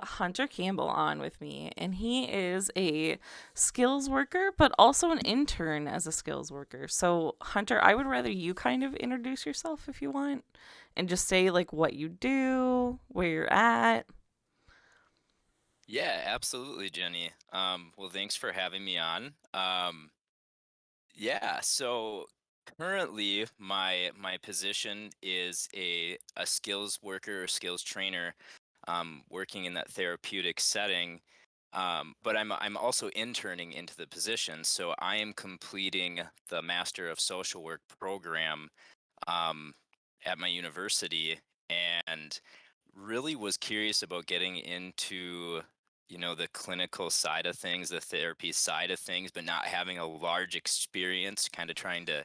Hunter Campbell on with me, and he is a skills worker, but also an intern as a skills worker. So, Hunter, I would rather you kind of introduce yourself if you want and just say like what you do, where you're at. Yeah, absolutely, Jenny. Well, thanks for having me on. Yeah, so currently my position is a skills worker or skills trainer, working in that therapeutic setting. But I'm also interning into the position, so I am completing the Master of Social Work program um, at my university, and really was curious about getting into the clinical side of things, the therapy side of things, but not having a large experience, kind of trying to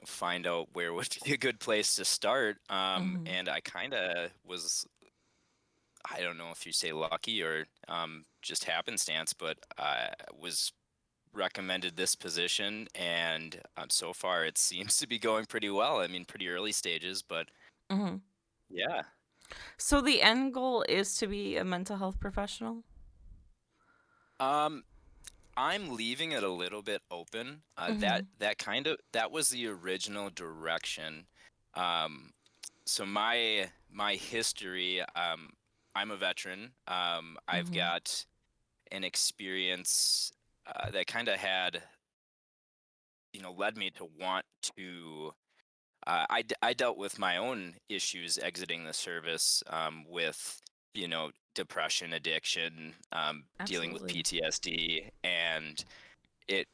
find out where would be a good place to start. Hmm. And I kind of was, I don't know if you say lucky or just happenstance, but I was recommended this position, and so far it seems to be going pretty well. I mean, pretty early stages, but Hmm. yeah. So, the end goal is to be a mental health professional? Um, I'm leaving it a little bit open. That Hmm. that was the original direction. Um, so my history, I'm a veteran. I've Hmm. got an experience that kind of had, led me to want to. I dealt with my own issues exiting the service, with depression, addiction, dealing with Absolutely. PTSD, and it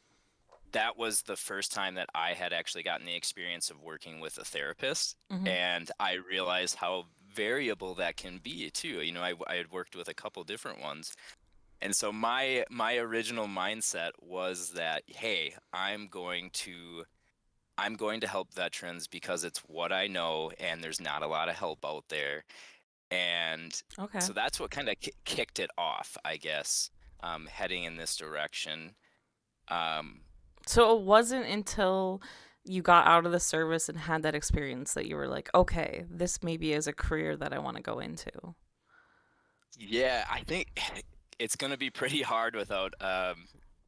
that was the first time that I had actually gotten the experience of working with a therapist. Hmm. And I realized how variable that can be too. I had worked with a couple different ones. And so my original mindset was that, hey, I'm going to help veterans because it's what I know and there's not a lot of help out there. And Okay. so that's what kind of kicked it off, I guess, heading in this direction. Um, So it wasn't until you got out of the service and had that experience that you were like, okay, this maybe is a career that I want to go into. Yeah, I think it's going to be pretty hard without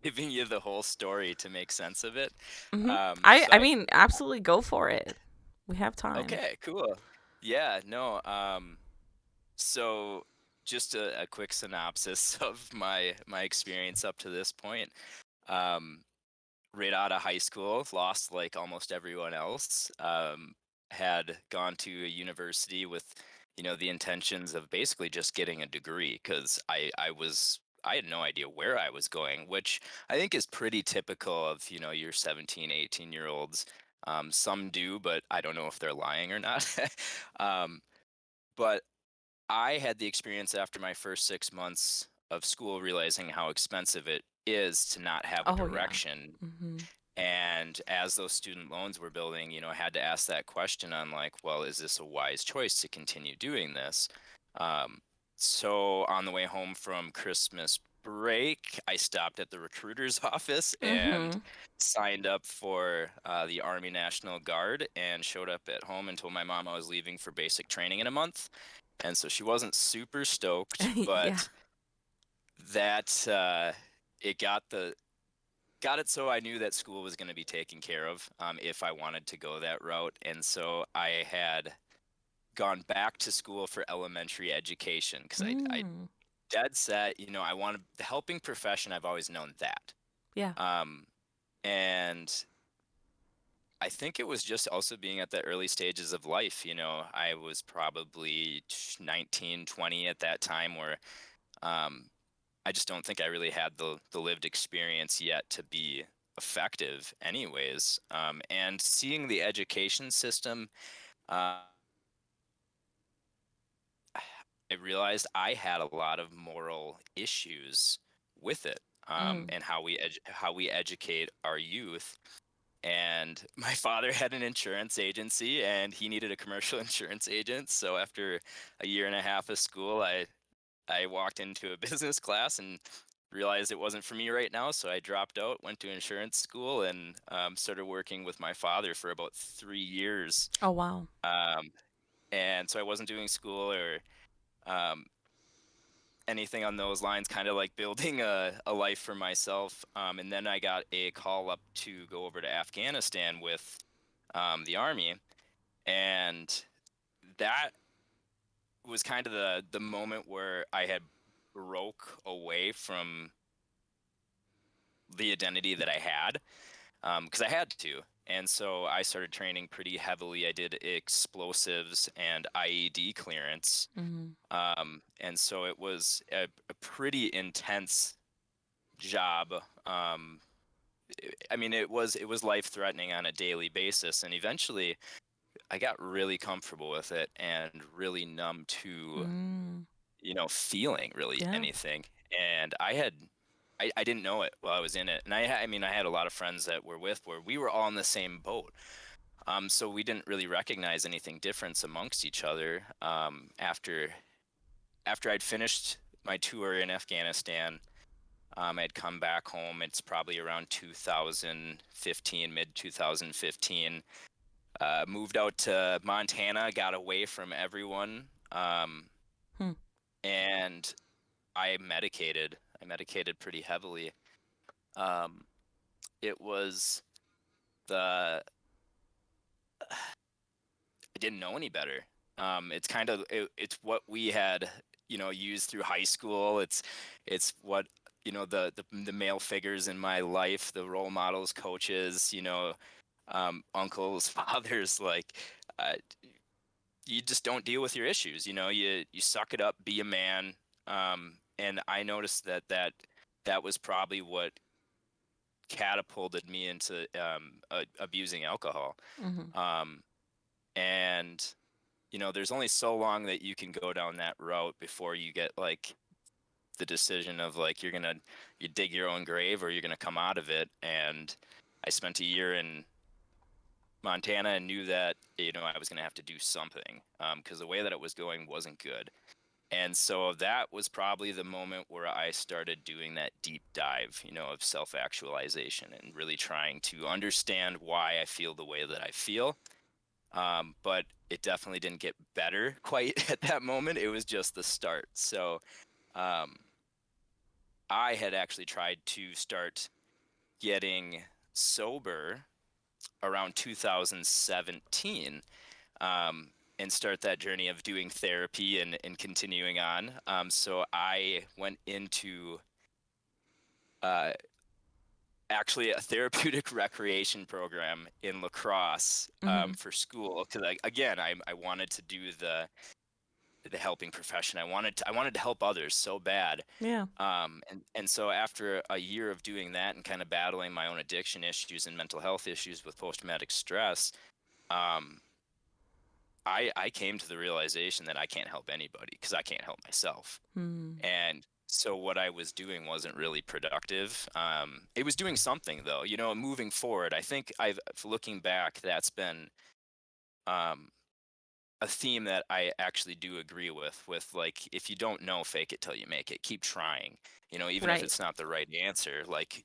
giving you the whole story to make sense of it. Hmm. Um, I, so I I, mean, absolutely go for it. We have time. okay, cool. Yeah, no. So just a quick synopsis of my experience up to this point. Um, right out of high school, lost like almost everyone else. Had gone to a university with, the intentions of basically just getting a degree because I had no idea where I was going, which I think is pretty typical of, your 17, 18-year olds. Some do, but I don't know if they're lying or not. um, but I had the experience after my first 6 months of school realizing how expensive it is to not have a Oh, yeah. direction. Hmm. And as those student loans were building, I had to ask that question on like, well, is this a wise choice to continue doing this? Um, so on the way home from Christmas break, I stopped at the recruiter's office and Hmm. signed up for the Army National Guard and showed up at home and told my mom I was leaving for basic training in a month. And so she wasn't super stoked, Yeah. but that it got it so I knew that school was going to be taken care of, if I wanted to go that route. And so I had gone back to school for elementary education because I Mm. dead set, I wanted the helping profession. I've always known that. Yeah. Um, and I think it was just also being at the early stages of life. I was probably 19, 20 at that time where um, I just don't think I really had the lived experience yet to be effective anyways. And seeing the education system, uh, I realized I had a lot of moral issues with it, Mm. and how we educate our youth. And my father had an insurance agency and he needed a commercial insurance agent. So after a year and a half of school, I walked into a business class and realized it wasn't for me right now. So I dropped out, went to insurance school, and started working with my father for about 3 years. Oh, wow. Um, and so I wasn't doing school or um, anything on those lines, kind of like building a life for myself. And then I got a call up to go over to Afghanistan with the Army. And that was kind of the moment where I had broke away from the identity that I had, because I had to. And so I started training pretty heavily. I did explosives and IED clearance. Mm-hmm. And so it was a pretty intense job. I mean, it was life threatening on a daily basis. And eventually I got really comfortable with it and really numb to, Mm. feeling really Yeah. anything. And I didn't know it while I was in it. And I mean, I had a lot of friends that were with where we were all in the same boat. So we didn't really recognize anything difference amongst each other. After I'd finished my tour in Afghanistan, I'd come back home. It's probably around 2015, mid 2015. Moved out to Montana, got away from everyone, Hmm. and I medicated. I medicated pretty heavily. Um, it was the I didn't know any better. It's kind of it's what we had, used through high school. It's what the male figures in my life, the role models, coaches, uncles, fathers, like uh, you just don't deal with your issues. You suck it up, be a man. And I noticed that was probably what catapulted me into abusing alcohol. Mm-hmm. Um, and there's only so long that you can go down that route before you get like the decision of like you dig your own grave or you're gonna come out of it. And I spent a year in Montana and knew that I was gonna have to do something, because the way that it was going wasn't good. And so that was probably the moment where I started doing that deep dive, of self-actualization and really trying to understand why I feel the way that I feel. But it definitely didn't get better quite at that moment. It was just the start. So um, I had actually tried to start getting sober around 2017, and start that journey of doing therapy and continuing on. So I went into uh, actually a therapeutic recreation program in lacrosse, Mm-hmm. for school because again I wanted to do the helping profession. I wanted to help others so bad. Yeah. And so after a year of doing that and kind of battling my own addiction issues and mental health issues with post-traumatic stress, um, I came to the realization that I can't help anybody because I can't help myself. Mm. And so what I was doing wasn't really productive. It was doing something though, moving forward. I think looking back, that's been um, a theme that I actually do agree with like, if you don't know, fake it till you make it. Keep trying, even if Right. it's not the right answer. Like,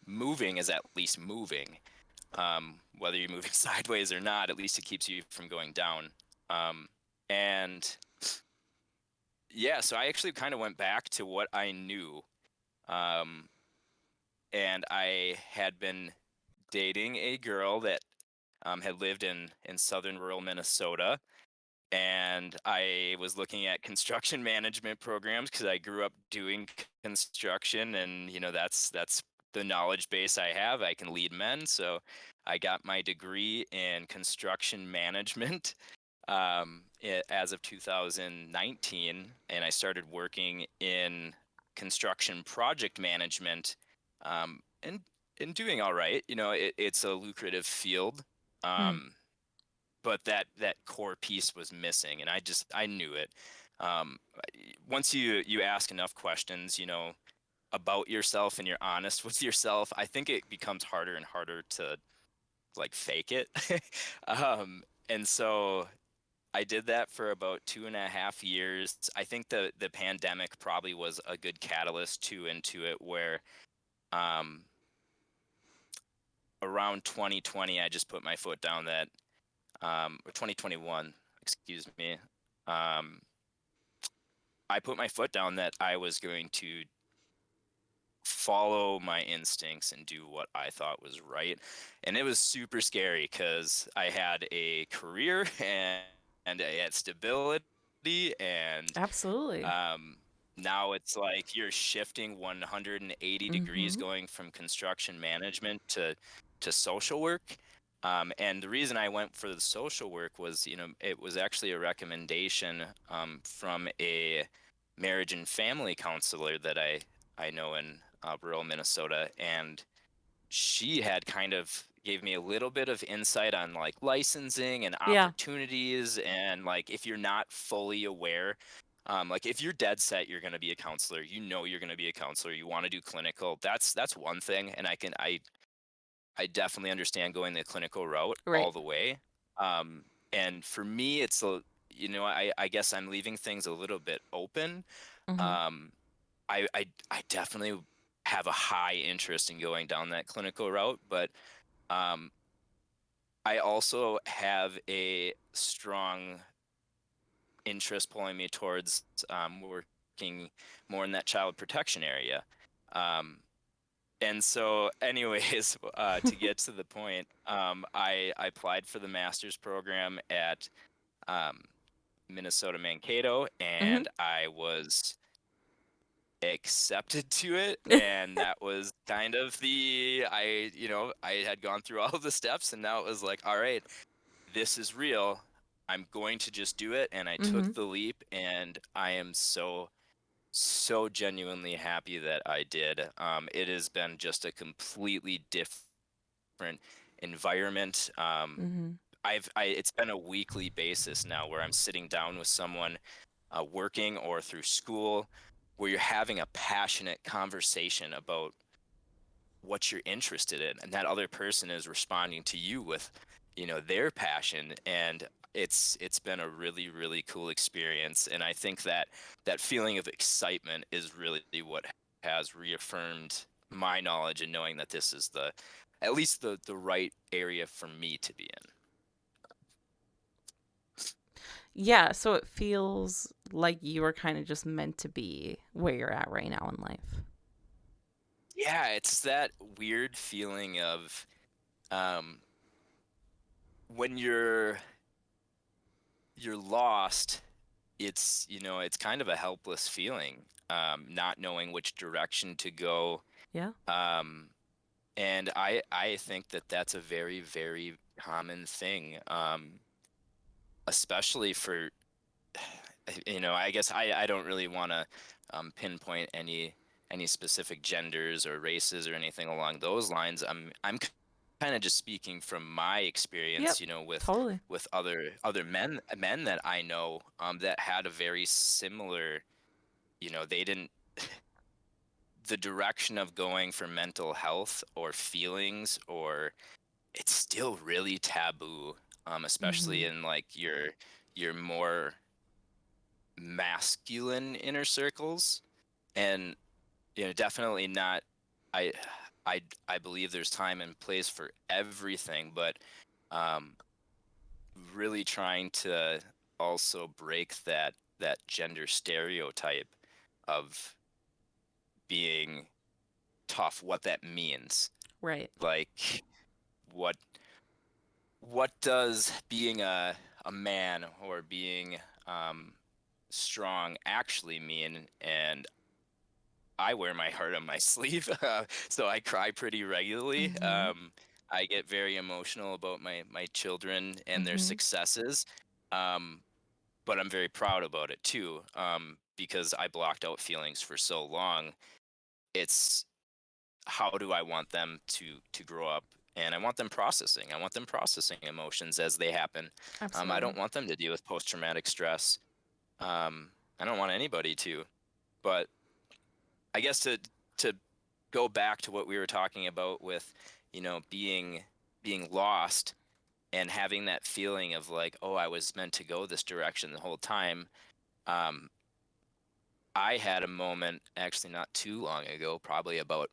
moving is at least moving. Whether you're moving sideways or not, at least it keeps you from going down. Um, and yeah, so I actually kind of went back to what I knew. Um, and I had been dating a girl that had lived in southern rural Minnesota. And I was looking at construction management programs because I grew up doing construction, and that's the knowledge base I have. I can lead men, so I got my degree in construction management as of 2019, and I started working in construction project management, and doing all right. It's a lucrative field. Hmm. Um, but that core piece was missing, and I knew it. um, Once you ask enough questions, about yourself, and you're honest with yourself, I think it becomes harder and harder to like fake it. And so I did that for about 2.5 years. I think the pandemic probably was a good catalyst too into it, where um, around 2020 I just put my foot down that, or 2021, excuse me. Um, I put my foot down that I was going to follow my instincts and do what I thought was right. And it was super scary because I had a career and I had stability and Absolutely. um, now it's like you're shifting 180 degrees Mhm. going from construction management to social work. And the reason I went for the social work was, it was actually a recommendation from a marriage and family counselor that I know in rural Minnesota, and she had kind of gave me a little bit of insight on like licensing and Yeah. opportunities, and like if you're not fully aware, like if you're dead set you're going to be a counselor, you're going to be a counselor, you want to do clinical, that's one thing, and I definitely understand going the clinical route all Right. the way. um and for me it's I guess I'm leaving things a little bit open. Mhm. um I definitely have a high interest in going down that clinical route, but um, I also have a strong interest pulling me towards working more in that child protection area. Um, and so, anyways, to get to the point, I applied for the master's program at um, Minnesota Mankato, Mhm. and I was accepted to it, and that was kind of I had gone through all of the steps, and now it was like, all right, this is real, I'm going to just do it, and I took Mhm. the leap, and I am so genuinely happy that I did. It has been just a completely different environment. Mhm. It's been a weekly basis now where I'm sitting down with someone, working or through school, where you're having a passionate conversation about what you're interested in, and that other person is responding to you with, their passion, and it's been a really really cool experience, and I think that that feeling of excitement is really what has reaffirmed my knowledge and knowing that this is the at least the right area for me to be in. Yeah, so it feels like you are kind of just meant to be where you're at right now in life. Yeah, it's that weird feeling of um, when you're lost. It's kind of a helpless feeling, not knowing which direction to go. Yeah. Um, and I think that that's a very very common thing, especially for I guess I don't really want to pinpoint any specific genders or races or anything along those lines. I'm kind of just speaking from my Yep. experience, with Totally. other men that I know, that had a very similar, they didn't the direction of going for mental health or feelings, or it's still really taboo, especially Mhm. in like your more masculine inner circles. And definitely not. I i i believe there's time and place for everything, but um really trying to also break that gender stereotype of being tough, what that means, Right. like what what does being a man or being um strong actually mean. And I wear my heart on my sleeve, so I cry pretty regularly. Mhm. I get very emotional about my children and their Mhm. successes, um, but I'm very proud about it too, because I blocked out feelings for so long. It's how do I want them to grow up, and I want them processing. I want them processing emotions as they happen. I don't Absolutely. want them to deal with post traumatic stress. I don't want anybody to, but I guess to go back to what we were talking about with, being lost and having that feeling of like, oh, I was meant to go this direction the whole time. Um, I had a moment actually not too long ago, probably about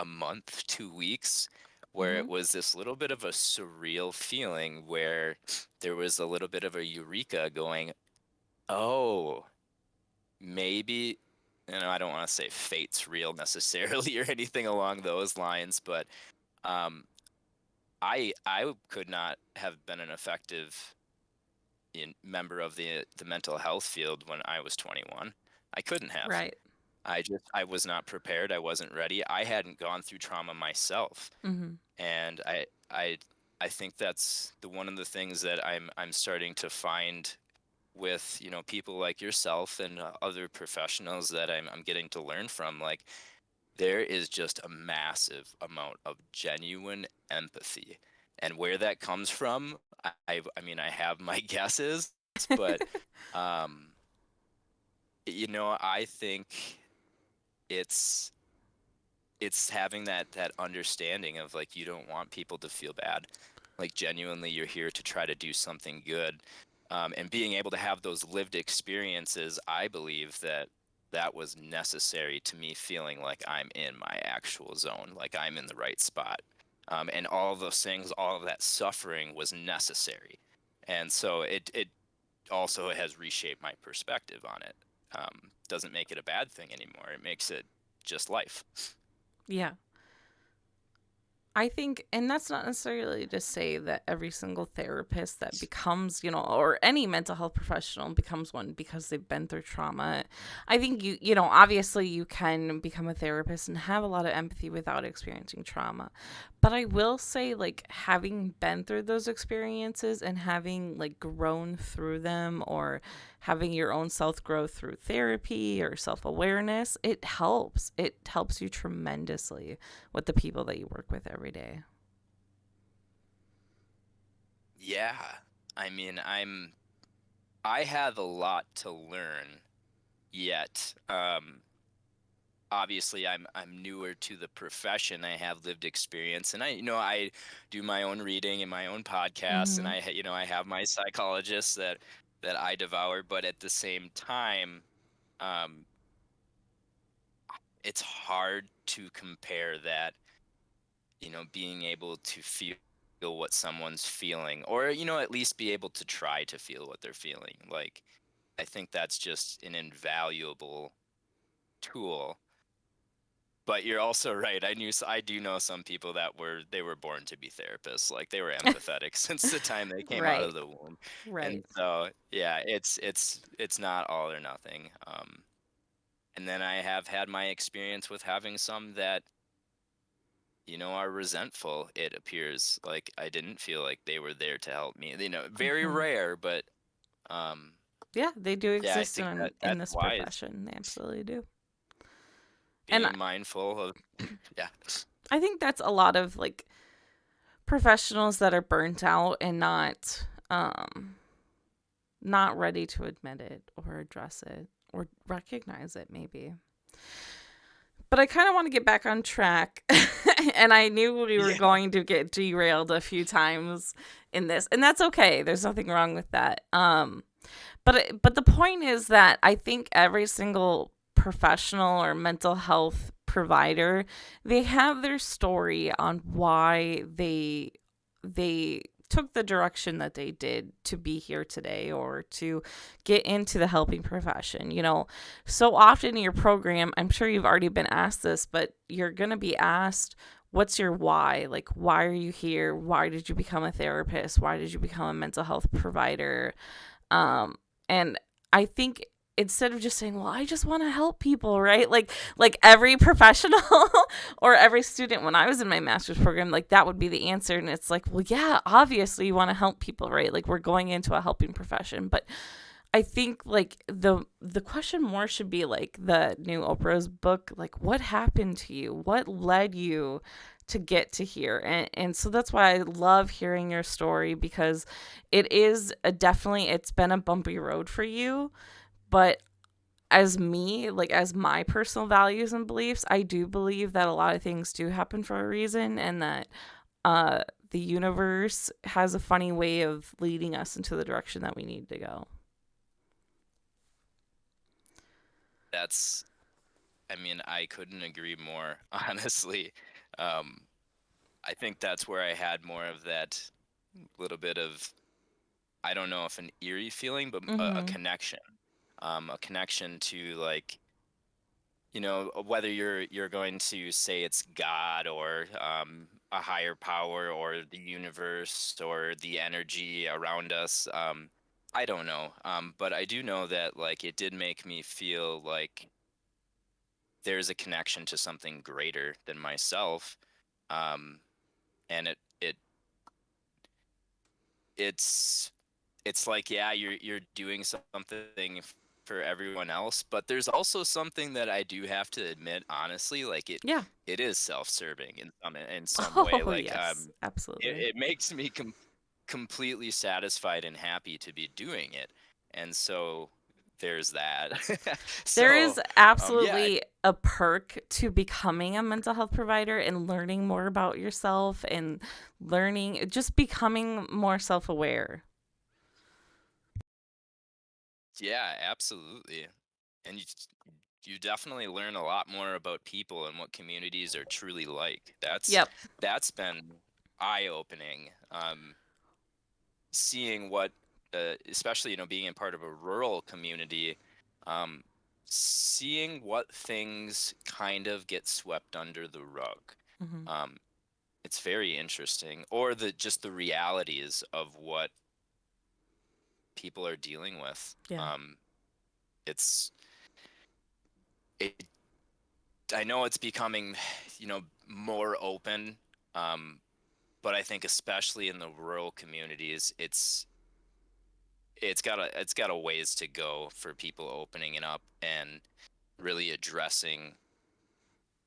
a month, 2 weeks, where it Mhm. was this little bit of a surreal feeling where there was a little bit of a eureka going, oh. maybe, I don't want to say fate's real necessarily or anything along those lines, but um, I could not have been an effective member of the mental health field when I was 21. I couldn't have. Right. I was not prepared. I wasn't ready. I hadn't gone through trauma myself, Mhm. and I I think that's the one of the things that I'm starting to find with people like yourself and other professionals that I'm getting to learn from. Like, there is just a massive amount of genuine empathy, and where that comes from, I mean, I have my guesses, but um I think it's it's having that understanding of, like, you don't want people to feel bad. Like, genuinely, you're here to try to do something good. And being able to have those lived experiences, I believe that that was necessary to me feeling like I'm in my actual zone, like I'm in the right spot. And all of those things, all of that suffering was necessary. And so it also has reshaped my perspective on it. Doesn't make it a bad thing anymore. It makes it just life. Yeah. I think, and that's not necessarily to say that every single therapist that becomes, or any mental health professional becomes one because they've been through trauma. I think obviously you can become a therapist and have a lot of empathy without experiencing trauma. But I will say, like, having been through those experiences and having, like, grown through them, or having your own self growth through therapy or self awareness, it helps. It helps you tremendously with the people that you work with every day. Yeah. I mean, I have a lot to learn yet. Obviously I'm newer to the profession. I have lived experience, and I do my own reading and my own podcasts, and Mm-hmm. I have my psychologists that I devour, but at the same time, um it's hard to compare that, being able to feel what someone's feeling, or at least be able to try to feel what they're feeling. Like, I think that's just an invaluable tool. But you're also right. I do know some people that were born to be therapists. Like, they were empathetic since the time they came out Right. of the womb. And Right. so, yeah, it's not all or nothing. And then I have had my experience with having some that are resentful. It appears like I didn't feel like they were there to help me. Very Mm-hmm. rare, but um, Yeah, they do yeah, I exist think in that in that's this wise. profession. They absolutely do. And Being mindful of, yeah. I think that's a lot of, like, professionals that are burnt out and not ready to admit it or address it or recognize it, maybe. But I kind of want to get back on track. And I knew we were Yeah. going to get derailed a few times in this, and that's okay. There's nothing wrong with that. But the point is that I think every single professional or mental health provider, they have their story on why they took the direction that they did to be here today or to get into the helping profession. So often in your program, I'm sure you've already been asked this, but you're going to be asked, what's your why? Like, why are you here? Why did you become a therapist? Why did you become a mental health provider? Um, and I think instead of just saying, well, I just want to help people, right? Like every professional or every student when I was in my master's program, like, that would be the answer. And it's like, well, yeah, obviously you want to help people, right? Like, we're going into a helping profession. But I think, like, the question more should be like the new Oprah's book, like, what happened to you? What led you to get to here? And so that's why I love hearing your story, because it is definitely, it's been a bumpy road for you. But as me, like, as my personal values and beliefs, I do believe that a lot of things do happen for a reason, and that uh the universe has a funny way of leading us into the direction that we need to go. That's, I mean, I couldn't agree more, honestly. Um, I think that's where I had more of that little bit of, I don't know if an eerie feeling, but a Mhm. connection. a connection to like, whether you're going to say it's God or a higher power or the universe or the energy around us. I don't know. But I do know that like it did make me feel like there's a connection to something greater than myself. Um, and it's it's like, yeah, you're doing something for everyone else, but there's also something that I do have to admit, honestly, like Yeah. it is self-serving in some way. Oh, Like yes, absolutely. it makes me completely satisfied and happy to be doing it. And so there's that. There So is yeah, absolutely a perk to becoming a mental health provider and learning more about yourself and learning, just becoming more self aware. yeah, absolutely. And you definitely learn a lot more about people and what communities are truly like. Yep. That's been eye-opening. Seeing what, especially being in part of a rural community, um, seeing what things kind of get swept under the rug. Hmm. Um, it's very interesting, or the just the realities of what people are dealing with. Yeah, It's it I know it's becoming, more open, um, but I think especially in the rural communities, it's got a ways to go for people opening it up and really addressing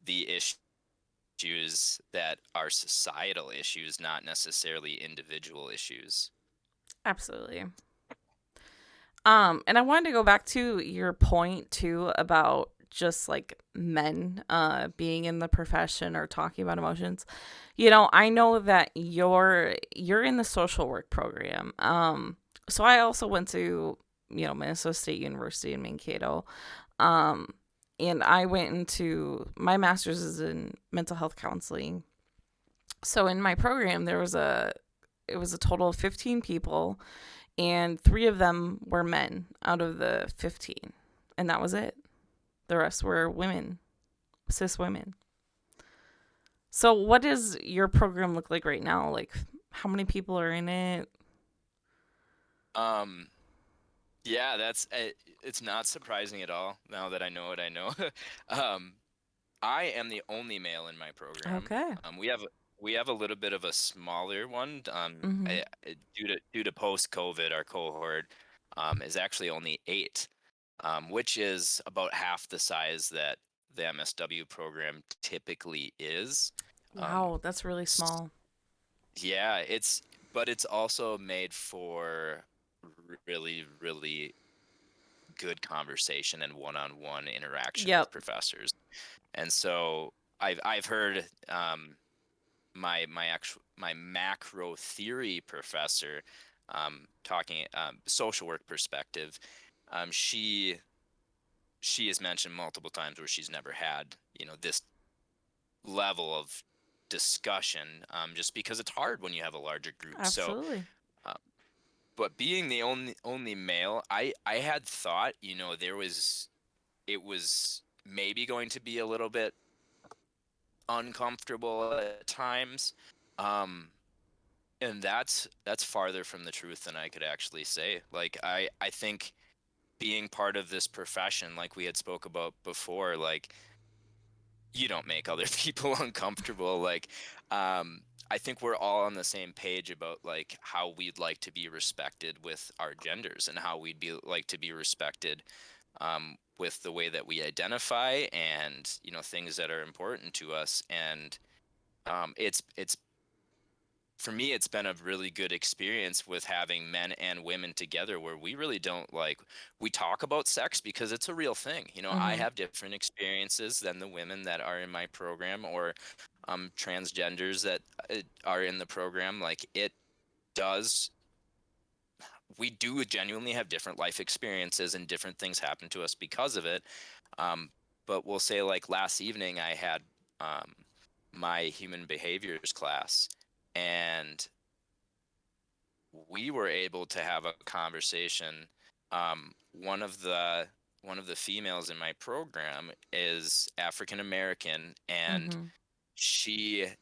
the issues that are societal issues, not necessarily individual issues. absolutely. And I wanted to go back to your point too about just like men being in the profession or talking about emotions. I know that you're in the social work program. So I also went to, Minnesota State University in Mankato. Um and I went into my master's is in mental health counseling. So in my program it was a total of 15 people, and three of them were men out of the 15, and that was it. The rest were women, cis women. So what does your program look like right now? Like, how many people are in it? Um, yeah, it's not surprising at all now that I know what I know. um, I am the only male in my program. Okay. We have a little bit of a smaller one. Mm-hmm. Due to post-COVID, our cohort is actually only 8, which is about half the size that the MSW program typically is. Um, Wow, that's really s- small. yeah, but it's also made for really, really good conversation and one-on-one interaction with Yep. professors. And so I've heard my macro theory professor talking social work perspective. She has mentioned multiple times where she's never had this level of discussion, just because it's hard when you have a larger group. So Absolutely. uh, but being the only male, I had thought it was maybe going to be a little bit uncomfortable at times. Um, and that's farther from the truth than I could actually say. Like I think being part of this profession, like we had spoke about before, like you don't make other people uncomfortable. Like I think we're all on the same page about like how we'd like to be respected with our genders and how we'd be like to be respected with the way that we identify and things that are important to us. And it's for me, it's been a really good experience with having men and women together where we really don't like, we talk about sex because it's a real thing. I Mm-hmm. have different experiences than the women that are in my program, or transgenders that are in the program. Like does, we do genuinely have different life experiences and different things happen to us because of it. Um, but we'll say, like last evening, I had um, my human behaviors class, and we were able to have a conversation One of the females in my program is African American, and Mm-hmm. she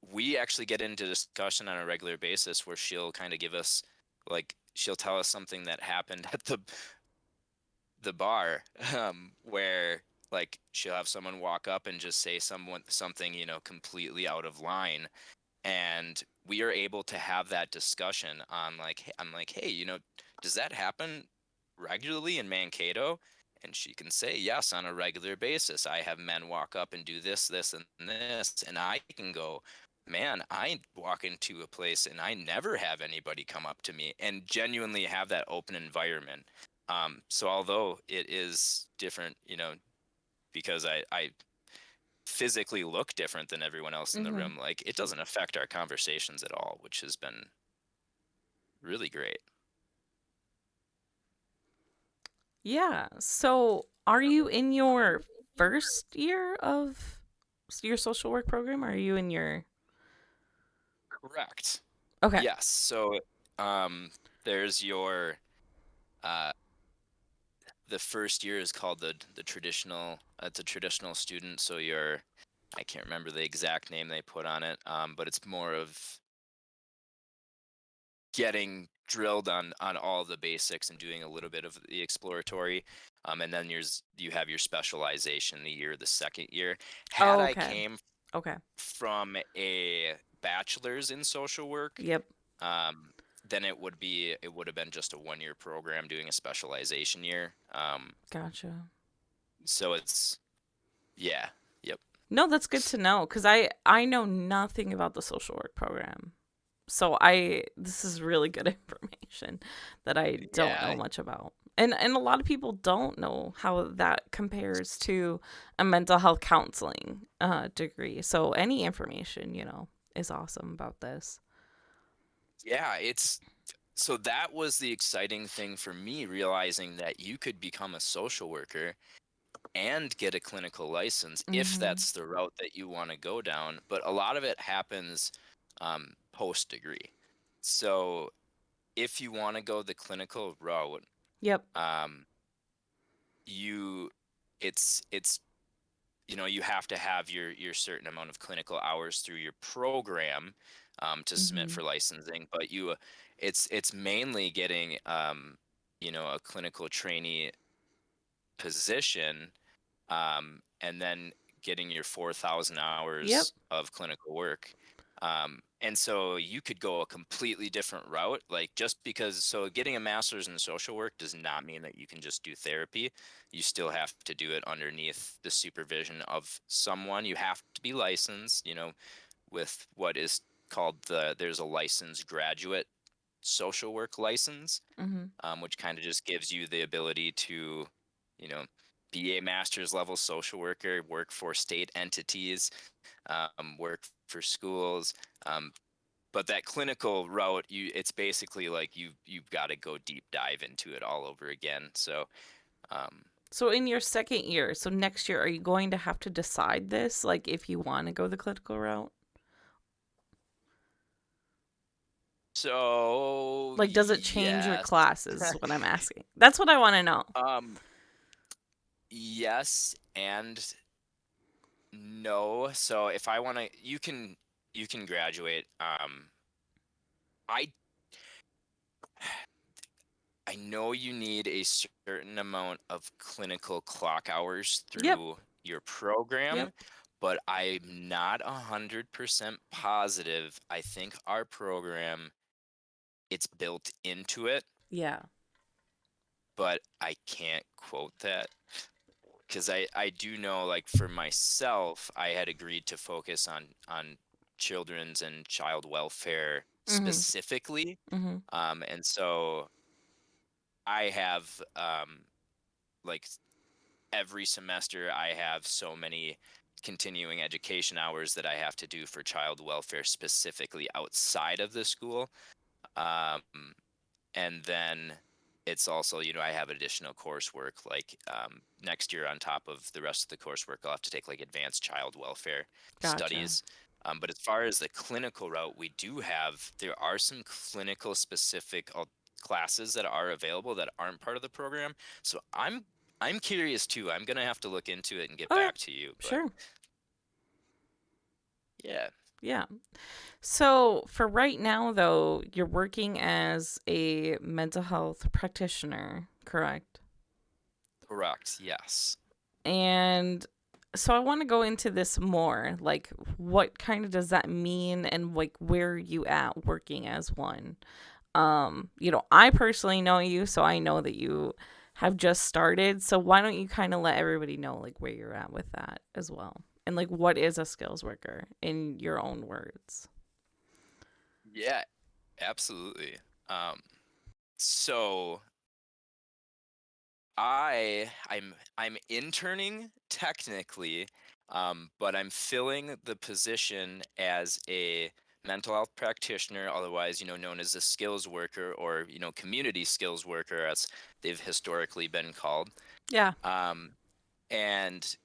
we actually get into discussion on a regular basis where she'll kind of give us, like, she'll tell us something that happened at the bar, where, like, she'll have someone walk up and just say something, completely out of line, and we are able to have that discussion on, like, I'm like, hey, does that happen regularly in Mankato? And she can say, yes, on a regular basis. I have men walk up and do this, and this. And I can go, man, I walk into a place and I never have anybody come up to me and genuinely have that open environment. So although it is different, because I physically look different than everyone else in the Mm-hmm. room, like, it doesn't affect our conversations at all, which has been really great. Yeah. So, are you in your first year of your social work program? Or are you in your? Correct. Okay. Yes. So, um, there's your uh, the first year is called the traditional. It's a traditional student. So I can't remember the exact name they put on it, but it's more of getting drilled on all the basics and doing a little bit of the exploratory. And then you have your specialization the second year. Had Oh, I okay. came Okay. from a bachelor's in social work, Yep. um, then it would have been just a 1 year program doing a specialization year. Gotcha. So it's, yeah, yep, No, that's good to know because I know nothing about the social work program. So I this is really good information that I don't know yeah, much about. And a lot of people don't know how that compares to a mental health counseling degree. So any information, is awesome about this. yeah. It's so that was the exciting thing for me, realizing that you could become a social worker and get a clinical license if Mhm. that's the route that you want to go down. But a lot of it happens post degree. So if you want to go the clinical route, Yep. um, you it's you have to have your certain amount of clinical hours through your program, to submit Mhm. for licensing. But it's mainly getting, a clinical trainee position, and then getting your 4,000 Yep. hours of clinical work. And so you could go a completely different route, like, just because, so getting a master's in social work does not mean that you can just do therapy. You still have to do it underneath the supervision of someone. You have to be licensed, with what is called there's a licensed graduate social work license, Mhm. which kind of just gives you the ability to, you know, be a master's level social worker, work for state entities, work for schools. Um, but that clinical route, it's basically like you've got to go deep dive into it all over again. So, um, So in your second year, so next year, are you going to have to decide this, like if you want to go the clinical route? so Like, does it change your yes, classes? Is what I'm asking. That's what I want to know. um, yes and no. So if I want to, you can graduate. I I know you need a certain amount of clinical clock hours Yep. through your program, Yep. but I'm not 100% positive. I think our program, it's built into it, Yeah. but I can't quote that because I do know, like, for myself, I had agreed to focus on children's and child welfare Mhm. specifically. Mhm. And so I have, like, every semester I have so many continuing education hours that I have to do for child welfare specifically outside of the school. Um, and then it's also, I have additional coursework, like, next year, on top of the rest of the coursework, I'll have to take, like, advanced child welfare Gotcha. studies. But as far as the clinical route, there are some clinical specific classes that are available that aren't part of the program. So I'm curious too. I'm gonna have to look into it and get Okay, back to you. But sure. yeah, Yeah. So, for right now, though, you're working as a mental health practitioner, correct? correct. Yes. And so, I want to go into this more. Like, what kind of does that mean, and like, where are you at working as one? I personally know you, so I know that you have just started. So, why don't you kind of let everybody know, like, where you're at with that as well? And, like, what is a skills worker in your own words? Yeah, absolutely. Um, so I'm interning technically, but I'm filling the position as a mental health practitioner, otherwise, known as a skills worker or, community skills worker as they've historically been called. Yeah. Um, and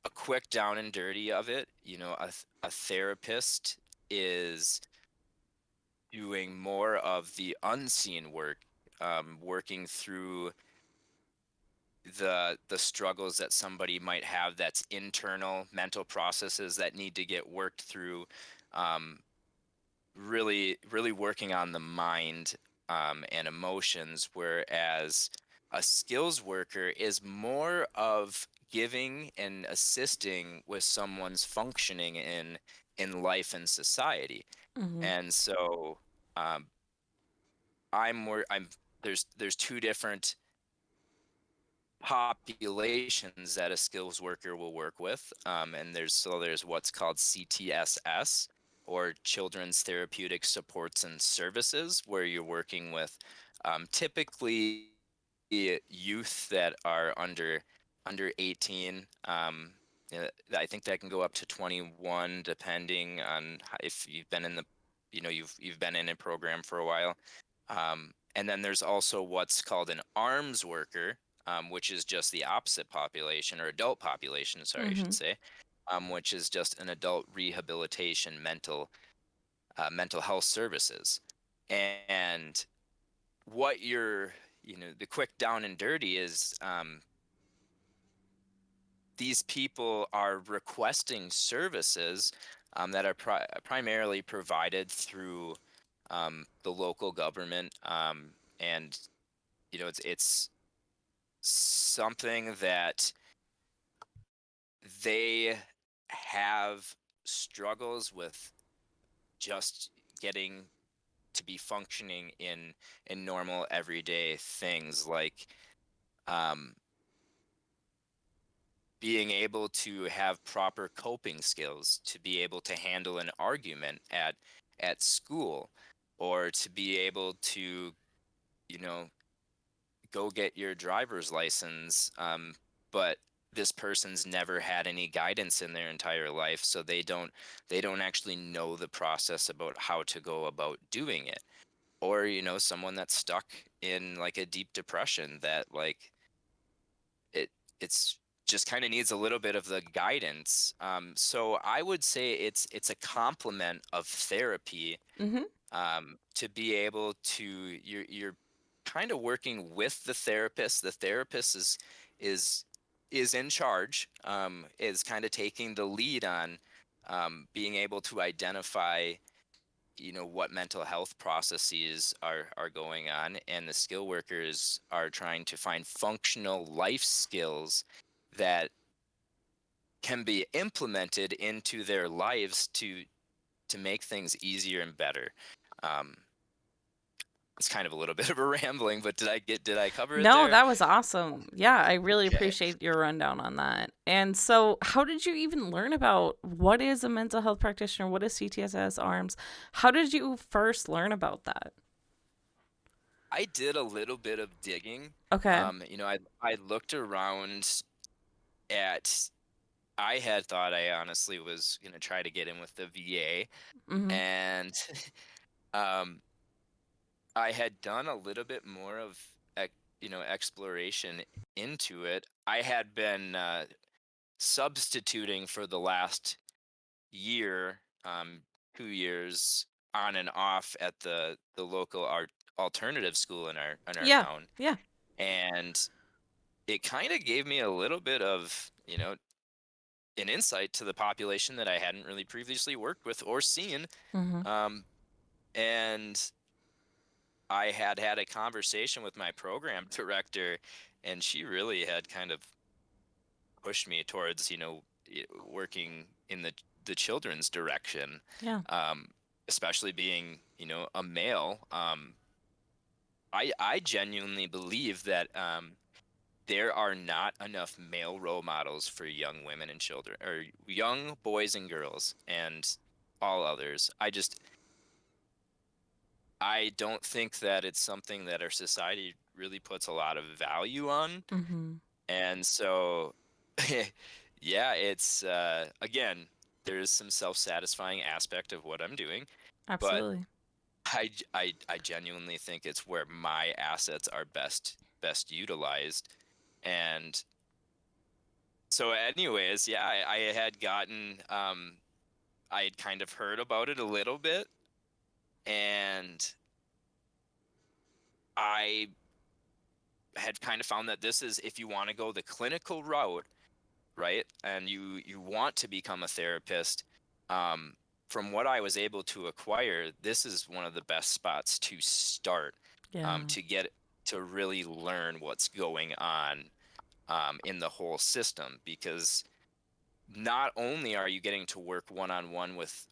a quick down and dirty of it, a therapist is doing more of the unseen work, working through the struggles that somebody might have, that's internal mental processes that need to get worked through, um, really working on the mind, and emotions, whereas a skills worker is more of giving and assisting with someone's functioning in life and society. Mm-hmm. And so, um, I'm there's two different populations that a skills worker will work with. And there's what's called CTSS, or Children's Therapeutic Supports and Services, where you're working with, typically, youth that are under 18. I think that can go up to 21, depending on if you've been in the, you've been in a program for a while. And then there's also what's called an arms worker, which is just the opposite population, or adult population, sorry, I Mm-hmm. should say, which is just an adult rehabilitation mental health services. And what you're, the quick down and dirty is, these people are requesting services, that are primarily provided through, the local government, and it's something that they have struggles with, just getting to be functioning in normal everyday things, like, um, being able to have proper coping skills, to be able to handle an argument at school, or to be able to, you know go get your driver's license, but this person's never had any guidance in their entire life, so they don't actually know the process about how to go about doing it. Or, someone that's stuck in like a deep depression, that, like, it's just kind of needs a little bit of the guidance. So I would say it's a complement of therapy, Mm-hmm. to be able to, you're kind of working with the therapist. The therapist is is in charge, is kind of taking the lead on, being able to identify, what mental health processes are going on, and the skill workers are trying to find functional life skills that can be implemented into their lives to make things easier and better. um, it's kind of a little bit of a rambling, but did I cover it No, there? that was awesome. Yeah, I really Okay. appreciate your rundown on that. And so, how did you even learn about what is a mental health practitioner? What is CTSS arms? How did you first learn about that? I did a little bit of digging. Okay. I looked around at. I had thought I honestly was gonna try to get in with the VA, Mm-hmm. and um, I had done a little bit more of exploration into it. I had been, substituting for the last year, 2 years, on and off at the local alternative school in our Yeah. town, Yeah. and it kind of gave me a little bit of, an insight to the population that I hadn't really previously worked with or seen. Mhm. Um, and I had a conversation with my program director, and she really had kind of pushed me towards, working in the children's direction, Yeah. um, especially being, a male. I genuinely believe that there are not enough male role models for young women and children, or young boys and girls, and all others. I don't think that it's something that our society really puts a lot of value on. Mhm. And so, yeah, it's again, there is some self-satisfying aspect of what I'm doing, but Absolutely. I genuinely think it's where my assets are best utilized. And so, anyways, yeah, I had gotten I had kind of heard about it a little bit, and I had kind of found that this is, if you want to go the clinical route, right? And you want to become a therapist, um, from what I was able to acquire, this is one of the best spots to start, Yeah. to get to really learn what's going on, in the whole system, because not only are you getting to work one on one with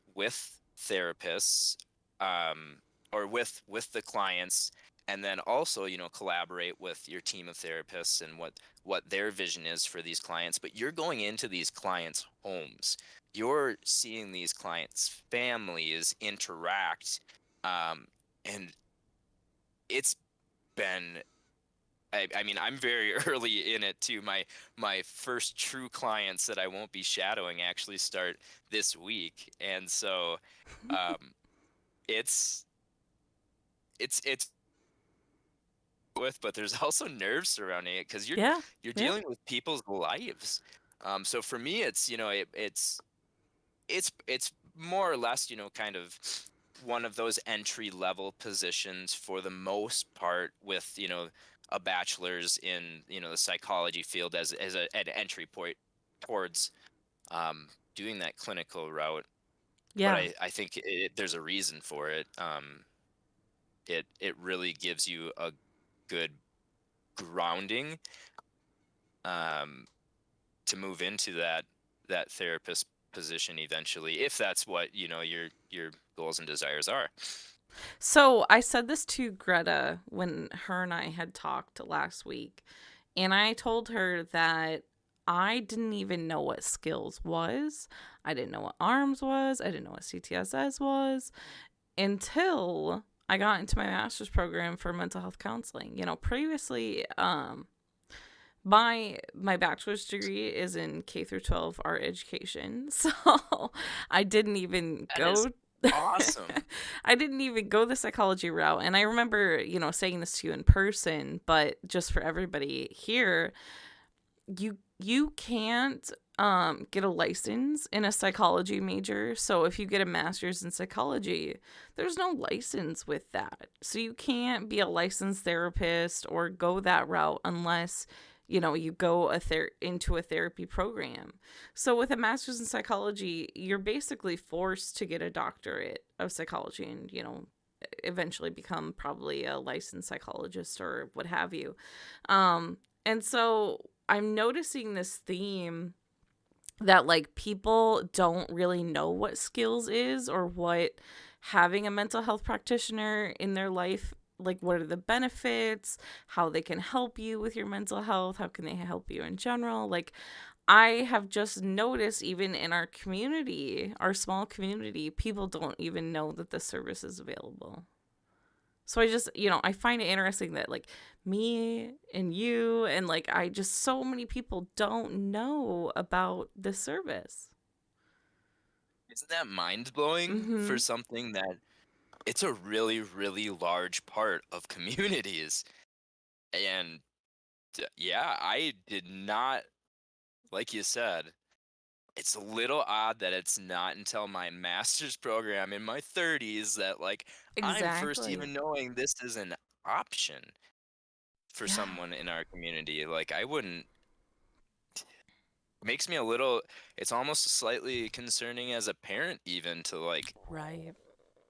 therapists, um, or with the clients, and then also, collaborate with your team of therapists and what their vision is for these clients, but you're going into these clients' homes. You're seeing these clients' families interact, um, and it's been, I mean, I'm very early in it too. My first true clients that I won't be shadowing actually start this week, and so, um, it's it's but there's also nerves surrounding it, because Yeah. you're Yeah. dealing with people's lives. So for me, it's, it's more or less, kind of one of those entry level positions for the most part, with, a bachelor's in, the psychology field as an entry point towards, doing that clinical route. But Yeah. I think there's a reason for it. It really gives you a good grounding, um, to move into that therapist position eventually, if that's what, your goals and desires are. So I said this to Greta when her and I had talked last week, and I told her that I didn't even know what skills was. I didn't know what arms was. I didn't know what CTSS was until I got into my master's program for mental health counseling. Previously, my bachelor's degree is in K through 12 art education. So I didn't even That is go awesome. I didn't even go the psychology route. And I remember, saying this to you in person, but just for everybody here, you can't get a license in a psychology major. So if you get a master's in psychology, there's no license with that. So you can't be a licensed therapist or go that route unless you go into a therapy program. So with a master's in psychology, you're basically forced to get a doctorate of psychology and eventually become probably a licensed psychologist or what have you. And so I'm noticing this theme that like people don't really know what skills is or what having a mental health practitioner in their life, like what are the benefits, how they can help you with your mental health, how can they help you in general. Like I have just noticed even in our community, our small community, people don't even know that this service is available. So I just, I find it interesting that like me and you and like I just so many people don't know about this service. Isn't that mind blowing for Mhm. something that it's a really, really large part of communities? And yeah, I did not, like you said, it's a little odd that it's not until my master's program in my 30s that like I'm first Exactly. even knowing this is an option for Yeah. someone in our community. Like I wouldn't makes me a little it's almost slightly concerning as a parent even to like Right.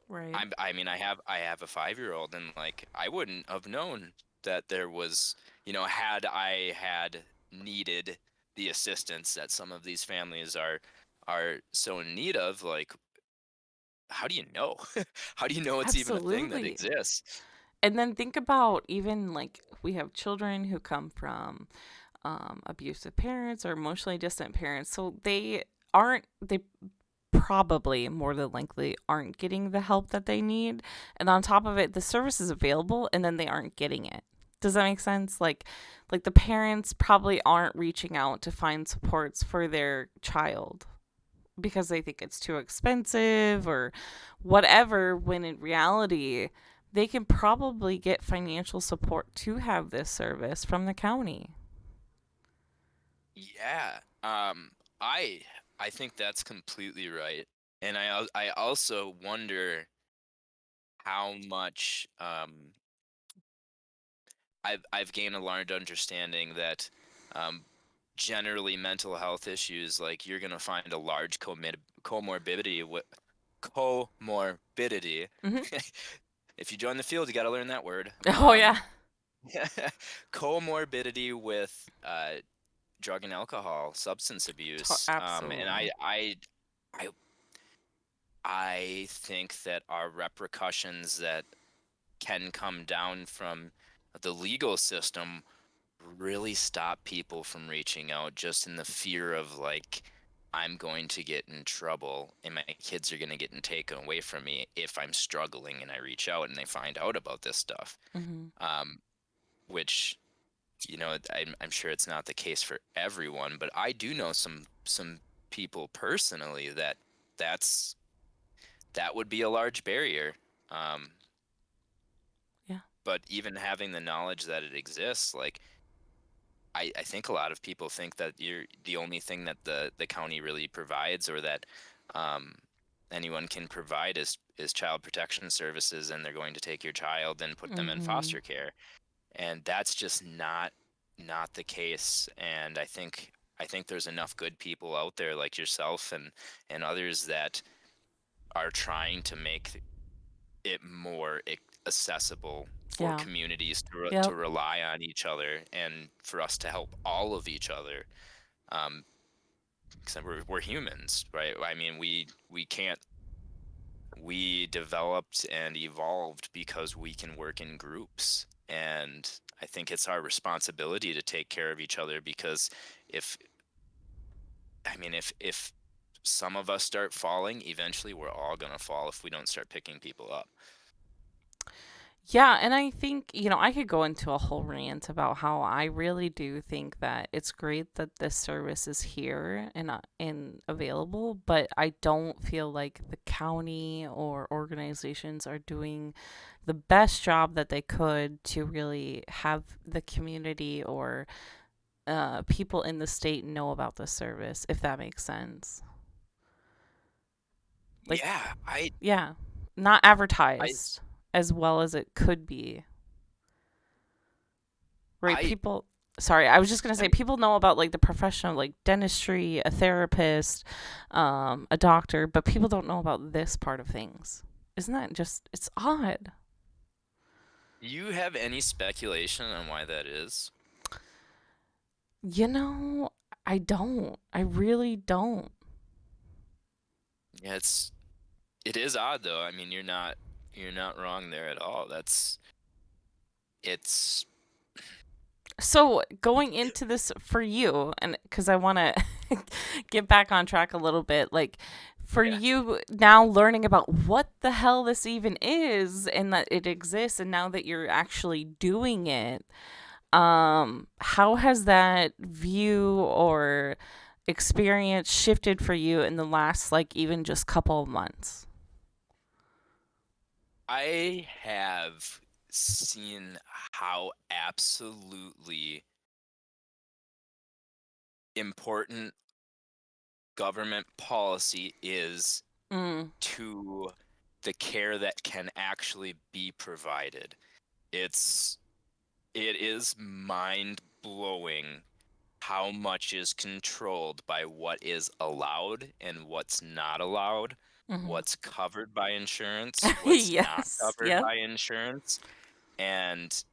Right. I mean I have a 5-year-old and like I wouldn't have known that there was, had I had needed the assistance that some of these families are so in need of, like how do you know? How do you know it's even a thing that Absolutely. exists? And then think about even like we have children who come from abusive parents or emotionally distant parents. So they probably more than likely aren't getting the help that they need. And on top of it, the service is available and then they aren't getting it. Does that make sense? Like the parents probably aren't reaching out to find supports for their child because they think it's too expensive or whatever, when in reality they can probably get financial support to have this service from the county. Yeah. I I think that's completely right. And I also wonder how much I've gained a large understanding that um, generally mental health issues, like you're gonna find a large comorbidity with comorbidity. Hmm. If you join the field, you got to learn that word. Oh yeah. Comorbidity with drug and alcohol, substance abuse, and Absolutely. I I think that our repercussions that can come down from the legal system really stop people from reaching out just in the fear of like I'm going to get in trouble and my kids are going to get taken away from me if I'm struggling and I reach out and they find out about this stuff. Hmm. Um, which I'm sure it's not the case for everyone, but I do know some people personally that that's that would be a large barrier. Um, Yeah. but even having the knowledge that it exists, like I think a lot of people think that you're the only thing that the county really provides or that um, anyone can provide is child protection services and they're going to take your child and put them in Hmm. foster care. And that's just not the case. And I think there's enough good people out there like yourself and others that are trying to make it more accessible for Yeah. communities to Yep. rely on each other and for us to help all of each other. Um, because we're humans, right? I mean, we can't we developed and evolved because we can work in groups, and I think it's our responsibility to take care of each other because if if some of us start falling, eventually we're all gonna fall if we don't start picking people up. Yeah, and I think, I could go into a whole rant about how I really do think that it's great that this service is here and available, but I don't feel like the county or organizations are doing the best job that they could to really have the community or people in the state know about the service, if that makes sense. Like, Yeah, yeah, not I advertised as well as it could be. Right, I people, sorry, I was just going to I say mean, people know about like the profession of like dentistry, a therapist, a doctor, but people don't know about this part of things. Isn't that just, it's odd. you have any speculation on why that is? You know, I don't. I really don't. Yeah, it is odd though. I mean, you're not wrong there at all. It's So, going into this for you, and because I want to get back on track a little bit, like for yeah. you now learning about what the hell this even is and that it exists, and now that you're actually doing it, how has that view or experience shifted for you in the last like even just couple of months? I have seen how absolutely important government policy is Mm. to the care that can actually be provided. It's it is mind blowing how much is controlled by what is allowed and what's not allowed, Hmm. what's covered by insurance, what's not Yes. covered Yep. by insurance. And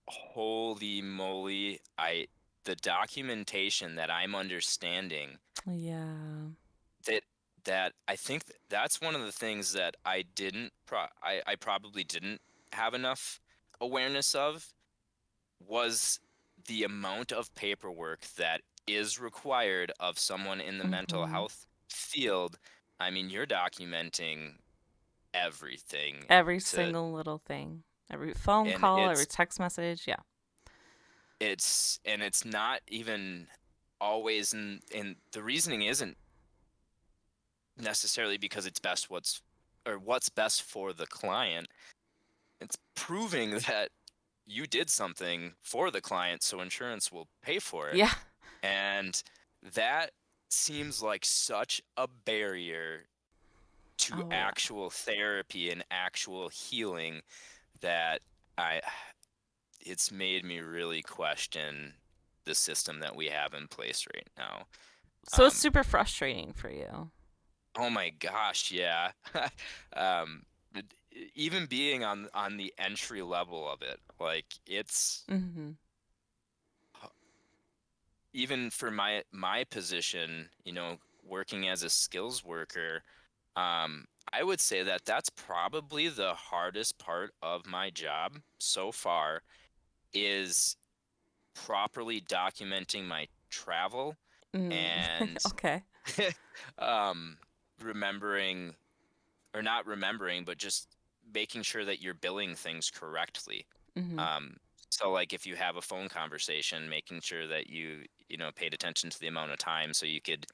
holy moly, the documentation that I'm understanding Yeah. that I think that's one of the things that I probably didn't have enough awareness of was the amount of paperwork that is required of someone in the mental Hmm. health field. I mean, you're documenting everything Every to single little thing. Every phone and call, every text message. Yeah. it's not even always and the reasoning isn't necessarily because it's best what's best for the client. It's proving that you did something for the client so insurance will pay for it. Yeah. And that seems like such a barrier to Oh, yeah. actual therapy and actual healing that I it's made me really question the system that we have in place right now. So it's Um, super frustrating for you. oh my gosh, yeah. But even being on the entry level of it, like it's Hmm. even for my position, working as a skills worker, I would say that that's probably the hardest part of my job so far is properly documenting my travel Mm. and Okay. um, remembering or not remembering, but just making sure that you're billing things correctly. Hmm. Um, so like if you have a phone conversation, making sure that you paid attention to the amount of time so you could,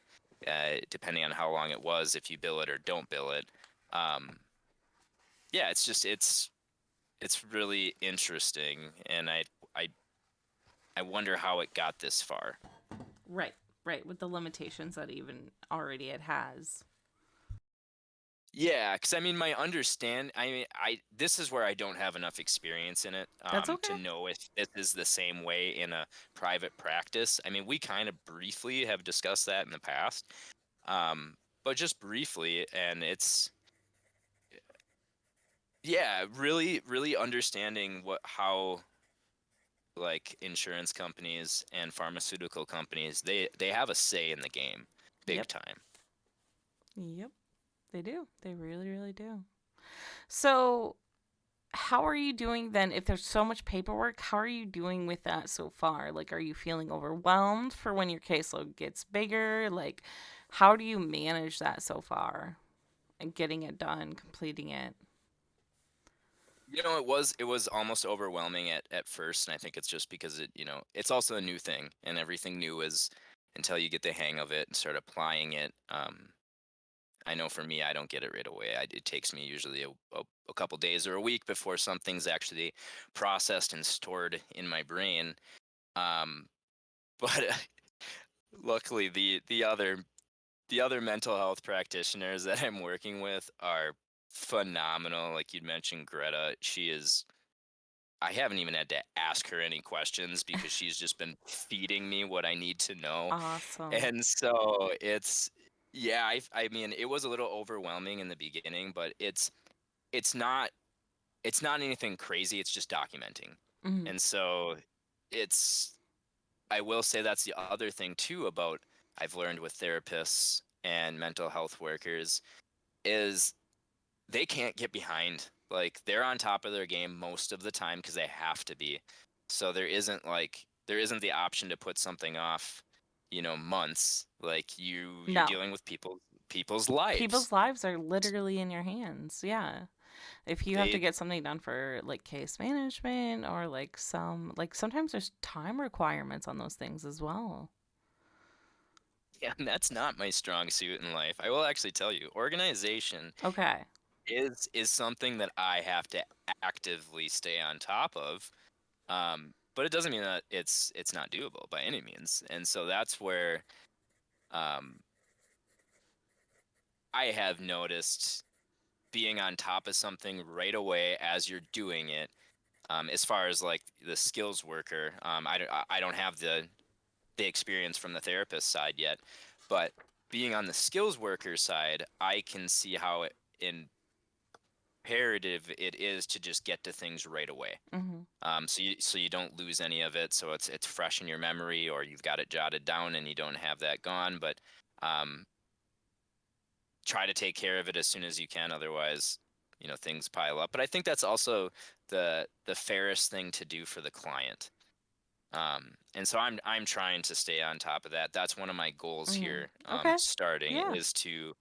depending on how long it was, if you bill it or don't bill it. Um, yeah, it's really interesting, and I I wonder how it got this far. Right. Right. With the limitations that even already it has. Yeah, because I mean, I mean, this is where I don't have enough experience in it, That's to okay. know if this is the same way in a private practice. I mean, we kind of briefly have discussed that in the past, um, but just briefly, and yeah, really, really understanding how like insurance companies and pharmaceutical companies they have a say in the game, big Yep. time. Yep. They do. They really, really do. So, how are you doing then if there's so much paperwork? How are you doing with that so far? Like, are you feeling overwhelmed for when your caseload gets bigger? Like, how do you manage that so far and getting it done, completing it? It was almost overwhelming at first, and I think it's just because it's also a new thing, and everything new is until you get the hang of it and start applying it. I know for me, I don't get it right away. It takes me usually a couple days or a week before something's actually processed and stored in my brain. Um, but luckily, the other mental health practitioners that I'm working with are phenomenal. Like you'd mentioned, Greta, she is I haven't even had to ask her any questions because she's just been feeding me what I need to know. Awesome. And so yeah, I mean, it was a little overwhelming in the beginning, but it's not anything crazy. It's just documenting. Mm. And so it's, I will say that's the other thing too about I've learned with therapists and mental health workers is they can't get behind. Like they're on top of their game most of the time because they have to be. So there isn't the option to put something off, months. Like you're No. dealing with people's lives. People's lives are literally in your hands. Yeah. If you have to They get something done for like case management or like sometimes there's time requirements on those things as well. yeah, and that's not my strong suit in life. I will actually tell you, organization Okay. is something that I have to actively stay on top of. But it doesn't mean that it's not doable by any means. And so that's where Um, I have noticed being on top of something right away as you're doing it. As far as like the skills worker, I don't have the experience from the therapist side yet, but being on the skills worker side, I can see how imperative it is to just get to things right away. Mm-hmm. So you don't lose any of it. So it's fresh in your memory, or you've got it jotted down and you don't have that gone. But um, try to take care of it as soon as you can. Otherwise, things pile up. But I think that's also the fairest thing to do for the client. And so I'm trying to stay on top of that. That's one of my goals Mm-hmm. here. Okay. Starting Yeah. is to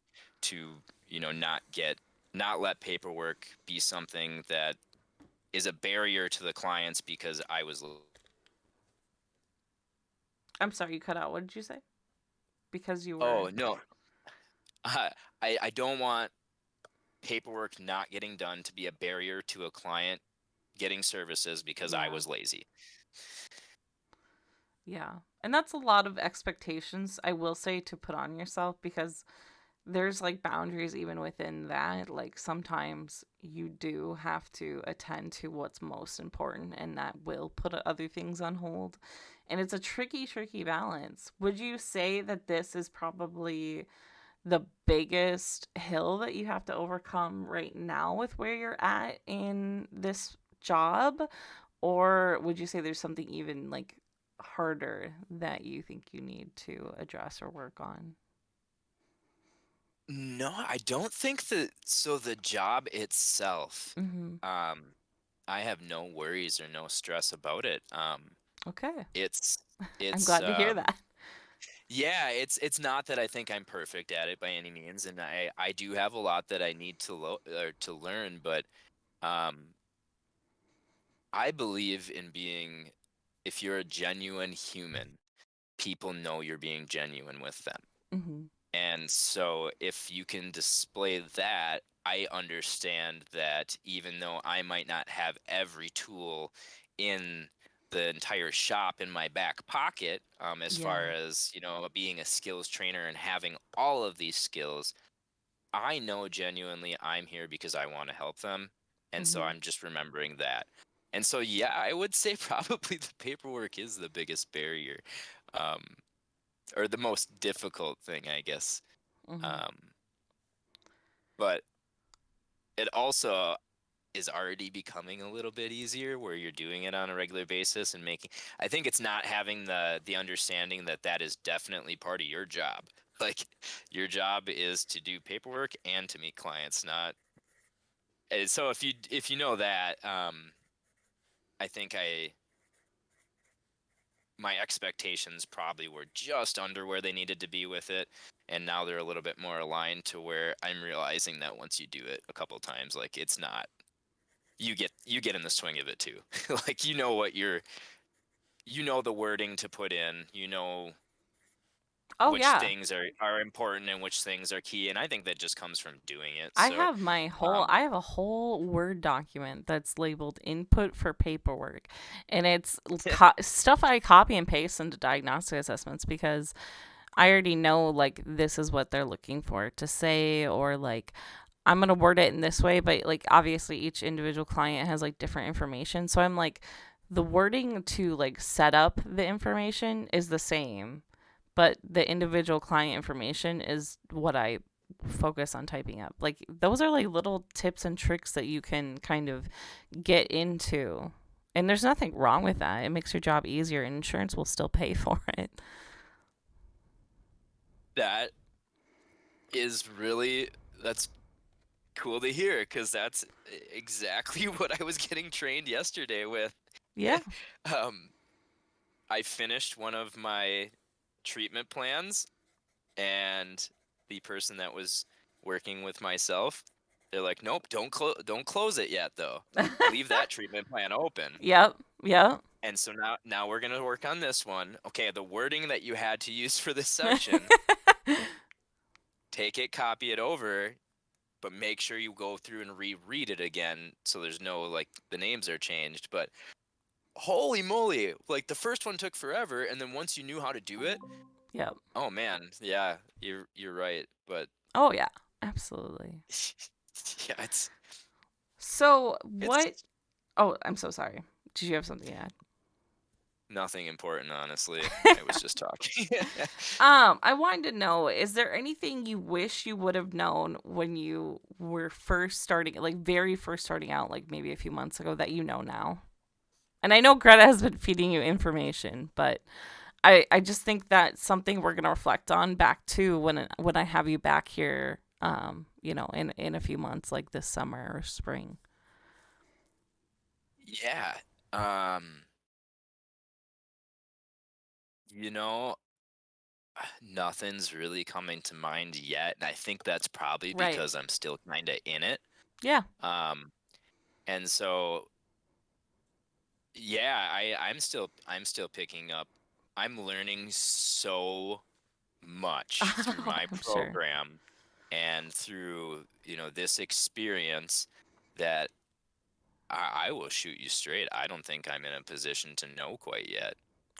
not let paperwork be something that is a barrier to the clients because I was. I'm sorry, you cut out. What did you say? Because you were. Oh no, I I don't want paperwork not getting done to be a barrier to a client getting services because I Yeah. was lazy. Yeah. And that's a lot of expectations, I will say, to put on yourself because there's like boundaries even within that. Like sometimes you do have to attend to what's most important, and that will put other things on hold. And it's a tricky balance. Would you say that this is probably the biggest hill that you have to overcome right now with where you're at in this job? Or would you say there's something even like harder that you think you need to address or work on? No, I don't think that. So the job itself, Mm-hmm. um, I have no worries or no stress about it. Okay. It's I'm it's glad to hear that. yeah, it's not that I think I'm perfect at it by any means, and I do have a lot that I need to learn, but um, I believe in being. If you're a genuine human, people know you're being genuine with them. Mm-hmm. And so if you can display that, I understand that even though I might not have every tool in the entire shop in my back pocket, as far Yeah. as, being a skills trainer and having all of these skills, I know genuinely I'm here because I want to help them. And so Mm-hmm. I'm just remembering that. And so, yeah, I would say probably the paperwork is the biggest barrier, um, or the most difficult thing, I guess. Mm-hmm. Um, but it also is already becoming a little bit easier where you're doing it on a regular basis and making. I think it's not having the understanding that that is definitely part of your job. Like your job is to do paperwork and to meet clients, not. And so if you know that, I think I my expectations probably were just under where they needed to be with it, and now they're a little bit more aligned to where I'm realizing that once you do it a couple times, like it's not. You get in the swing of it too. Like you know the wording to put in, Oh which yeah. things are important and which things are key, and I think that just comes from doing it. I So have um I have a whole Word document that's labeled input for paperwork. And it's stuff I copy and paste into diagnostic assessments because I already know like this is what they're looking for to say, or like I'm going to word it in this way, but like obviously each individual client has like different information. So I'm like the wording to like set up the information is the same, but the individual client information is what I focus on typing up. Like those are like little tips and tricks that you can kind of get into. And there's nothing wrong with that. It makes your job easier and insurance will still pay for it. that is really that's cool to hear because that's exactly what I was getting trained yesterday with. Yeah. um I finished one of my treatment plans, and the person that was working with myself, they're like, "Nope, don't close it yet though. Leave that treatment plan open." Yep. Yep. And so now we're going to work on this one. Okay, the wording that you had to use for this section, take it, copy it over, but make sure you go through and reread it again so there's no like the names are changed. But holy moly, like the first one took forever, and then once you knew how to do it, Yep. Oh man, yeah, you're right, but Oh yeah, absolutely. yeah, So what? it's Oh, I'm so sorry. Did you have something to add? nothing important, honestly. I was just talking. I wanted to know, is there anything you wish you would have known when you were first starting, like very first starting out, like maybe a few months ago that you know now? And I know Greta has been feeding you information, but I just think that's something we're gonna reflect on back to when I have you back here, in a few months, like this summer or spring. Yeah. Um, you know, nothing's really coming to mind yet, and I think that's probably Right. because I'm still kind of in it. Yeah. Um, and so yeah, I'm still picking up. I'm learning so much through my I'm sure. program and through, this experience that I will shoot you straight. I don't think I'm in a position to know quite yet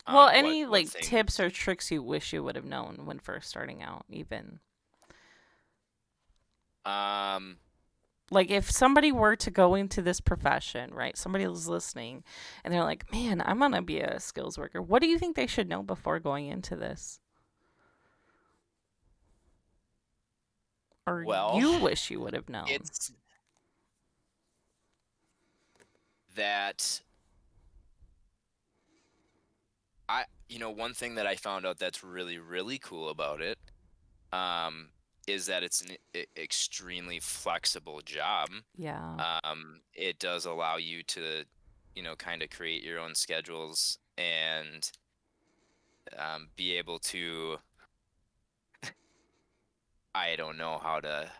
Well, what any what like things. tips or tricks you wish you would have known when first starting out, even Um, like if somebody were to go into this profession, right? Somebody was listening and they're like, man, I'm going to be a skills worker. What do you think they should know before going into this? Or well, you wish you would have known? it's that one thing that I found out that's really, really cool about it, um, is that it's an extremely flexible job. Yeah. It does allow you to, kind of create your own schedules and be able to. I don't know how to.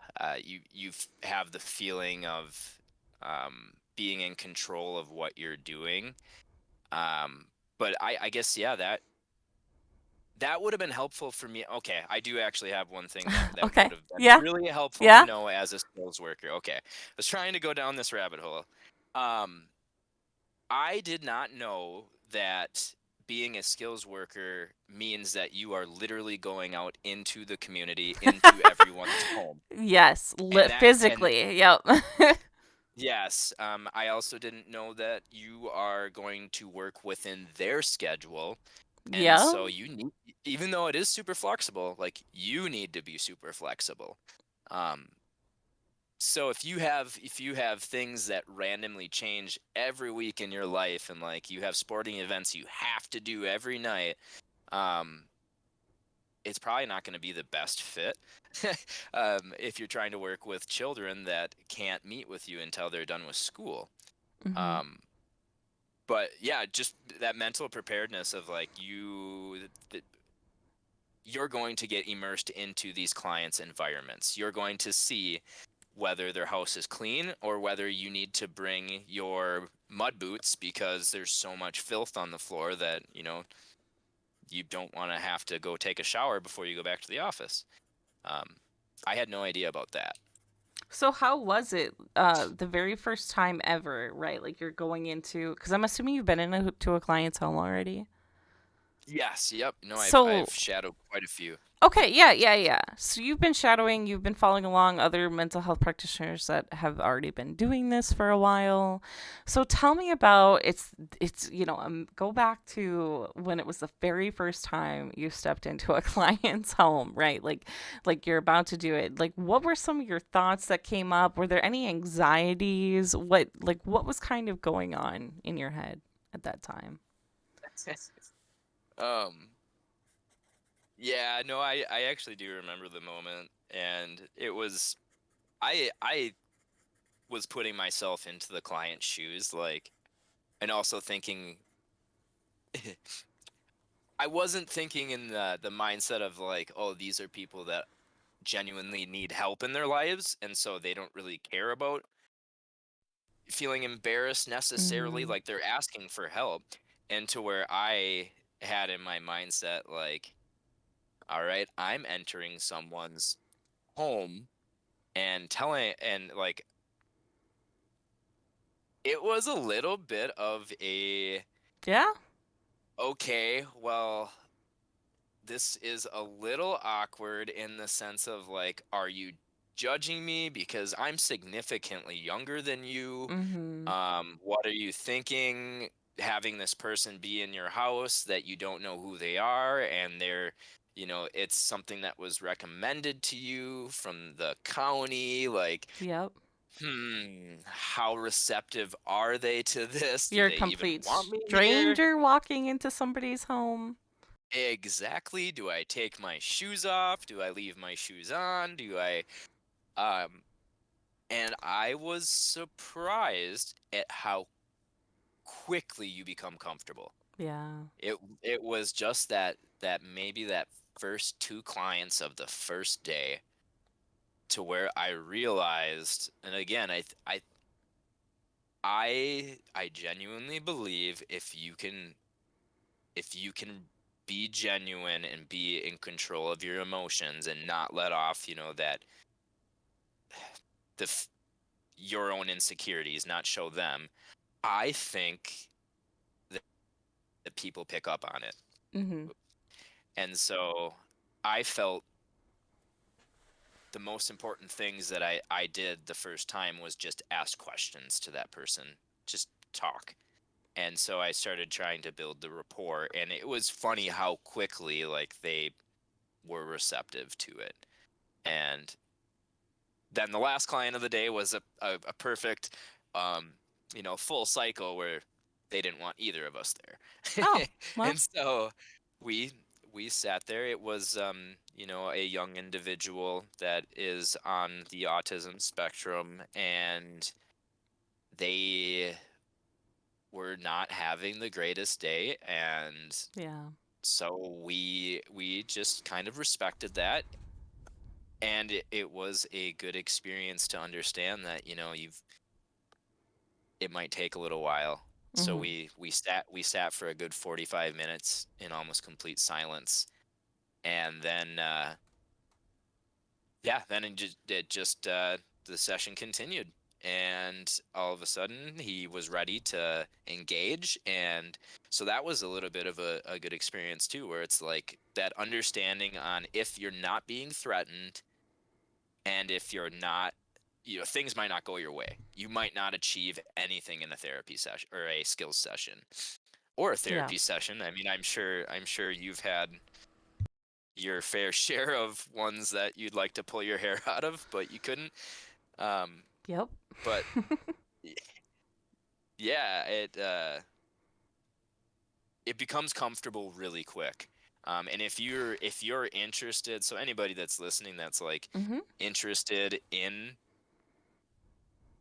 Have the feeling of being in control of what you're doing. Um, but I guess yeah, that would have been helpful for me. Okay, I do actually have one thing that would Okay. have been Yeah. really helpful to Yeah. know as a skills worker. Okay, I was trying to go down this rabbit hole. Um, I did not know that being a skills worker means that you are literally going out into the community, into everyone's home. Yes. And Physically. Yep. yes, I also didn't know that you are going to work within their schedule. And yep. so even though it is super flexible, like you need to be super flexible. Um, so if you have things that randomly change every week in your life, and like you have sporting events you have to do every night, um, it's probably not going to be the best fit. If you're trying to work with children that can't meet with you until they're done with school. Hmm. Um, but yeah, just that mental preparedness of like you're going to get immersed into these clients' environments. You're going to see whether their house is clean or whether you need to bring your mud boots because there's so much filth on the floor that, you don't want to have to go take a shower before you go back to the office. Um, I had no idea about that. So how was it the very first time ever, right? Like you're going into cuz I'm assuming you've been into a client's home already. Yes, yep. No, I've So shadowed quite a few. okay, yeah, yeah, yeah. So you've been shadowing, you've been following along other mental health practitioners that have already been doing this for a while. So tell me about go back to when it was the very first time you stepped into a client's home, right? Like you're about to do it. Like what were some of your thoughts that came up? Were there any anxieties? What was kind of going on in your head at that time? um, yeah, no, I actually do remember the moment, and it was I was putting myself into the client's shoes, like, and also thinking I wasn't thinking in the mindset of like, oh, these are people that genuinely need help in their lives, and so they don't really care about feeling embarrassed necessarily, Mhm. like they're asking for help. And to where I had in my mindset, like, all right, I'm entering someone's home and telling, and like, it was a little bit of a, Yeah? okay, well, this is a little awkward in the sense of like, are you judging me because I'm significantly younger than you? Mm-hmm. What are you thinking having this person be in your house that you don't know who they are, and it's something that was recommended to you from the county, like, Yep. how receptive are they to this? Do You're a they even complete want me here? stranger walking into somebody's home. Exactly. Do I take my shoes off? Do I leave my shoes on? Um, and I was surprised at how quickly you become comfortable. Yeah. It was just that maybe that first two clients of the first day to where I realized, and again, I genuinely believe if you can be genuine and be in control of your emotions and not let off, that the f- your own insecurities, not show them. I think that, that people pick up on it. Mm-hmm. And so I felt the most important things that I did the first time was just ask questions to that person, just talk. And so I started trying to build the rapport, and it was funny how quickly like they were receptive to it. And then the last client of the day was a perfect, um, full cycle where they didn't want either of us there. Oh, well, And so we we sat there. It was a young individual that is on the autism spectrum, and they were not having the greatest day, and yeah. so we just kind of respected that. And it was a good experience to understand that it might take a little while. So Mm-hmm. we sat for a good 45 minutes in almost complete silence, and then yeah, then it just the session continued, and all of a sudden he was ready to engage. And so that was a little bit of a good experience too, where it's like that understanding on if you're not being threatened, and if you're not, things might not go your way. You might not achieve anything in a therapy session or a skills session or a Yeah. therapy session. I mean, I'm sure you've had your fair share of ones that you'd like to pull your hair out of, but you couldn't. Um, Yep. but y- yeah, it becomes comfortable really quick. And if you're interested, so anybody that's listening that's like Mm-hmm. interested in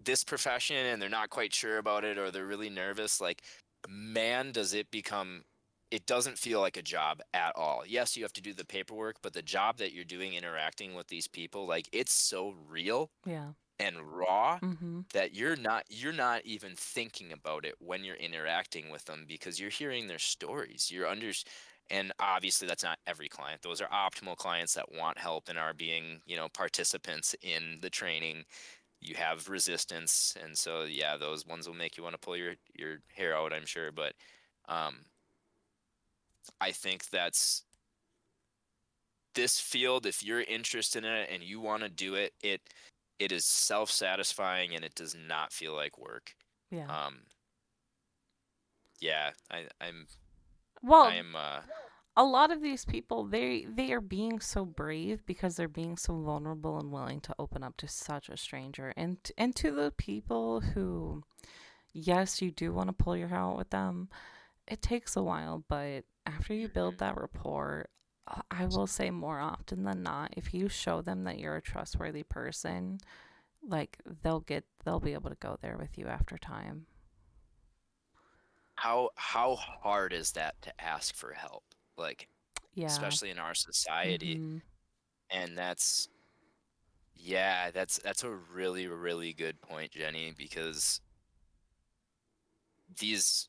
this profession and they're not quite sure about it, or they're really nervous, like, man, it doesn't feel like a job at all. Yes, you have to do the paperwork, but the job that you're doing interacting with these people, like, it's so real Yeah. and raw Mm-hmm. that you're not even thinking about it when you're interacting with them, because you're hearing their stories. And obviously that's not every client. Those are optimal clients that want help and are being, participants in the training. You have resistance, and so yeah, those ones will make you want to pull your hair out, I'm sure. But um I think that's this field, if you're interested in it and you want to do it, it is self-satisfying and it does not feel like work. Yeah. um yeah, I Well, am a lot of these people, they are being so brave because they're being so vulnerable and willing to open up to such a stranger, and to the people who, yes, you do want to pull your hair out with them. It takes a while, but after you build mhm. that rapport, I will say more often than not, if you show them that you're a trustworthy person, like they'll be able to go there with you after time. How hard is that to ask for help, like, Yeah. especially in our society? Mhm. And that's a really, really good point, Jenny, because these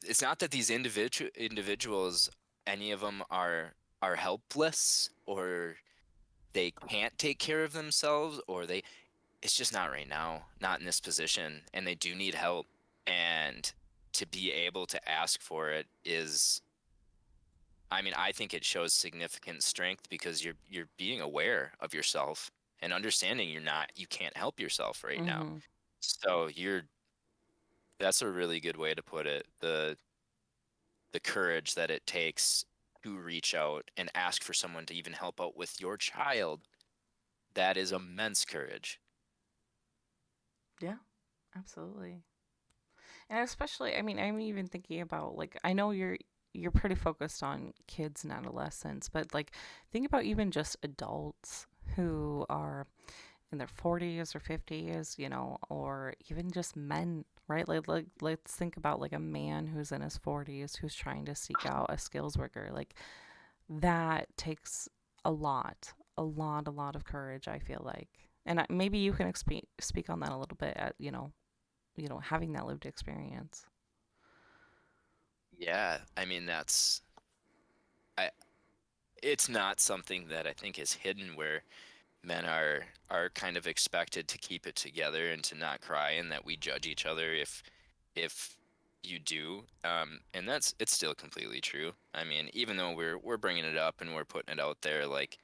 it's not that these individuals, any of them are helpless, or they can't take care of themselves, or it's just not right now, not in this position, and they do need help. And to be able to ask for it is I mean, I think it shows significant strength because you're being aware of yourself and understanding you can't help yourself right now. Mhm. So that's a really good way to put it. The courage that it takes to reach out and ask for someone to even help out with your child, that is immense courage. Yeah, absolutely. And especially, I mean, I'm even thinking about like I know you're pretty focused on kids and adolescents, but like think about even just adults who are in their 40s or 50s, you know, or even just men, right? Like let's think about like a man who's in his 40s who's trying to seek out a skills worker. Like that takes a lot, a lot of courage, I feel like. And maybe you can speak on that a little bit at, having that lived experience. Yeah, I mean I it's not something that I think is hidden where men are kind of expected to keep it together and to not cry and that we judge each other if you do. And it's still completely true. I mean, even though we're bringing it up and we're putting it out there, like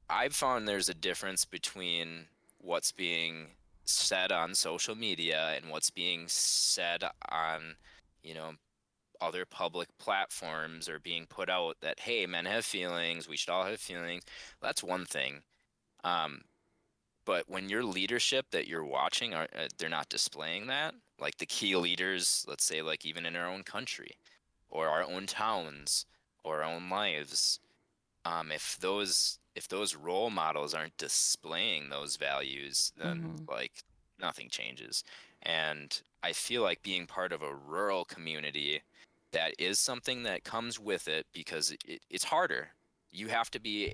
I've found there's a difference between what's being said on social media and what's being said on, you know, other public platforms or being put out that, hey, men have feelings, we should all have feelings. That's one thing. Um, but when your leadership that you're watching are they're not displaying that, like the key leaders, let's say like even in our own country or our own towns or our own lives, if those role models aren't displaying those values, then Mhm. like nothing changes. And I feel like being part of a rural community, that is something that comes with it because it's harder. You have to be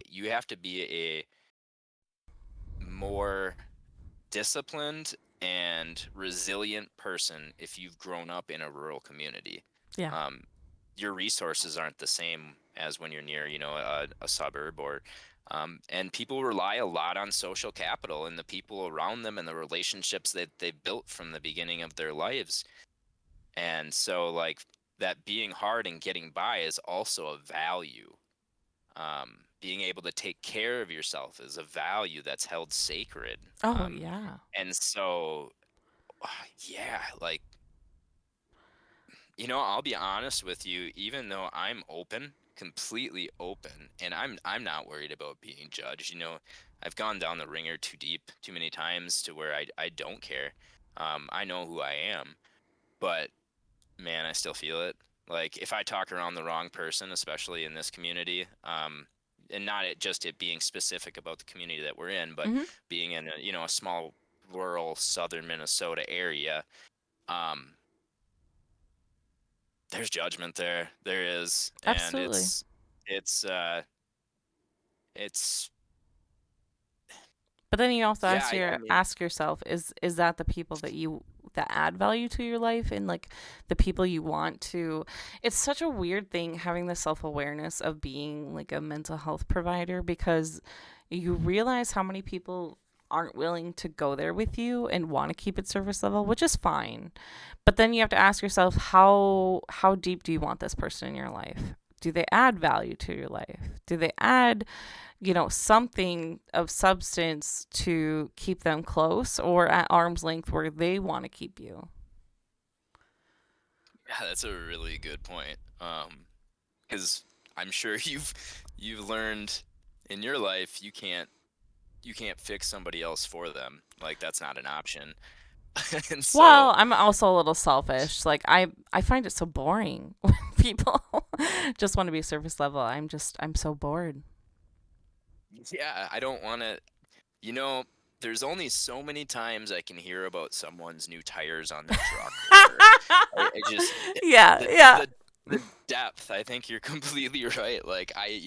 a more disciplined and resilient person if you've grown up in a rural community. Yeah. Um, your resources aren't the same as when you're near, a suburb and people rely a lot on social capital and the people around them and the relationships that they built from the beginning of their lives. And so, like, that being hard and getting by is also a value. Being able to take care of yourself is a value that's held sacred. Oh, yeah. And so, yeah, like, I'll be honest with you, even though I'm open, completely open, and I'm not worried about being judged. I've gone down the ringer too deep, too many times to where I don't care. I know who I am, but man, I still feel it. Like if I talk around the wrong person, especially in this community, and not just it being specific about the community that we're in, but Mhm. being in a small rural southern Minnesota area, um, there's judgment there. There is, and Absolutely. it's But then you also yeah. I mean, ask yourself, is that the people that add value to your life and like the people you want to. It's such a weird thing having the self-awareness of being like a mental health provider because you realize how many people aren't willing to go there with you and want to keep it surface level, which is fine. But then you have to ask yourself how deep do you want this person in your life? Do they add value to your life? Do they add, something of substance to keep them close or at arm's length where they want to keep you? yeah, that's a really good point. Because I'm sure you've learned in your life you can't fix somebody else for them. Like that's not an option. And so Well, I'm also a little selfish. Like I find it so boring when people just want to be surface level. I'm so bored. yeah, I don't want to. You know, there's only so many times I can hear about someone's new tires on their truck, or I just Yeah, the yeah. the the depth. I think you're completely right. Like I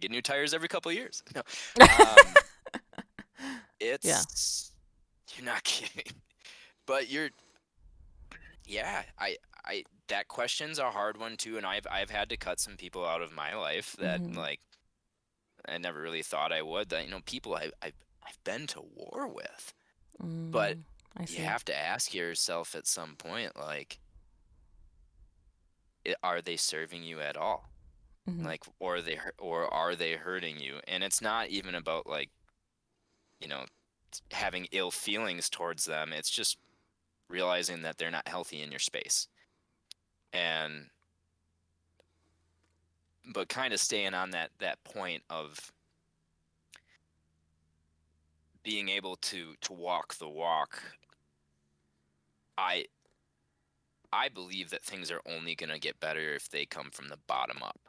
get new tires every couple of years. No, um, Yeah. it's you're not kidding, but yeah. I that question's a hard one too, and I've had to cut some people out of my life that Mhm. like I never really thought I would. That people I've been to war with. But I you see. have to ask yourself at some point, like, are they serving you at all? Mhm. Like, or are they hurting you? And it's not even about like, you know, having ill feelings towards them. It's just realizing that they're not healthy in your space. And but kind of staying on that point of being able to walk the walk. I i believe that things are only going to get better if they come from the bottom up.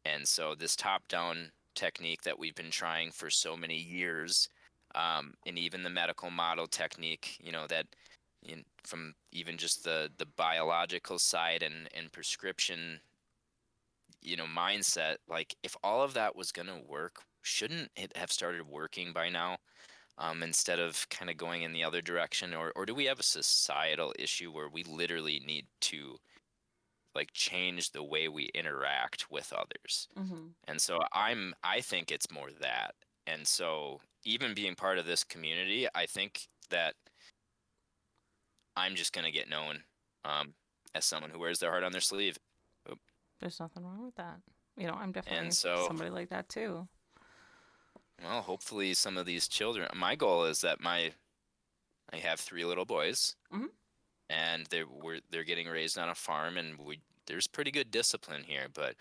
And so this top down technique that we've been trying for so many years, and even the medical model technique, that from even just the biological side and prescription, mindset, like if all of that was going to work, shouldn't it have started working by now? Instead of kind of going in the other direction, or do we have a societal issue where we literally need to like change the way we interact with others? Mhm. And so I think it's more that. And so even being part of this community, I think that I'm just going to get known, um, as someone who wears their heart on their sleeve. Oop. There's nothing wrong with that. I'm And definitely so, somebody like that too. well, hopefully some of these children, my goal is that I have three little boys, Mhm. and they're getting raised on a farm, and there's pretty good discipline here, but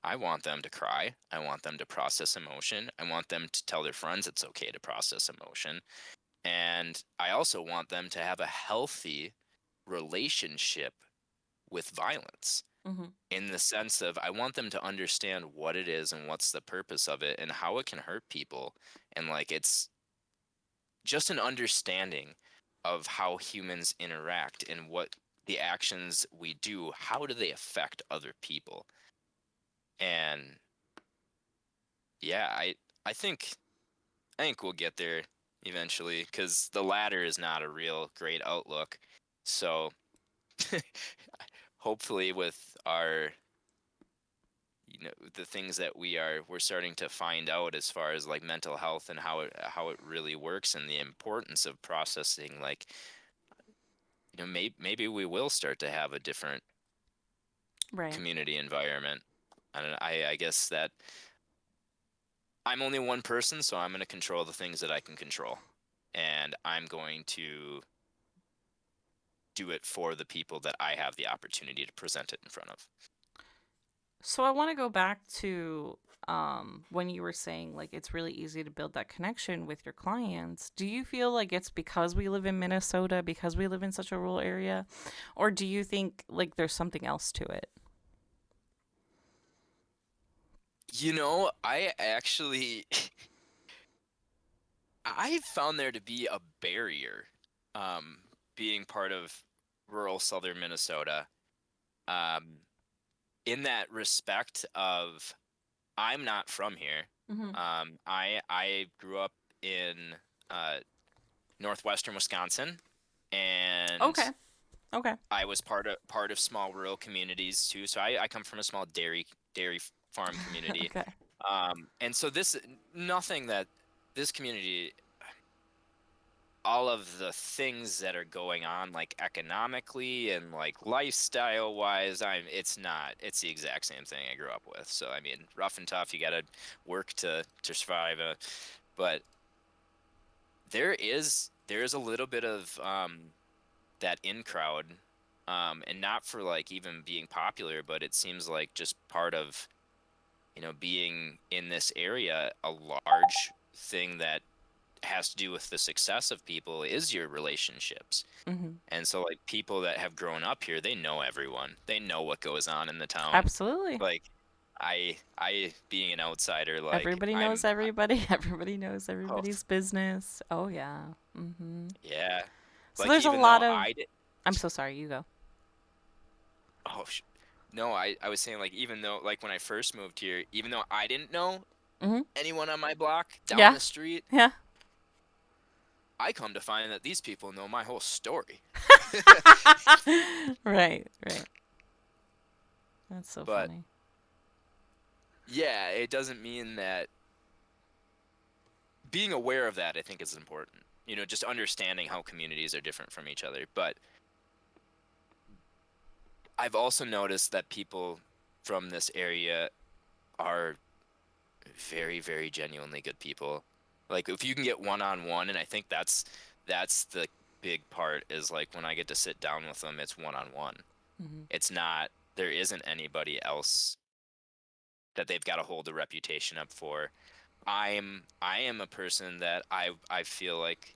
I want them to cry. I want them to process emotion. I want them to tell their friends it's okay to process emotion. And I also want them to have a healthy relationship with violence, Mhm. in the sense of I want them to understand what it is and what's the purpose of it and how it can hurt people. And like it's just an understanding of how humans interact and what the actions we do, how do they affect other people? And yeah, I think we'll get there eventually, because the ladder is not a real great outlook. So hopefully with our, the things that we're starting to find out as far as like mental health and how it really works and the importance of processing, like, maybe we will start to have a different Right. community environment. I don't know, I guess that I'm only one person, so I'm going to control the things that I can control, and I'm going to do it for the people that I have the opportunity to present it in front of. So I want to go back to when you were saying like it's really easy to build that connection with your clients. Do you feel like it's because we live in Minnesota, because we live in such a rural area, or do you think like there's something else to it? I actually I found there to be a barrier, um, being part of rural southern Minnesota, um, in that respect of I'm not from here. Mhm. I grew up in, uh, northwestern Wisconsin, and Okay. Okay. I was part of small rural communities too. So I come from a small dairy farm community, Okay. and so nothing that this community, all of the things that are going on like economically and like lifestyle wise, it's the exact same thing I grew up with. So I mean, rough and tough, you got to work to survive, but there is a little bit of, that in crowd, and not for like even being popular, but it seems like just part of, being in this area. A large thing that has to do with the success of people is your relationships. Mhm. And so like people that have grown up here, they know everyone. They know what goes on in the town. Absolutely. Like I being an outsider, like Everybody knows everybody. Everybody knows oh everybody's business. Oh yeah. Mhm. yeah. So Like there's a even though lot of I did I'm so sorry, you go. oh no, I was saying, like, even though like when I first moved here, even though I didn't know Mhm. anyone on my block down Yeah. the street, Yeah. I come to find that these people know my whole story. Right, right. That's so But funny. yeah, it doesn't mean that being aware of that, I think, is important. Just understanding how communities are different from each other. But I've also noticed that people from this area are very, very genuinely good people. Like if you can get one-on-one, and I think that's the big part is like when I get to sit down with them, it's one-on-one. Hmm. It's not there isn't anybody else that they've got to hold a reputation up for. I am a person that I feel like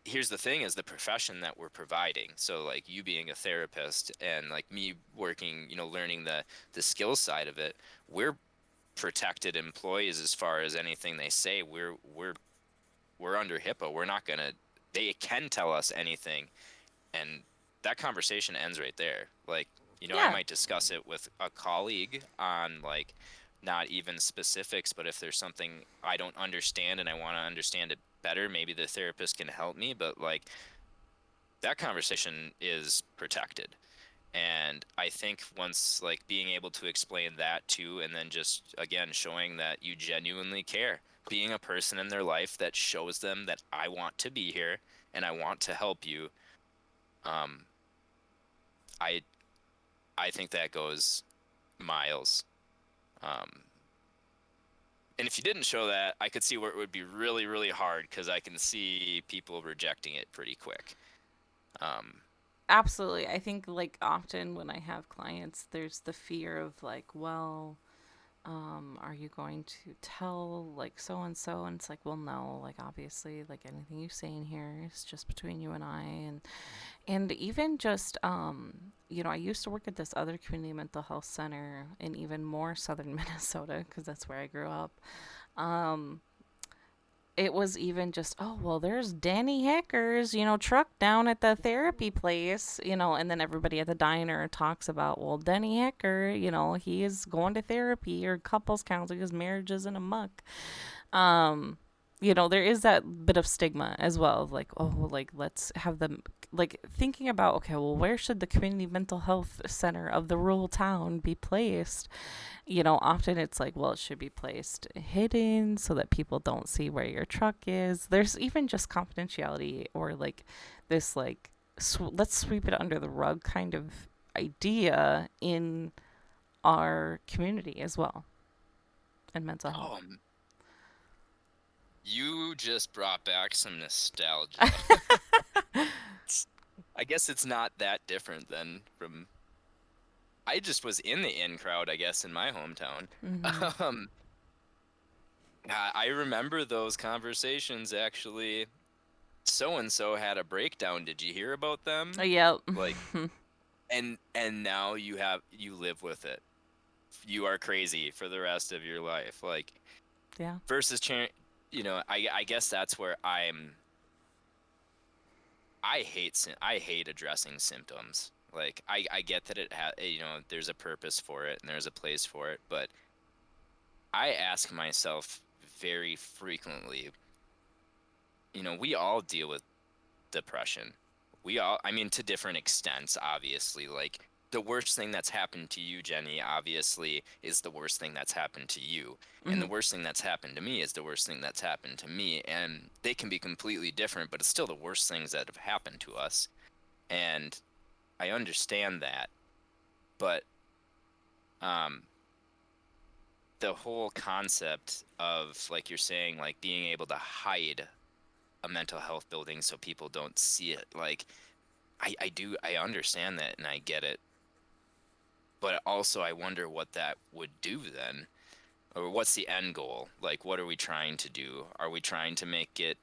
here's the thing is the profession that we're providing. So like you being a therapist and like me working, learning the skill side of it, we're protected employees as far as anything they say. We're under HIPAA. We're not gonna they can tell us anything, and that conversation ends right there. Like, I Yeah, might discuss it with a colleague on like not even specifics, but if there's something I don't understand and I want to understand it better, maybe the therapist can help me, but like that conversation is protected. And I think once like being able to explain that too, and then just again showing that you genuinely care, being a person in their life that shows them that I want to be here and I want to help you, um, I I think that goes miles. Um, and if you didn't show that, I could see where it would be really, really hard because I can see people rejecting it pretty quick. Um, absolutely. I think like often when I have clients, there's the fear of like, well, are you going to tell like so and so? And it's like, well, no, like obviously, like anything you say in here is just between you and I. And even just, I used to work at this other community mental health center in even more southern Minnesota because that's where I grew up. Um, it was even just, oh, well, there's Danny Hecker's, truck down at the therapy place, and then everybody at the diner talks about, well, Danny Hecker, he is going to therapy or couples counseling, his marriage is in a muck. um there is that bit of stigma as well of like, oh, like let's have them like thinking about, okay, well, where should the community mental health center of the rural town be placed? Often it's like, well, it should be placed hidden so that people don't see where your truck is. There's even just confidentiality or like this like let's sweep it under the rug kind of idea in our community as well, and mental health. oh, you just brought back some nostalgia. I guess it's not that different than from I just was in the in crowd, I guess, in my hometown. Mm-hmm. Um, I remember those conversations actually. So and so had a breakdown. Did you hear about them? Yep. Like, and now you live with it. You are crazy for the rest of your life. Like Yeah. versus I guess that's where I hate addressing symptoms. Like I get that there's a purpose for it and there's a place for it, but I ask myself very frequently, we all deal with depression. I mean, to different extents, obviously. Like, the worst thing that's happened to you, Jenny, obviously, is the worst thing that's happened to you. And Mm-hmm. the worst thing that's happened to me is the worst thing that's happened to me. And they can be completely different, but it's still the worst things that have happened to us. And I understand that. But um, the whole concept of, like you're saying, like being able to hide a mental health building so people don't see it, like, I understand that and I get it, but also I wonder what that would do then, or what's the end goal? Like, what are we trying to do? Are we trying to make it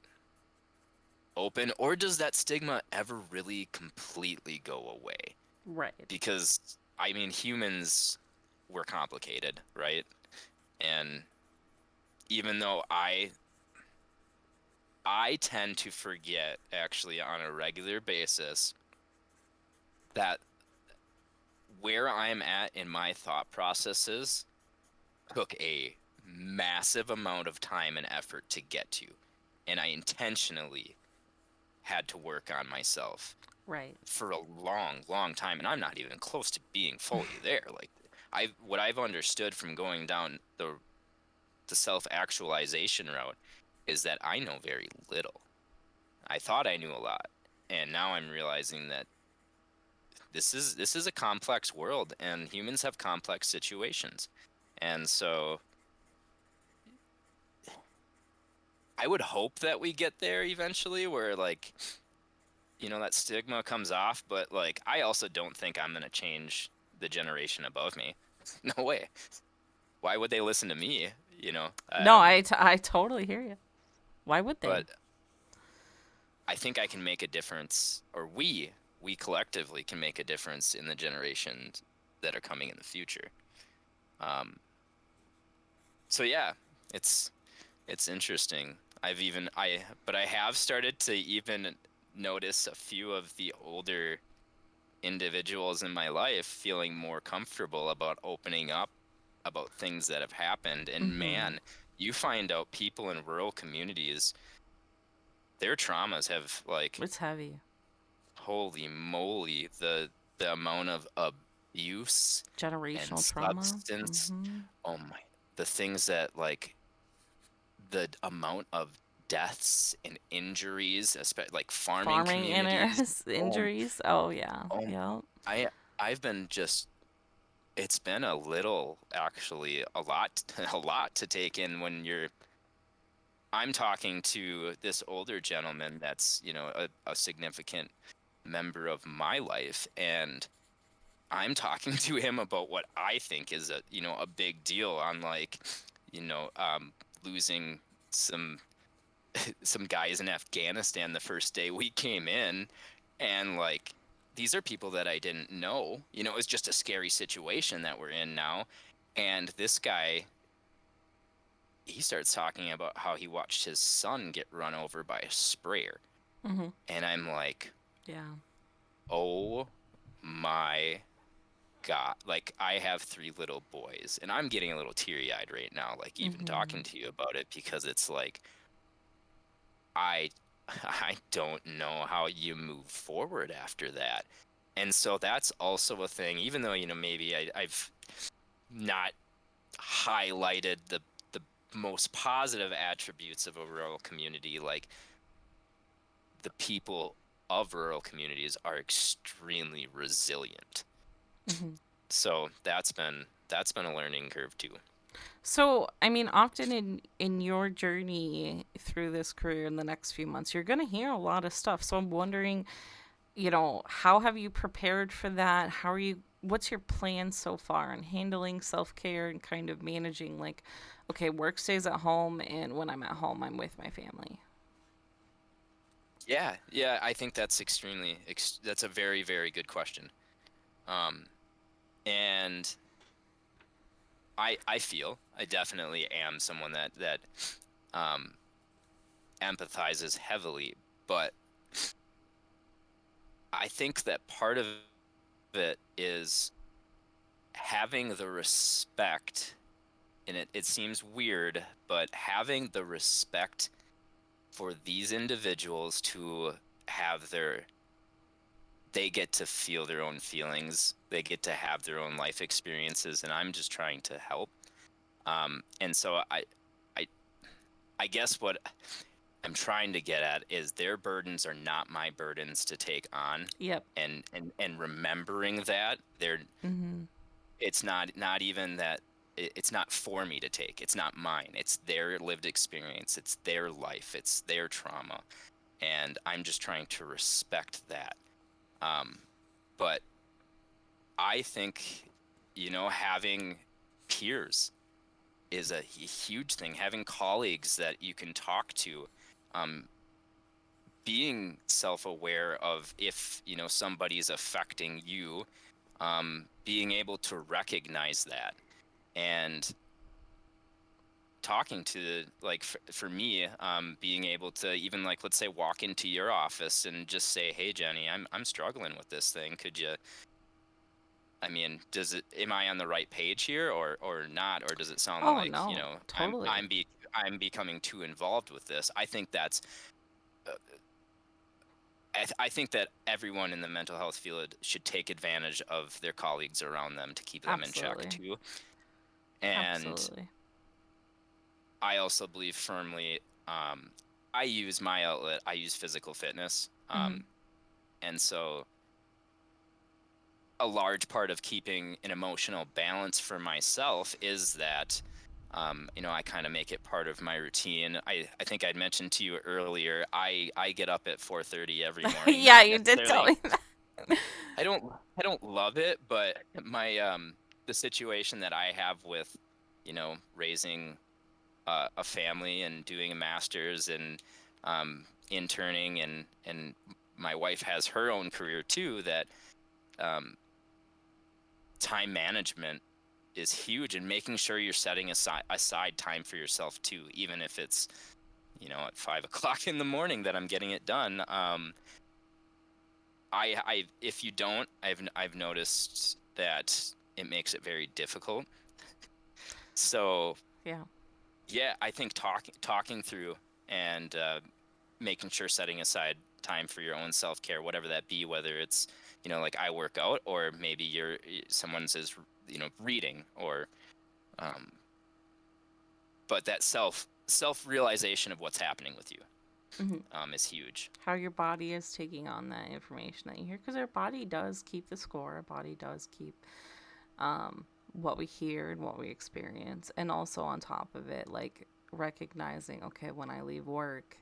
open, or does that stigma ever really completely go away? Right. Because I mean, humans were complicated, right? And even though I tend to forget actually on a regular basis that where I'm at in my thought processes took a massive amount of time and effort to get to. And I intentionally had to work on myself Right. for a long, long time. And I'm not even close to being fully there. Like what I've understood from going down the self-actualization route is that I know very little. I thought I knew a lot. And now I'm realizing that this is a complex world, and humans have complex situations. And so I would hope that we get there eventually where like, that stigma comes off, but like I also don't think I'm going to change the generation above me. No way. Why would they listen to me, you know? No, I totally hear you. Why would they? But I think I can make a difference, or we collectively can make a difference in the generations that are coming in the future. Um, so yeah, it's it's interesting. But I have started to even notice a few of the older individuals in my life feeling more comfortable about opening up about things that have happened. And Mm-hmm. man, you find out people in rural communities, their traumas have like, It's heavy. holy moly, the amount of abuse and Generational trauma. substance. Mm-hmm. Oh my, the things that like the amount of deaths and injuries, especially like farming Farming communities. Oh, injuries. Oh yeah. oh, Yeah. I I've been just it's been a little actually a lot a lot to take in when I'm talking to this older gentleman that's, a significant member of my life, and I'm talking to him about what I think is a big deal on like, losing some some guys in Afghanistan the first day we came in, and like these are people that I didn't know. It was just a scary situation that we're in now. And this guy, he starts talking about how he watched his son get run over by a sprayer. Mm-hmm. And I'm like, Yeah. "Oh my God." Like I have three little boys, and I'm getting a little teary-eyed right now like even Mm-hmm. talking to you about it, because it's like I I don't know how you move forward after that. And so that's also a thing, even though, maybe I've not highlighted the most positive attributes of a rural community, like the people of rural communities are extremely resilient. Mm-hmm. So that's been a learning curve too. So, I mean, often in your journey through this career in the next few months, you're going to hear a lot of stuff. So, I'm wondering, how have you prepared for that? How are you what's your plan so far in handling self-care and kind of managing like okay, work stays at home and when I'm at home, I'm with my family. Yeah, yeah, I think that's a very, very good question. Um, and I definitely am someone that um empathizes heavily, but I think that part of it is having the respect, and it seems weird, but having the respect for these individuals to have they get to feel their own feelings, they get to have their own life experiences, and I'm just trying to help. And so I I guess what I'm trying to get at is their burdens are not my burdens to take on, Yep. and remembering that Mhm. it's not even that it's not for me to take. It's not mine. It's their lived experience. It's their life. It's their trauma, and I'm just trying to respect that. Um, but I think, having peers is a huge thing. Having colleagues that you can talk to, um, being self-aware of if somebody's affecting you, being able to recognize that, and talking to like for me, being able to even like let's say walk into your office and just say, "Hey Jenny, I'm struggling with this thing, could you, I mean, am I on the right page here or not, or does it sound Oh like no, totally. I'm becoming too involved with this?" I think that's uh, I think that everyone in the mental health field should take advantage of their colleagues around them to keep them in check Absolutely. too. And Absolutely. I also believe firmly, I use my outlet, I use physical fitness. Mhm. And so a large part of keeping an emotional balance for myself is that, I kind of make it part of my routine. I think I'd mentioned to you earlier, I get up at 4:30 every morning, Yeah, not you did tell necessarily. me that. I don't love it, but the situation that I have with, raising a family and doing a master's and interning, and my wife has her own career too, that um, time management is huge, and making sure you're setting aside time for yourself too, even if it's, at 5 o'clock in the morning that I'm getting it done. I if you don't, I've noticed that it makes it very difficult. So Yeah. yeah, I think talking through, and making sure setting aside time for your own self-care, whatever that be, whether it's, like I work out, or maybe someone says, reading, or um but that self realization of what's happening with you Hmm. is huge. How your body is taking on that information that you hear, because our body does keep the score. Our body does keep what we hear and what we experience, and also on top of it, like recognizing, okay, when I leave work,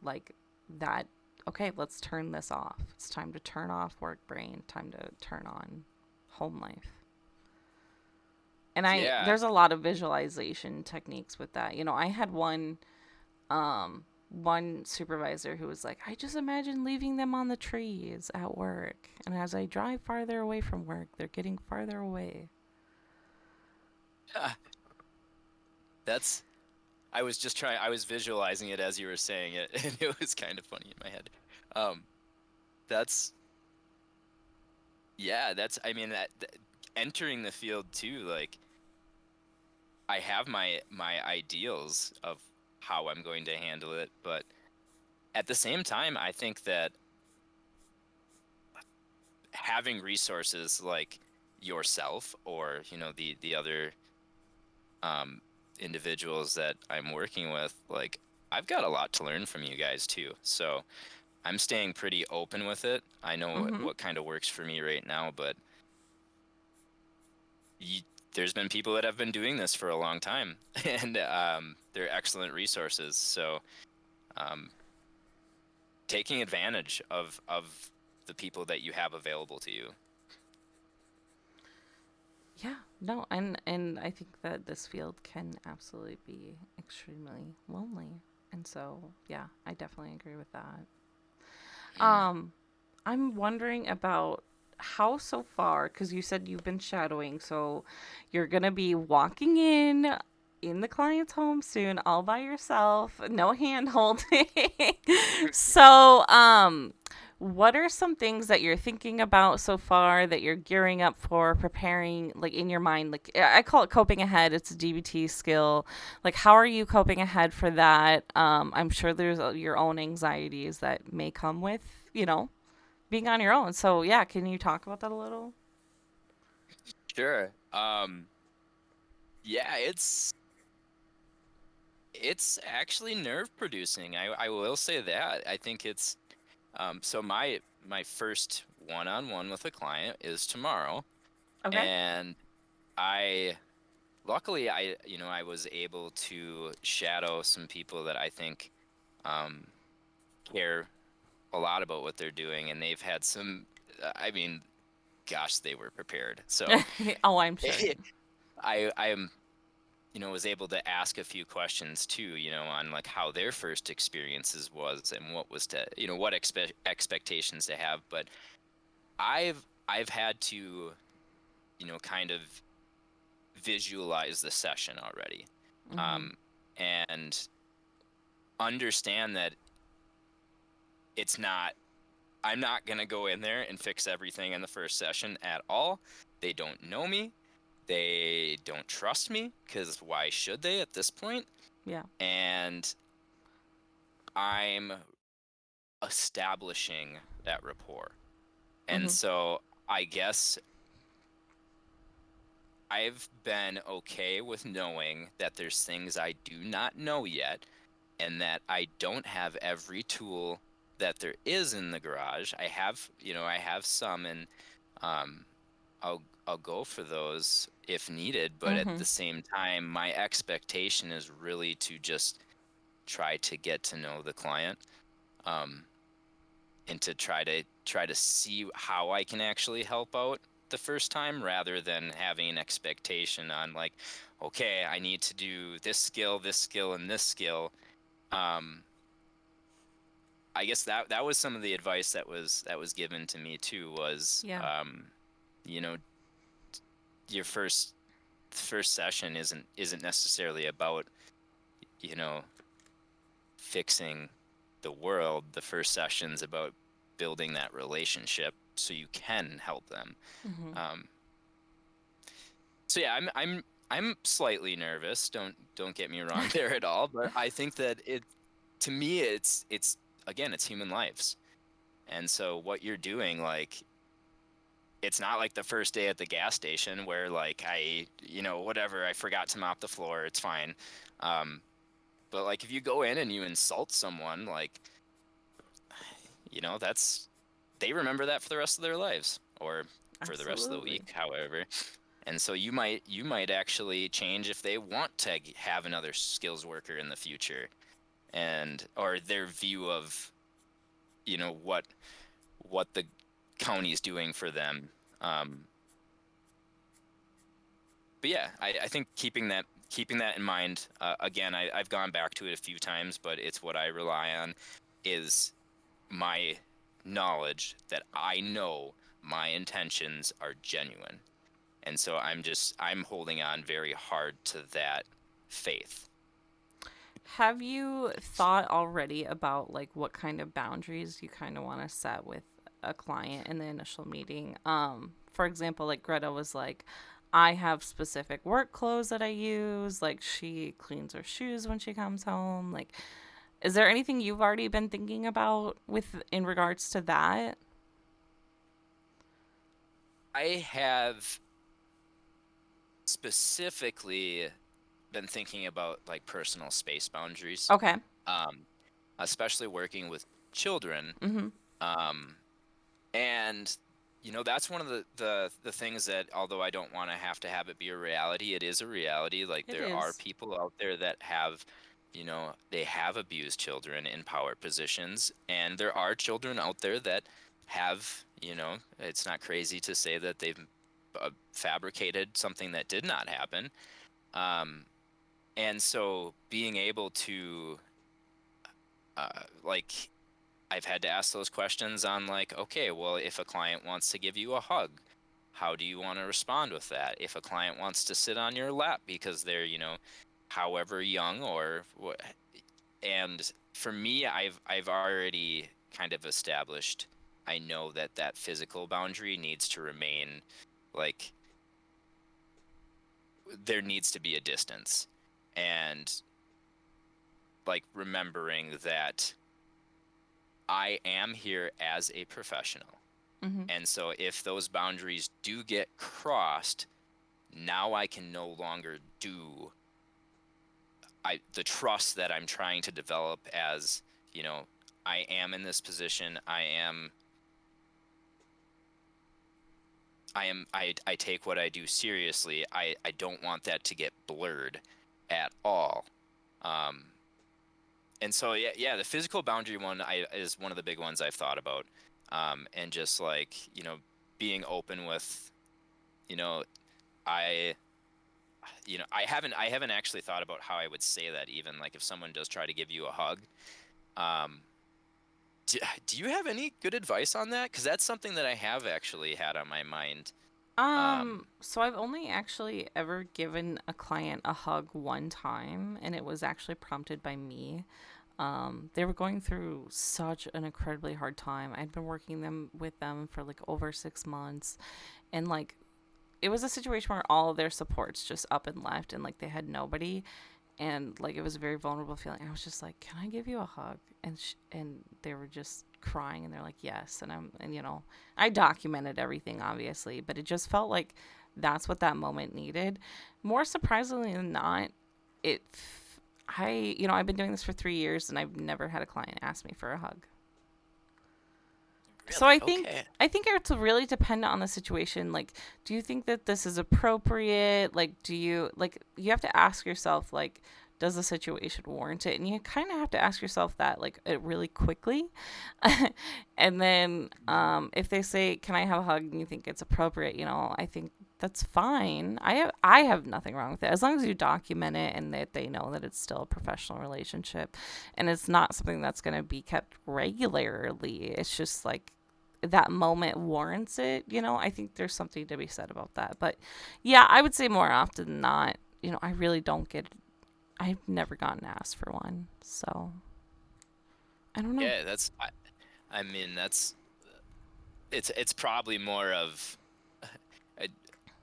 like that, okay, let's turn this off. It's time to turn off work brain, time to turn on home life. And Yeah. there's a lot of visualization techniques with that. I had one supervisor who was like, I just imagine leaving them on the trees at work, and as I drive farther away from work, they're getting farther away. That's I was visualizing it as you were saying it, and it was kind of funny in my head. um that's yeah, that's I mean entering the field too, like, I have my ideals of how I'm going to handle it, but at the same time, I think that having resources like yourself, or, the other um individuals that I'm working with, like, I've got a lot to learn from you guys too. So I'm staying pretty open with it. I know Mm-hmm. what kind of works for me right now, but you, there's been people that have been doing this for a long time, and they're excellent resources. So um, taking advantage of the people that you have available to you. Yeah, no, and I think that this field can absolutely be extremely lonely, and so yeah, I definitely agree with that. Mm. Um, I'm wondering about how so far, because you said you've been shadowing, so you're gonna be walking in the client's home soon, all by yourself, no hand holding. So, what are some things that you're thinking about so far, that you're gearing up for, preparing, like in your mind? Like, I call it coping ahead. It's a DBT skill. Like, how are you coping ahead for that? I'm sure there's your own anxieties that may come with, being on your own. So, yeah, can you talk about that a little? Sure. Yeah, it's actually nerve producing. I will say that. I think it's so my first one-on-one with a client is tomorrow, Okay. and I luckily, I was able to shadow some people that I think um care a lot about what they're doing, and they've had some, I mean, gosh, they were prepared. So Oh, I'm sure. I was able to ask a few questions too, on like how their first experiences was, and what was to, what expectations to have. But I've had to, kind of visualize the session already, Mm-hmm. um, and understand that it's not I'm not going to go in there and fix everything in the first session at all. They don't know me. They don't trust me, because why should they at this point? Yeah. And I'm establishing that rapport. And Mm-hmm. so I guess I've been okay with knowing that there's things I do not know yet, and that I don't have every tool that there is in the garage. I have some, and um I'll go for those if needed, but at Mm-hmm. the same time, my expectation is really to just try to get to know the client, um, and to try to see how I can actually help out the first time rather than having an expectation on like, okay, I need to do this skill, and this skill. Um, I guess that was some of the advice that was given to me too was, Yeah. you know, your first session isn't necessarily about, you know, fixing the world. The first session's about building that relationship so you can help them. Mm-hmm. Um, so yeah, I'm slightly nervous. Don't get me wrong there at all, but I think that to me it's again, it's human lives. And so what you're doing, like, it's not like the first day at the gas station where like whatever, I forgot to mop the floor, it's fine. Um, but like if you go in and you insult someone, like, that's they remember that for the rest of their lives, or for the rest of the Absolutely. week, however. And so you might actually change if they want to have another skills worker in the future, and or their view of what the county is doing for them. Um, but yeah, I think keeping that in mind. Again, I've gone back to it a few times, but it's what I rely on is my knowledge that I know my intentions are genuine. And so I'm holding on very hard to that faith. Have you thought already about like what kind of boundaries you kind of want to set with a client in the initial meeting? For example, like Greta was like, I have specific work clothes that I use. Like she cleans her shoes when she comes home. Like, is there anything you've already been thinking about with in regards to that? I have specifically been thinking about like personal space boundaries, Okay. um, especially working with children. Mm-hmm. Um, and that's one of the things that, although I don't want to have it be a reality, it is a reality. Like, It there are is. people out there that they have abused children in power positions, and there are children out there that have, it's not crazy to say that they've fabricated something that did not happen. Um, and so being able to, like, I've had to ask those questions on, like, okay, well, if a client wants to give you a hug, how do you want to respond with that? If a client wants to sit on your lap because they're, however young or what, and for me, I've already kind of established, I know that that physical boundary needs to remain, like, there needs to be a distance, and like remembering that I am here as a professional. Mm-hmm. And so if those boundaries do get crossed, now I can no longer do the trust that I'm trying to develop as, you know, I am in this position. I take what I do seriously. I don't want that to get blurred at all. Um, and so yeah, the physical boundary one is one of the big ones I've thought about. And just like, being open with, you know, I I haven't actually thought about how I would say that, even like if someone does try to give you a hug. Um, do you have any good advice on that? Because that's something that I have actually had on my mind. Um, So I've only actually ever given a client a hug one time, and it was actually prompted by me. They were going through such an incredibly hard time. I'd been working them with them for like over 6 months, and like it was a situation where all of their supports just up and left, and like they had nobody, and like it was a very vulnerable feeling. I was just like, "Can I give you a hug?" And they were just crying, and they're like, "Yes." And I documented everything obviously, but it just felt like that's what that moment needed. More surprisingly than not, it. I've been doing this for 3 years, and I've never had a client ask me for a hug. So Really? Okay. I think it's really dependent on the situation. Like, do you think that this is appropriate? Like, do you like you have to ask yourself like, does the situation warrant it? And you kind of have to ask yourself that like really quickly. And then if they say, "Can I have a hug?" and you think it's appropriate, I think that's fine. I have nothing wrong with it as long as you document it and that they know that it's still a professional relationship, and it's not something that's going to be kept regularly. It's just like that moment warrants it. I think there's something to be said about that. But yeah, I would say more often than not, I really don't get. I've never gotten asked for one, so I don't know. Yeah, I mean, it's probably more of uh,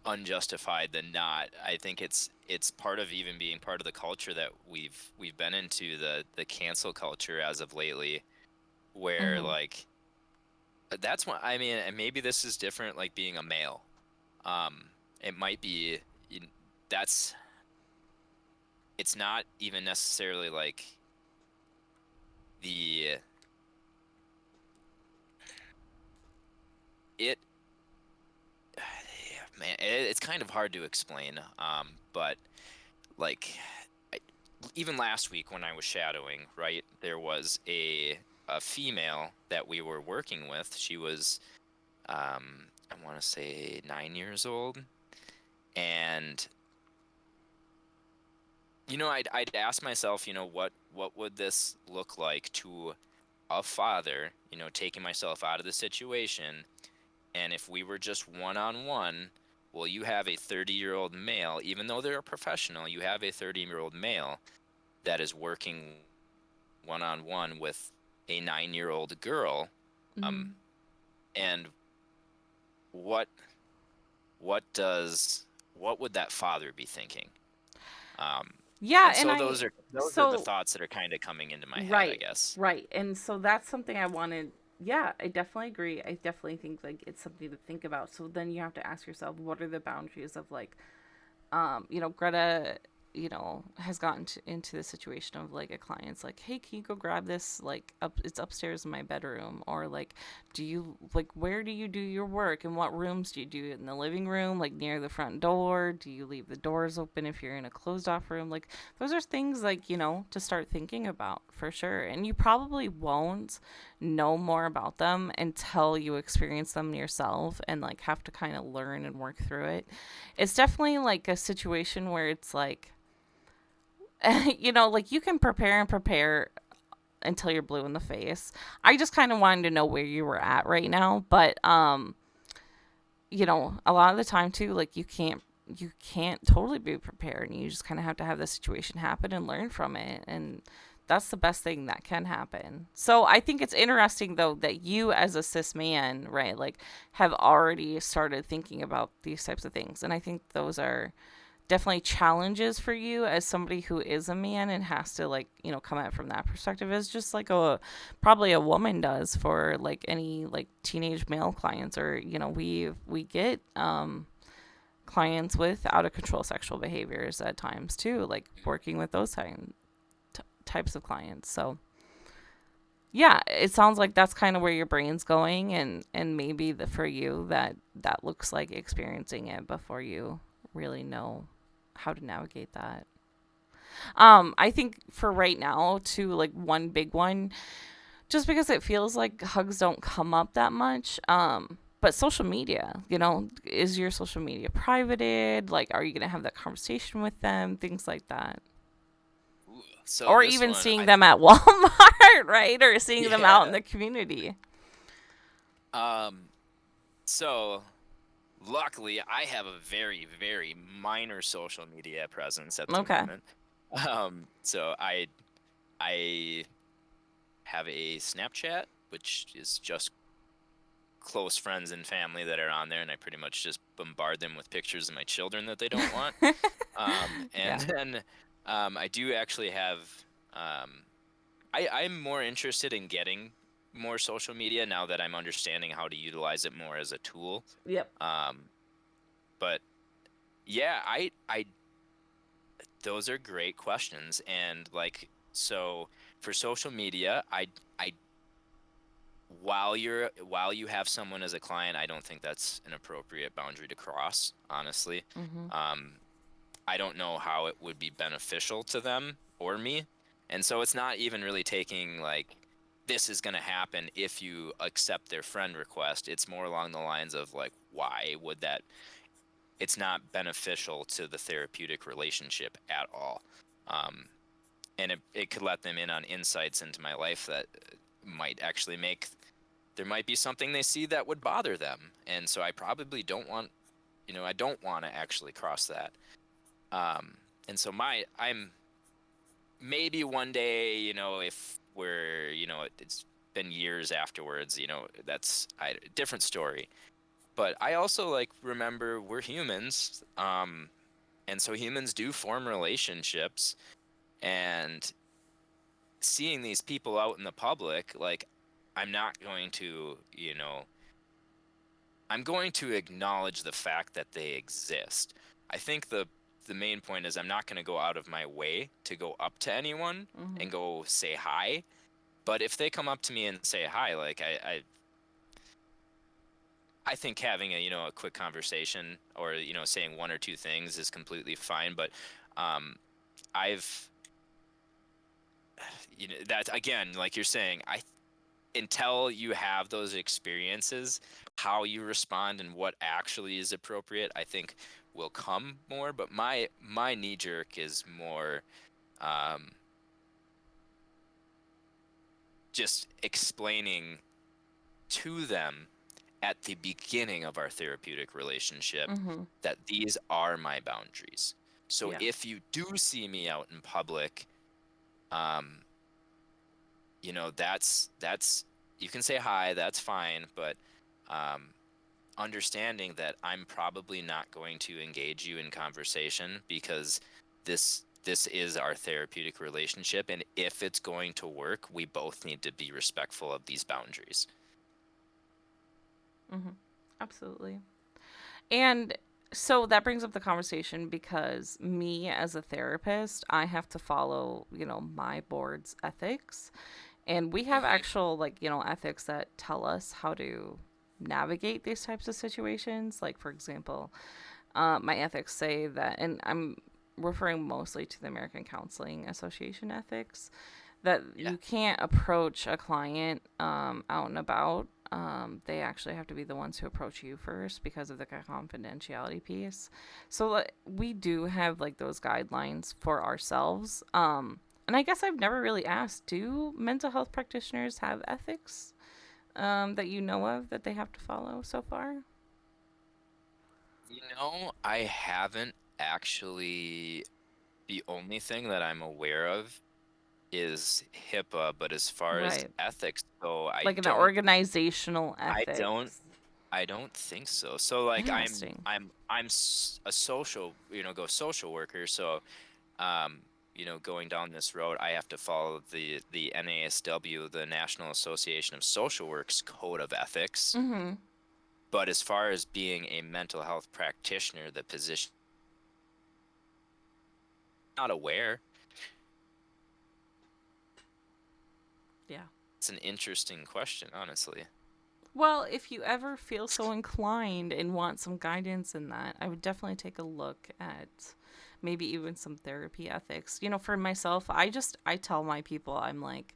unjustified than not. I think it's part of even being part of the culture that we've been into, the cancel culture as of lately, where Mm-hmm. like that's what I mean, and maybe this is different like being a male. It might be you- that's it's not even necessarily like the it man, it's kind of hard to explain. But like I, even last week when I was shadowing, right, there was a female that we were working with. She was I want to say 9 years old, and I'd ask myself, what would this look like to a father, taking myself out of the situation. And if we were just one on one, well, you have a 30-year-old male, even though they're a professional, you have a 30-year-old male that is working one on one with a 9-year-old girl. Mm-hmm. Um, and what what would that father be thinking? Um, Yeah, and and so those are the so thoughts that are kind of coming into my head, I right, guess. right. And so that's something I wanted. Yeah, I definitely agree. I definitely think like it's something to think about. So then you have to ask yourself, what are the boundaries of like Greta, has gotten into the situation of like a client's like, hey, can you go grab this? Like, it's upstairs in my bedroom. Or like, do you, like, where do you do your work? And what rooms do you do it in the living room, like near the front door? Do you leave the doors open if you're in a closed off room? Like, those are things like, to start thinking about for sure. And you probably won't know more about them until you experience them yourself and like have to kind of learn and work through it. It's definitely like a situation where it's like, like you can prepare and prepare until you're blue in the face. I just kind of wanted to know where you were at right now, but a lot of the time too, like you can't totally be prepared, and you just kind of have to have the situation happen and learn from it, and that's the best thing that can happen. So I think it's interesting though that you as a cis man, right, like have already started thinking about these types of things, and I think those are definitely challenges for you as somebody who is a man and has to like come at it from that perspective, is just like a probably a woman does for like any like teenage male clients, or we get clients with out of control sexual behaviors at times too, like working with those types of clients. So yeah, it sounds like that's kind of where your brain's going, and maybe for you that looks like experiencing it before you really know how to navigate that. I think for right now, too, like one big one, just because it feels like hugs don't come up that much. But social media, is your social media privated? Like, are you gonna have that conversation with them? Things like that, Ooh, so or this even one, seeing them at Walmart, right? Or seeing them out in yeah. the community. Um, so luckily, I have a very, very minor social media presence at the Okay. moment. So I have a Snapchat, which is just close friends and family that are on there, and I pretty much just bombard them with pictures of my children that they don't want. And Yeah. then I do actually have um, I'm more interested in getting more social media now that I'm understanding how to utilize it more as a tool. Yep. Um, but yeah, I those are great questions. And like, so for social media, I while you have someone as a client, I don't think that's an appropriate boundary to cross, honestly. Mm-hmm. Um, I don't know how it would be beneficial to them or me. And so it's not even really taking like this is going to happen if you accept their friend request. It's more along the lines of like, why would that? It's not beneficial to the therapeutic relationship at all. Um, and it could let them in on insights into my life that might actually make there might be something they see that would bother them. And so I probably don't want, I don't want to actually cross that. Um, and so I'm maybe one day, if we're, it's been years afterwards, that's a different story. But I also like remember we're humans, and so humans do form relationships, and seeing these people out in the public, like I'm not going to, I'm going to acknowledge the fact that they exist. I think the main point is I'm not going to go out of my way to go up to anyone Mm-hmm. and go say hi. But if they come up to me and say hi, like I think having a quick conversation or saying one or two things is completely fine. But um, I've that again, like you're saying, I until you have those experiences, how you respond and what actually is appropriate, I think will come more. But my knee jerk is more um, just explaining to them at the beginning of our therapeutic relationship Mm-hmm. that these are my boundaries. So Yeah. if you do see me out in public, um, that's you can say hi, that's fine, but um, understanding that I'm probably not going to engage you in conversation because this is our therapeutic relationship, and if it's going to work, we both need to be respectful of these boundaries. Mm-hmm. Absolutely. And so that brings up the conversation because me as a therapist, I have to follow, my board's ethics. And we have Hmm. actual, like, ethics that tell us how to navigate these types of situations. Like, for example, my ethics say that, and I'm referring mostly to the American Counseling Association ethics, that Yeah. you can't approach a client out and about. They actually have to be the ones who approach you first because of the confidentiality piece. So we do have like those guidelines for ourselves. And I guess I've never really asked, do mental health practitioners have ethics that you know of that they have to follow so far? I haven't actually. The only thing that I'm aware of is HIPAA, but as far as Right. ethics go, Like an organizational I don't, ethics. I don't think so. So like Interesting. a social, go social worker. So um, going down this road, I have to follow the NASW, the National Association of Social Work's code of ethics. Mm-hmm. But as far as being a mental health practitioner, the position, not aware. Yeah. It's an interesting question, honestly. Well, if you ever feel so inclined and want some guidance in that, I would definitely take a look at maybe even some therapy ethics. For myself, I tell my people, I'm like,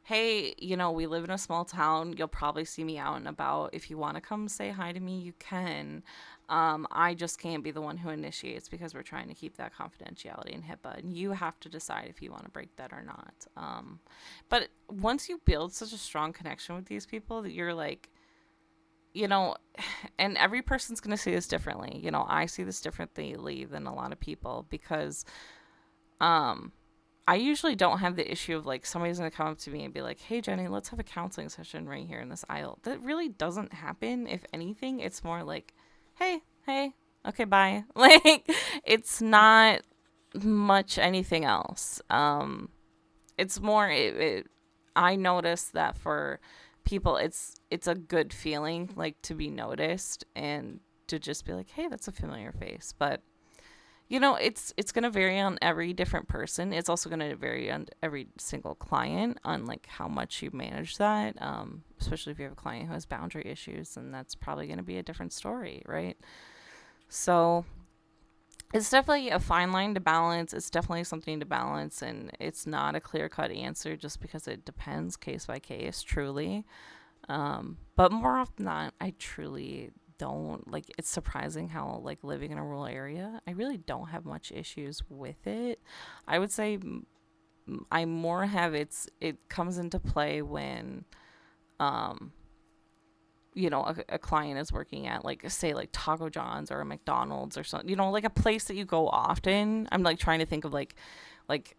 hey, we live in a small town. You'll probably see me out and about. If you want to come say hi to me, you can. I just can't be the one who initiates because we're trying to keep that confidentiality in HIPAA, and you have to decide if you want to break that or not. But once you build such a strong connection with these people that you're like, you know, and every person's going to see this differently. I see this differently than a lot of people because um, I usually don't have the issue of like somebody's going to come up to me and be like, hey, Jenny, let's have a counseling session right here in this aisle. That really doesn't happen. If anything, it's more like, hey, okay, bye. Like, it's not much anything else. It's more, I notice that for people, it's a good feeling, like to be noticed and to just be like, hey, that's a familiar face. But It's going to vary on every different person. It's also going to vary on every single client on like how much you manage that. Especially if you have a client who has boundary issues, and that's probably going to be a different story, right? So it's definitely a fine line to balance. It's definitely something to balance, and it's not a clear cut answer just because it depends case by case, truly. But more often than not, I truly don't like. It's surprising how like living in a rural area, I really don't have much issues with it. I would say I more have it comes into play when um a client is working at like say like Taco John's or a McDonald's or something, like a place that you go often. I'm like trying to think of like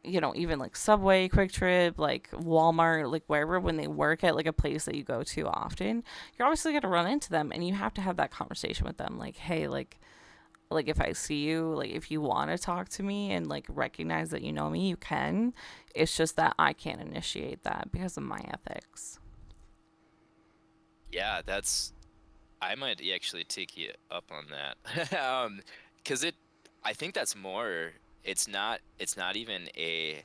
even like Subway, Quick Trip, like Walmart, like wherever, when they work at like a place that you go to often, you're obviously going to run into them, and you have to have that conversation with them like, hey, like if I see you, like if you want to talk to me and like recognize that you know me, you can. It's just that I can't initiate that because of my ethics. Yeah, that's I might actually take you up on that. Because I think that's more, it's not even a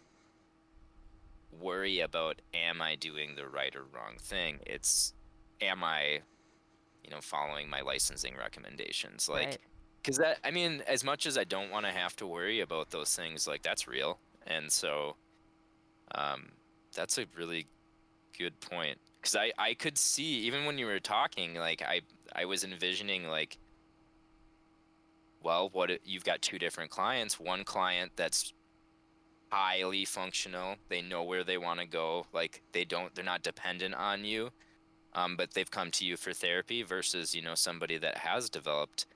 worry about am I doing the right or wrong thing. It's am I, following my licensing recommendations? Like, Right. because that, I mean, as much as I don't want to have to worry about those things, like that's real. And so, um, that's a really good point. Because I could see even when you were talking, like I was envisioning like, well, you've got two different clients. One client that's highly functional, they know where they want to go, like they're not dependent on you, but they've come to you for therapy versus, somebody that has developed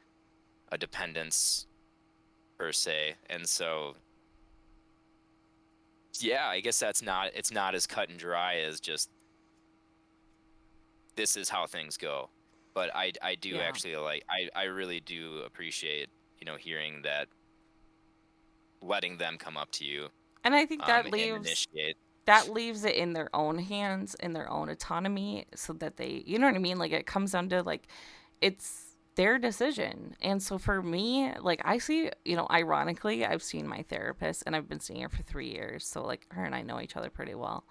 a dependence per se. And so, yeah, I guess it's not as cut and dry as just this is how things go. But I do Yeah. actually like I really do appreciate, hearing that, letting them come up to you, And I think and initiate. that leaves it in their own hands, in their own autonomy, so that they, you know what I mean? Like it comes down to like it's their decision. And so for me, like I see, ironically, I've seen my therapist and I've been seeing her for 3 years. So like her and I know each other pretty well.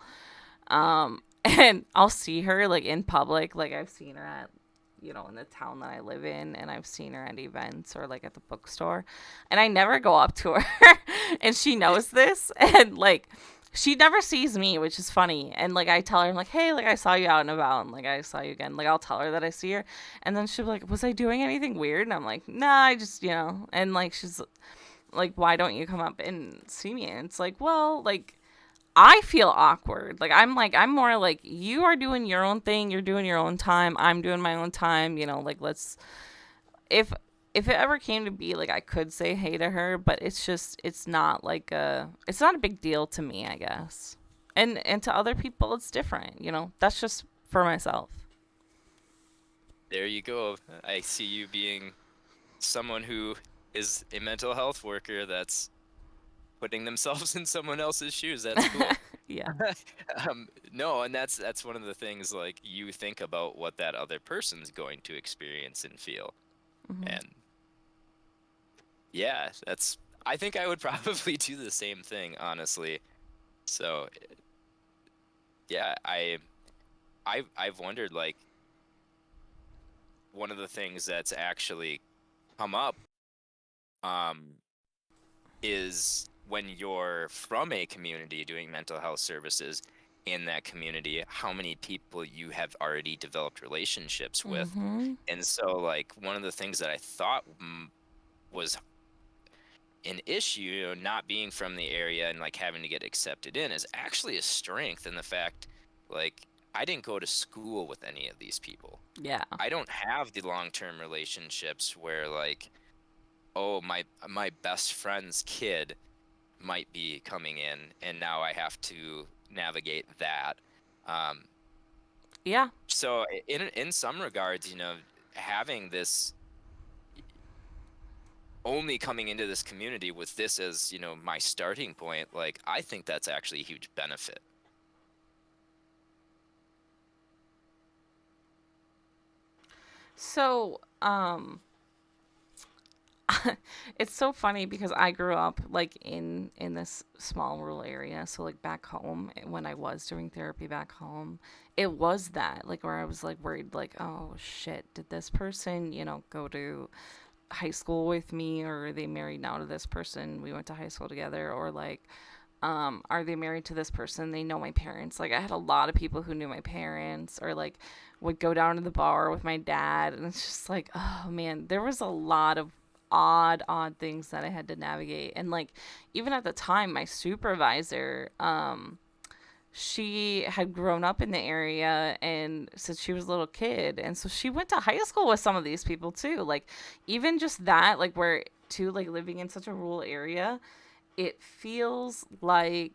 And I'll see her like in public, like I've seen her at in the town that I live in, and I've seen her at events or like at the bookstore, and I never go up to her, and she knows this, and like she never sees me, which is funny. And like I tell her, I'm like, hey, like I saw you out and about, and like I saw you again. Like I'll tell her that I see her, and then she'll be like, was I doing anything weird? And I'm like, nah, I just and like she's like, why don't you come up and see me? And it's like, well, like I feel awkward. I'm more like you are doing your own thing, you're doing your own time, I'm doing my own time, like let's if if it ever came to be like I could say hey to her, but it's not a big deal to me, I guess. And to other people it's different, That's just for myself. There you go. I see you being someone who is a mental health worker that's putting themselves in someone else's shoes. That's cool. Yeah. No, and that's one of the things, like you think about what that other person's going to experience and feel. Hmm. And yeah, I think I would probably do the same thing, honestly. So yeah, I've wondered, like, one of the things that's actually come up, um is when you're from a community doing mental health services in that community, how many people you have already developed relationships with. Hmm. And so, like, one of the things that I thought, was an issue, not being from the area and like having to get accepted in, is actually a strength in the fact, like, I didn't go to school with any of these people. Yeah. I don't have the long-term relationships where, like, oh, my best friend's kid might be coming in and now I have to navigate that. Um, Yeah. so in some regards, having this, only coming into this community with this as, my starting point, like I think that's actually a huge benefit. So It's so funny because I grew up like in this small rural area. So like back home when I was doing therapy back home, it was that like where I was like worried like, oh shit, did this person, go to high school with me, or are they married now to this person we went to high school together, or like are they married to this person, they know my parents. Like I had a lot of people who knew my parents, or like would go down to the bar with my dad, and it's just like, oh man, there was a lot of odd things that I had to navigate. And like even at the time my supervisor, she had grown up in the area and since she was a little kid, and so she went to high school with some of these people too. Like even just that, like where too, like living in such a rural area, it feels like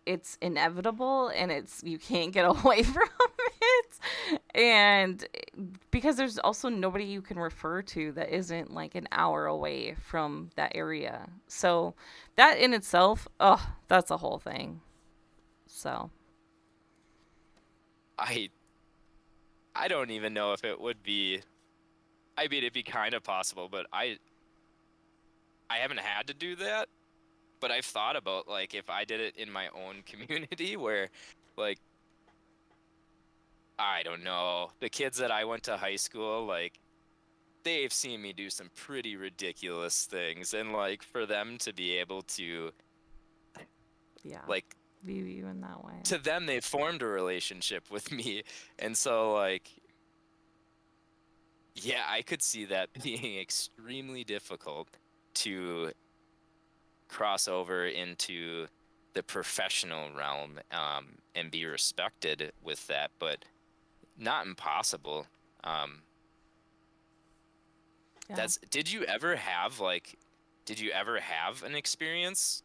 it's inevitable and it's you can't get away from it. And because there's also nobody you can refer to that isn't like an hour away from that area, so that in itself, oh, that's a whole thing. So I I don't even know if it would be. I mean, it'd be kind of possible, but I haven't had to do that. But I've thought about like if I did it in my own community where, like, I don't know, the kids that I went to high school, like, they've seen me do some pretty ridiculous things, and like for them to be able to, yeah, like, view you in that way. to them they formed a relationship with me, and so like, yeah, I could see that being extremely difficult to cross over into the professional realm, and be respected with that, but not impossible. Um, Yeah. that's did you ever have an experience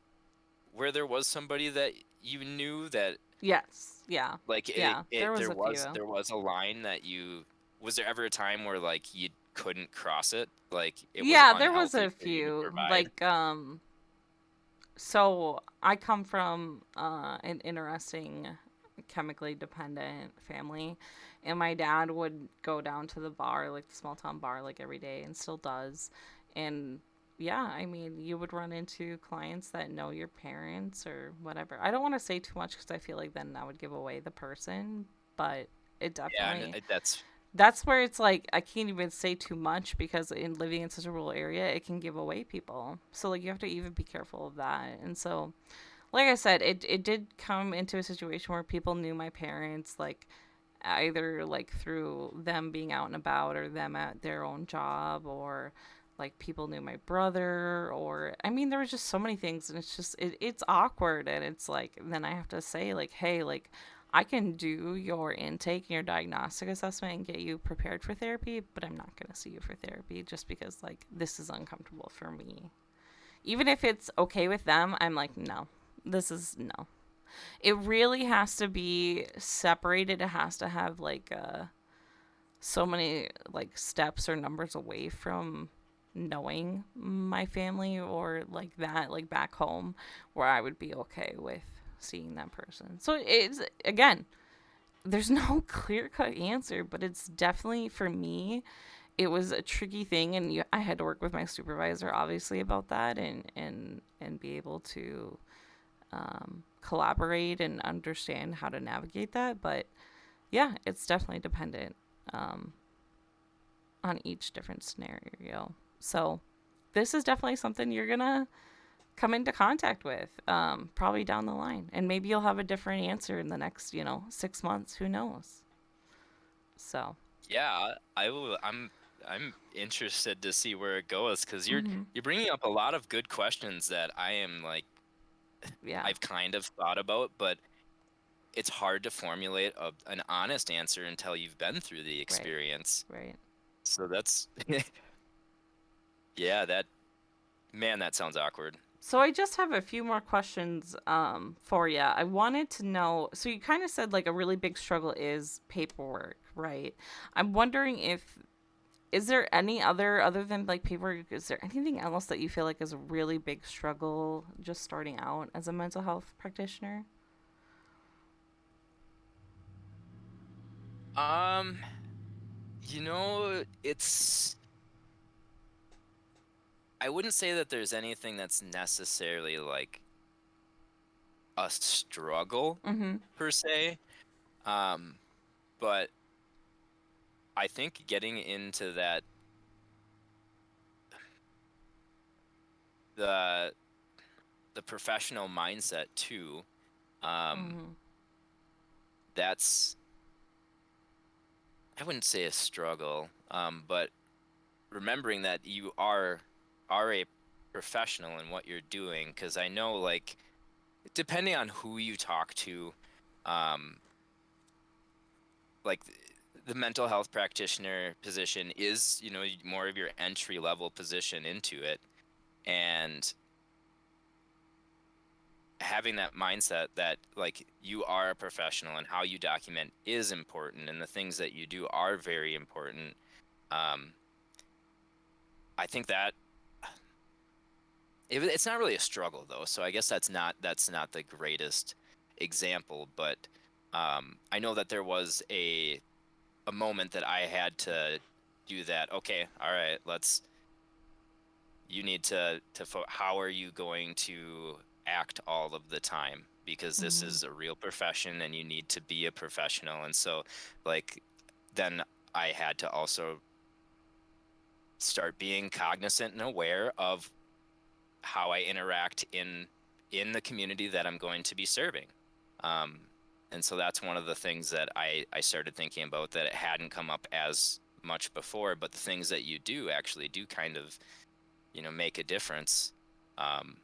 where there was somebody that you knew that, Yes. Yeah. like, Yeah. There was there a few. was a line that you, was there ever a time where like you couldn't cross it, like it was Yeah, there was unhealthy a for you to few. provide? Like, so I come from an interesting chemically dependent family, and my dad would go down to the bar, like the small town bar, like every day, and still does. And yeah, I mean, you would run into clients that know your parents or whatever. I don't want to say too much because I feel like then that would give away the person, but it Yeah, and definitely, that's, that's where it's like I can't even say too much because in living in such a rural area, it can give away people. So like you have to even be careful of that. And so, like I said, it did come into a situation where people knew my parents, like either like through them being out and about or them at their own job, or like people knew my brother, or I mean there was just so many things, and it's just it's awkward. And it's like then I have to say like, hey, like I can do your intake and your diagnostic assessment and get you prepared for therapy, but I'm not going to see you for therapy just because like this is uncomfortable for me. Even if it's okay with them, I'm like, no, this is no. It really has to be separated. It has to have like so many like steps or numbers away from knowing my family, or like that, like back home, where I would be okay with seeing that person. So it's again, there's no clear cut answer, but it's definitely for me. It was a tricky thing, and I had to work with my supervisor obviously about that, and be able to collaborate and understand how to navigate that. But yeah, it's definitely dependent um, on each different scenario. So this is definitely something you're gonna come into contact with probably down the line, and maybe you'll have a different answer in the next 6 months. Who knows? So yeah, I will. I'm interested to see where it goes because mm-hmm. you're bringing up a lot of good questions that I am like, Yeah, I've kind of thought about, but it's hard to formulate an honest answer until you've been through the right, experience. right. So that's, yeah, that, man, that sounds awkward. So I just have a few more questions for you. I wanted to know. So you kind of said like a really big struggle is paperwork, right? I'm wondering if is there any other than like paperwork? Is there anything else that you feel like is a really big struggle just starting out as a mental health practitioner? Um, it's I wouldn't say that there's anything that's necessarily like a struggle Mm-hmm. per se. Um, but I think getting into that the the professional mindset too, um, Mm-hmm. that's I wouldn't say a struggle, but remembering that you are a professional in what you're doing, because I know like depending on who you talk to, um, like the mental health practitioner position is, more of your entry level position into it. And having that mindset that like you are a professional and how you document is important and the things that you do are very important. Um, I think that it's not really a struggle though. So I guess that's not the greatest example, but I know that there was a moment that I had to do that. Okay, all right, you need how are you going to act all of the time? Because this Mm-hmm. is a real profession and you need to be a professional. And so like then I had to also start being cognizant and aware of how I interact in the community that I'm going to be serving. Um, and so that's one of the things that I started thinking about that it hadn't come up as much before, but the things that you do actually do kind of, make a difference um,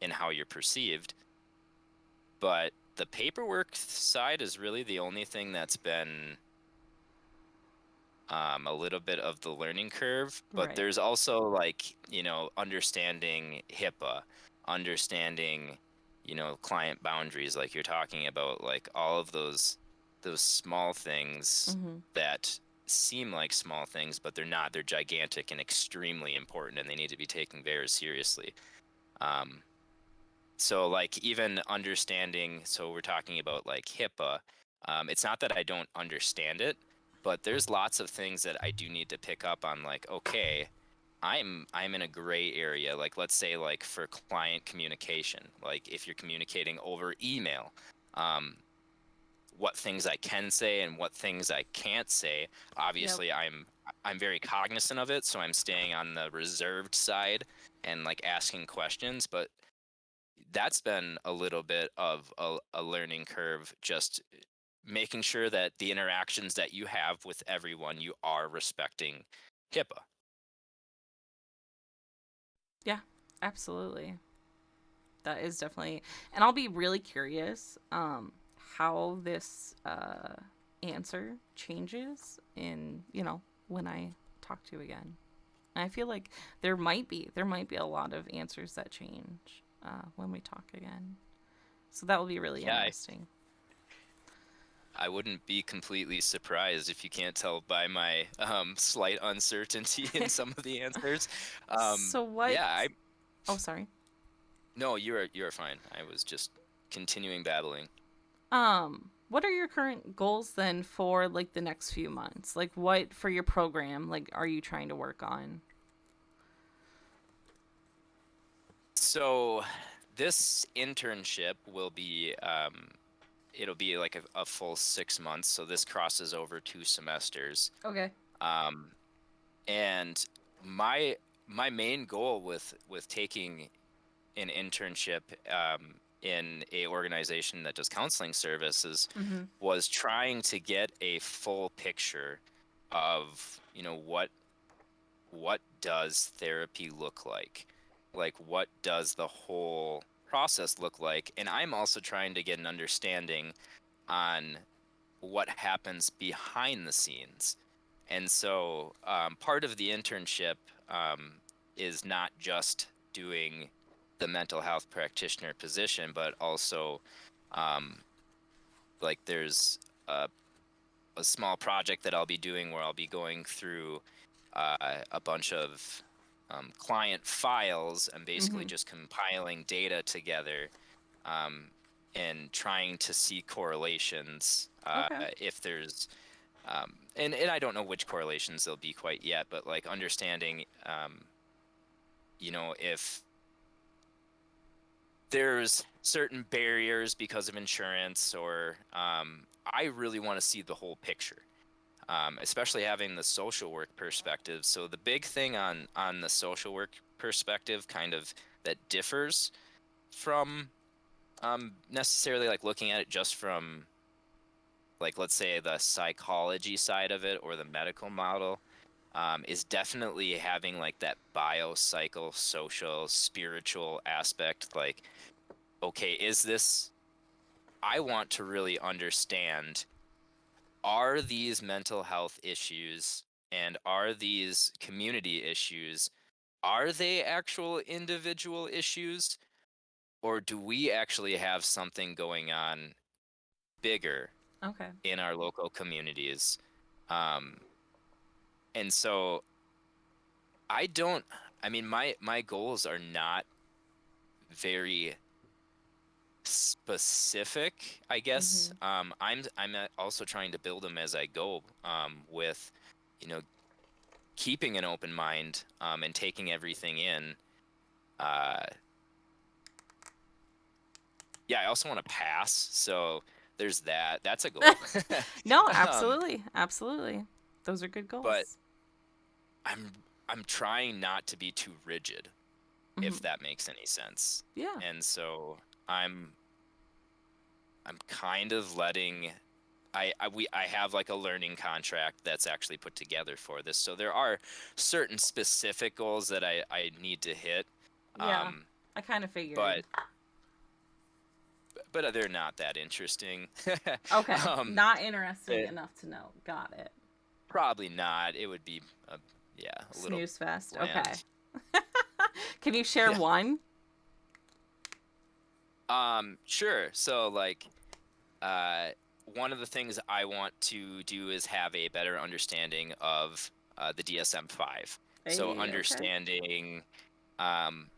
in how you're perceived. But the paperwork side is really the only thing that's been a little bit of the learning curve, but Right. there's also like, understanding HIPAA, understanding, client boundaries, like you're talking about, like all of those small things Mm-hmm. that seem like small things, but they're not. They're gigantic and extremely important, and they need to be taken very seriously. Um, so like even understanding, so we're talking about like HIPAA. It's not that I don't understand it, but there's lots of things that I do need to pick up on. Like, okay, I'm in a gray area. Like, let's say like for client communication, like if you're communicating over email, um, what things I can say and what things I can't say. Yep. Obviously, I'm very cognizant of it, so I'm staying on the reserved side and like asking questions, but that's been a little bit of a learning curve, just making sure that the interactions that you have with everyone, you are respecting HIPAA. Yeah. Absolutely. That is definitely, and I'll be really curious how this answer changes in when I talk to you again. And I feel like there might be a lot of answers that change when we talk again. So that will be really Yeah, interesting. I wouldn't be completely surprised if you can't tell by my slight uncertainty in some of the answers. So what? Yeah, I Oh, sorry. no, you're fine. I was just continuing babbling. What are your current goals then for like the next few months? Like what for your program like are you trying to work on? So this internship will be it'll be like a full 6 months. So this crosses over 2 semesters. Okay. Um, and my my main goal with taking an internship in a organization that does counseling services Mm-hmm. was trying to get a full picture of, what does therapy look like? Like, what does the whole process look like? And I'm also trying to get an understanding on what happens behind the scenes. And so part of the internship is not just doing the mental health practitioner position, but also um, like there's a, a small project that I'll be doing where I'll be going through a bunch of client files and basically Mm-hmm. just compiling data together um, and trying to see correlations Okay. if there's and I don't know which correlations there'll be quite yet, but like understanding if there's certain barriers because of insurance, or I really want to see the whole picture, especially having the social work perspective. So the big thing on the social work perspective, kind of, that differs from necessarily like looking at it just from, like, let's say, the psychology side of it or the medical model, is definitely having like that biopsychal, social, spiritual aspect. Like, okay, I want to really understand, are these mental health issues and are these community issues, are they actual individual issues, or do we actually have something going on bigger Okay. in our local communities? Um, and so I don't, I mean, my goals are not very specific, I guess. Mm-hmm. Also trying to build them as I go, with, you know, keeping an open mind, and taking everything in. Uh, yeah, I also want to pass, so there's that. That's a goal. No, um, absolutely. Absolutely. Those are good but goals. I'm I'm trying not to be too rigid, Mm-hmm. if that makes any sense. Yeah. And so I'm I'm kind of letting, I have like a learning contract that's actually put together for this. So there are certain specific goals that I need to hit. Yeah. Um, I kind of figured. but they're not that interesting. Okay. um, Not interesting eh, enough to know. Got it. Probably not. It would be yeah, a little Snooze fest. Okay. bland. Can you share Yeah. one? Sure. So like, uh, one of the things I want to do is have a better understanding of the DSM-5. So Hey, okay. understanding, um,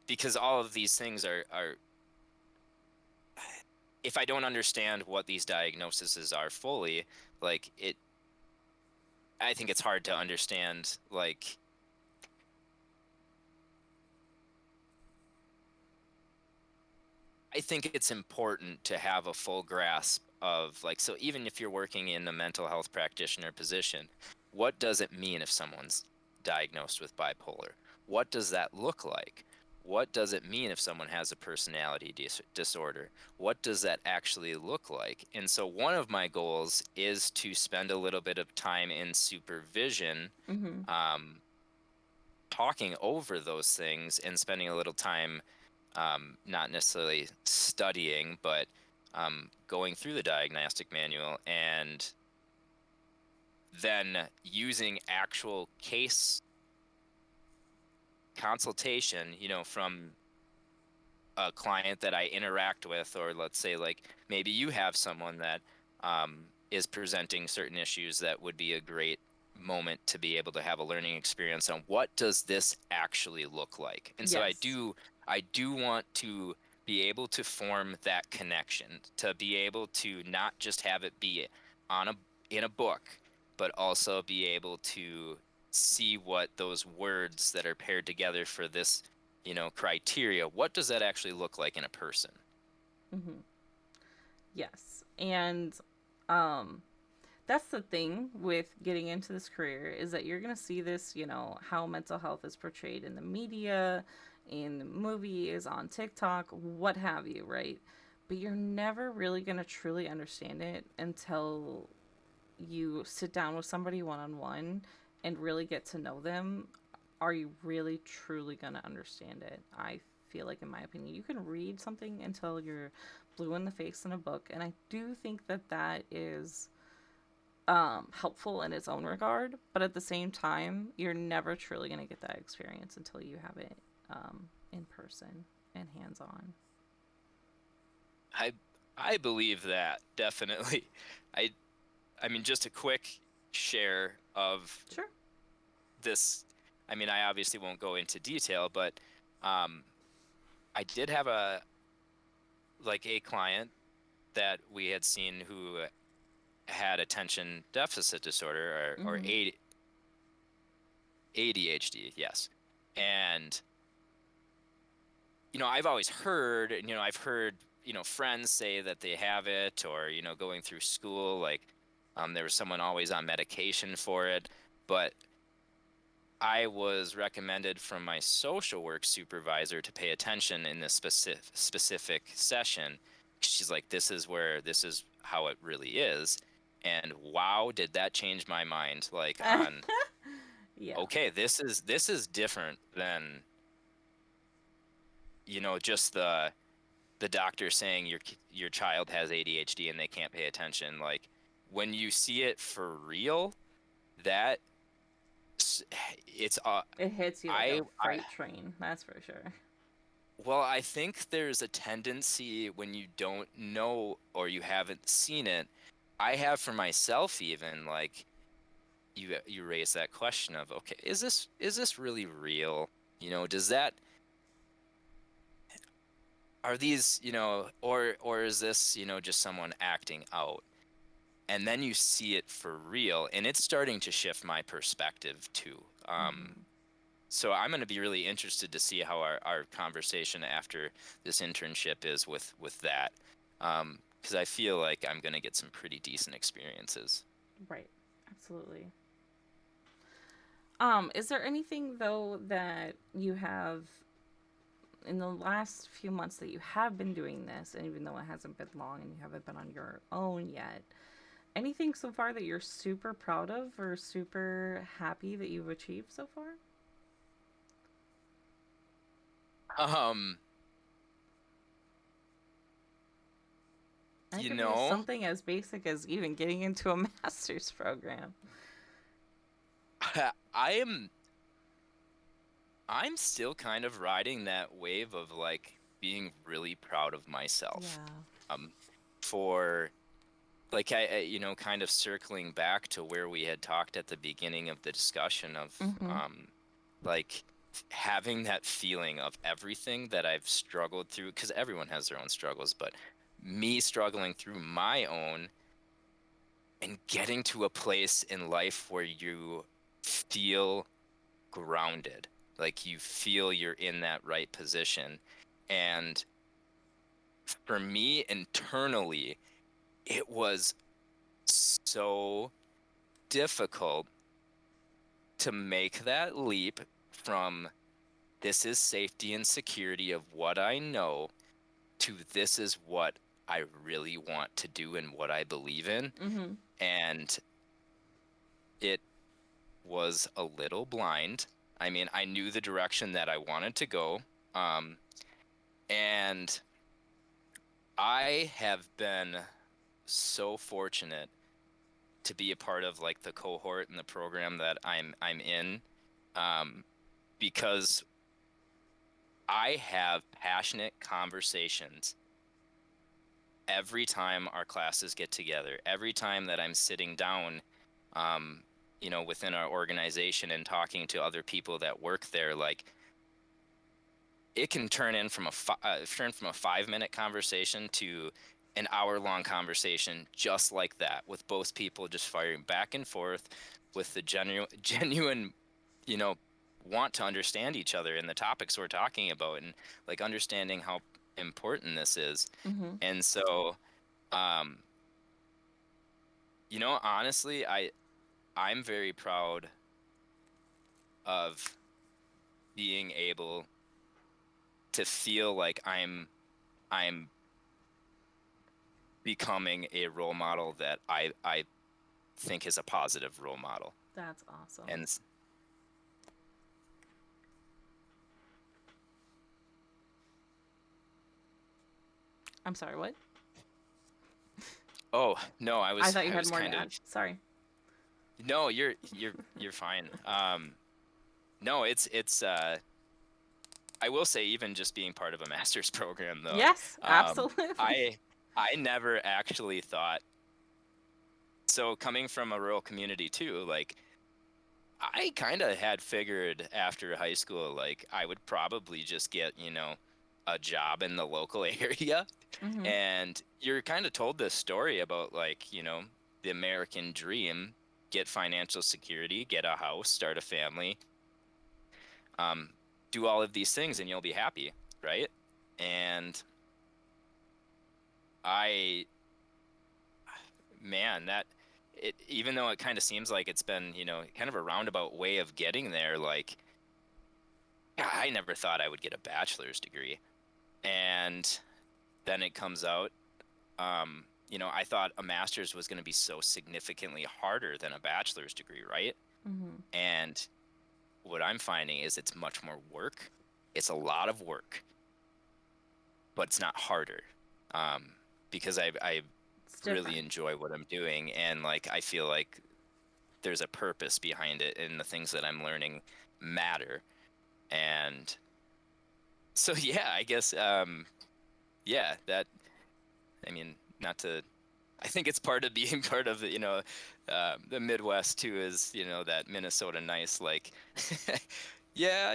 because all of these things are, if I don't understand what these diagnoses are fully, like I think it's hard to understand, like, I think it's important to have a full grasp of, like, so even if you're working in a mental health practitioner position, what does it mean if someone's diagnosed with bipolar? What does that look like? What does it mean if someone has a personality disorder? What does that actually look like? And so one of my goals is to spend a little bit of time in supervision, Mm-hmm. um, talking over those things and spending a little time, not necessarily studying, but going through the diagnostic manual, and then using actual case consultation, from a client that I interact with, or let's say, like, maybe you have someone that is presenting certain issues that would be a great moment to be able to have a learning experience on what does this actually look like. And so Yes. I do want to be able to form that connection, to be able to not just have it be on a in a book, but also be able to see what those words that are paired together for this, criteria, what does that actually look like in a person? Mm-hmm. Yes. And um that's the thing with getting into this career is that you're going to see this, how mental health is portrayed in the media, in the movies, on TikTok, what have you, right? But you're never really going to truly understand it until you sit down with somebody one on one and really get to know them. Are you really truly going to understand it? I feel like, in my opinion, you can read something until you're blue in the face in a book. And I do think that that is helpful in its own regard, but at the same time, you're never truly going to get that experience until you have it in person and hands on. I I believe that, definitely. I I mean, just a quick share of Sure. this. I mean, I obviously won't go into detail, but um, I did have a client that we had seen who had attention deficit disorder, or Mm-hmm. ADHD, yes. And I've always heard, and I've heard, friends say that they have it, or going through school, like there was someone always on medication for it. But I was recommended from my social work supervisor to pay attention in this specific session. She's like, this is how it really is. And wow, did that change my mind? Like on, Yeah. okay, this is different than, just the doctor saying your child has ADHD and they can't pay attention. Like when you see it for real, that it's It hits you like I a I freight train, that's for sure. well, I think there's a tendency when you don't know or you haven't seen it. I have for myself even, like you raise that question of, okay, is this really real? Does that are these, or is this, just someone acting out? And then you see it for real, and it's starting to shift my perspective too. So I'm going to be really interested to see how our conversation after this internship is with that, because I feel like I'm going to get some pretty decent experiences. Right. Absolutely. Is there anything though that you have in the last few months that you have been doing this, and even though it hasn't been long and you haven't been on your own yet, anything so far that you're super proud of or super happy that you've achieved so far? Um, And it you could be know, something as basic as even getting into a master's program. I am I'm still kind of riding that wave of like being really proud of myself. Yeah. Um, for like kind of circling back to where we had talked at the beginning of the discussion of Mm-hmm. like having that feeling of everything that I've struggled through, because everyone has their own struggles, but me struggling through my own and getting to a place in life where you feel grounded, like you feel you're in that right position. And for me internally, it was so difficult to make that leap from this is safety and security of what I know to this is what I really want to do and what I believe in. Mm-hmm. And it was a little blind. I mean, I knew the direction that I wanted to go. Um, and I have been so fortunate to be a part of like the cohort and the program that I'm in, um, because I have passionate conversations every time our classes get together, every time that I'm sitting down, um, within our organization and talking to other people that work there. Like it can turn from a 5 minute conversation to an hour long conversation just like that, with both people just firing back and forth with the genuine, you know want to understand each other and the topics we're talking about, and like understanding how important this is. Mm-hmm. And so, um honestly, I'm very proud of being able to feel like I'm becoming a role model that I think is a positive role model. That's awesome. And I'm sorry, what? oh no, I thought you I had was more to kind of add. Sorry. no, you're fine. No, it's I will say, even just being part of a master's program though, Yes, um absolutely. I I never actually thought, so coming from a rural community too, like I kind of had figured after high school, like I would probably just get, a job in the local area. Mm-hmm. And you're kind of told this story about like, the American dream, get financial security, get a house, start a family, um, do all of these things and you'll be happy, right? And I, man, that it, even though it kind of seems like it's been, kind of a roundabout way of getting there, like, yeah, I never thought I would get a bachelor's degree. And then it comes out, I thought a master's was going to be so significantly harder than a bachelor's degree, right? Mm-hmm. And what I'm finding is it's much more work. It's a lot of work, but it's not harder. Um, because I It's really different. enjoy what I'm doing, and like I feel like there's a purpose behind it, and the things that I'm learning matter. And so yeah, I guess yeah, that I mean, not to I think it's part of being part of the Midwest too, is that Minnesota nice, like yeah,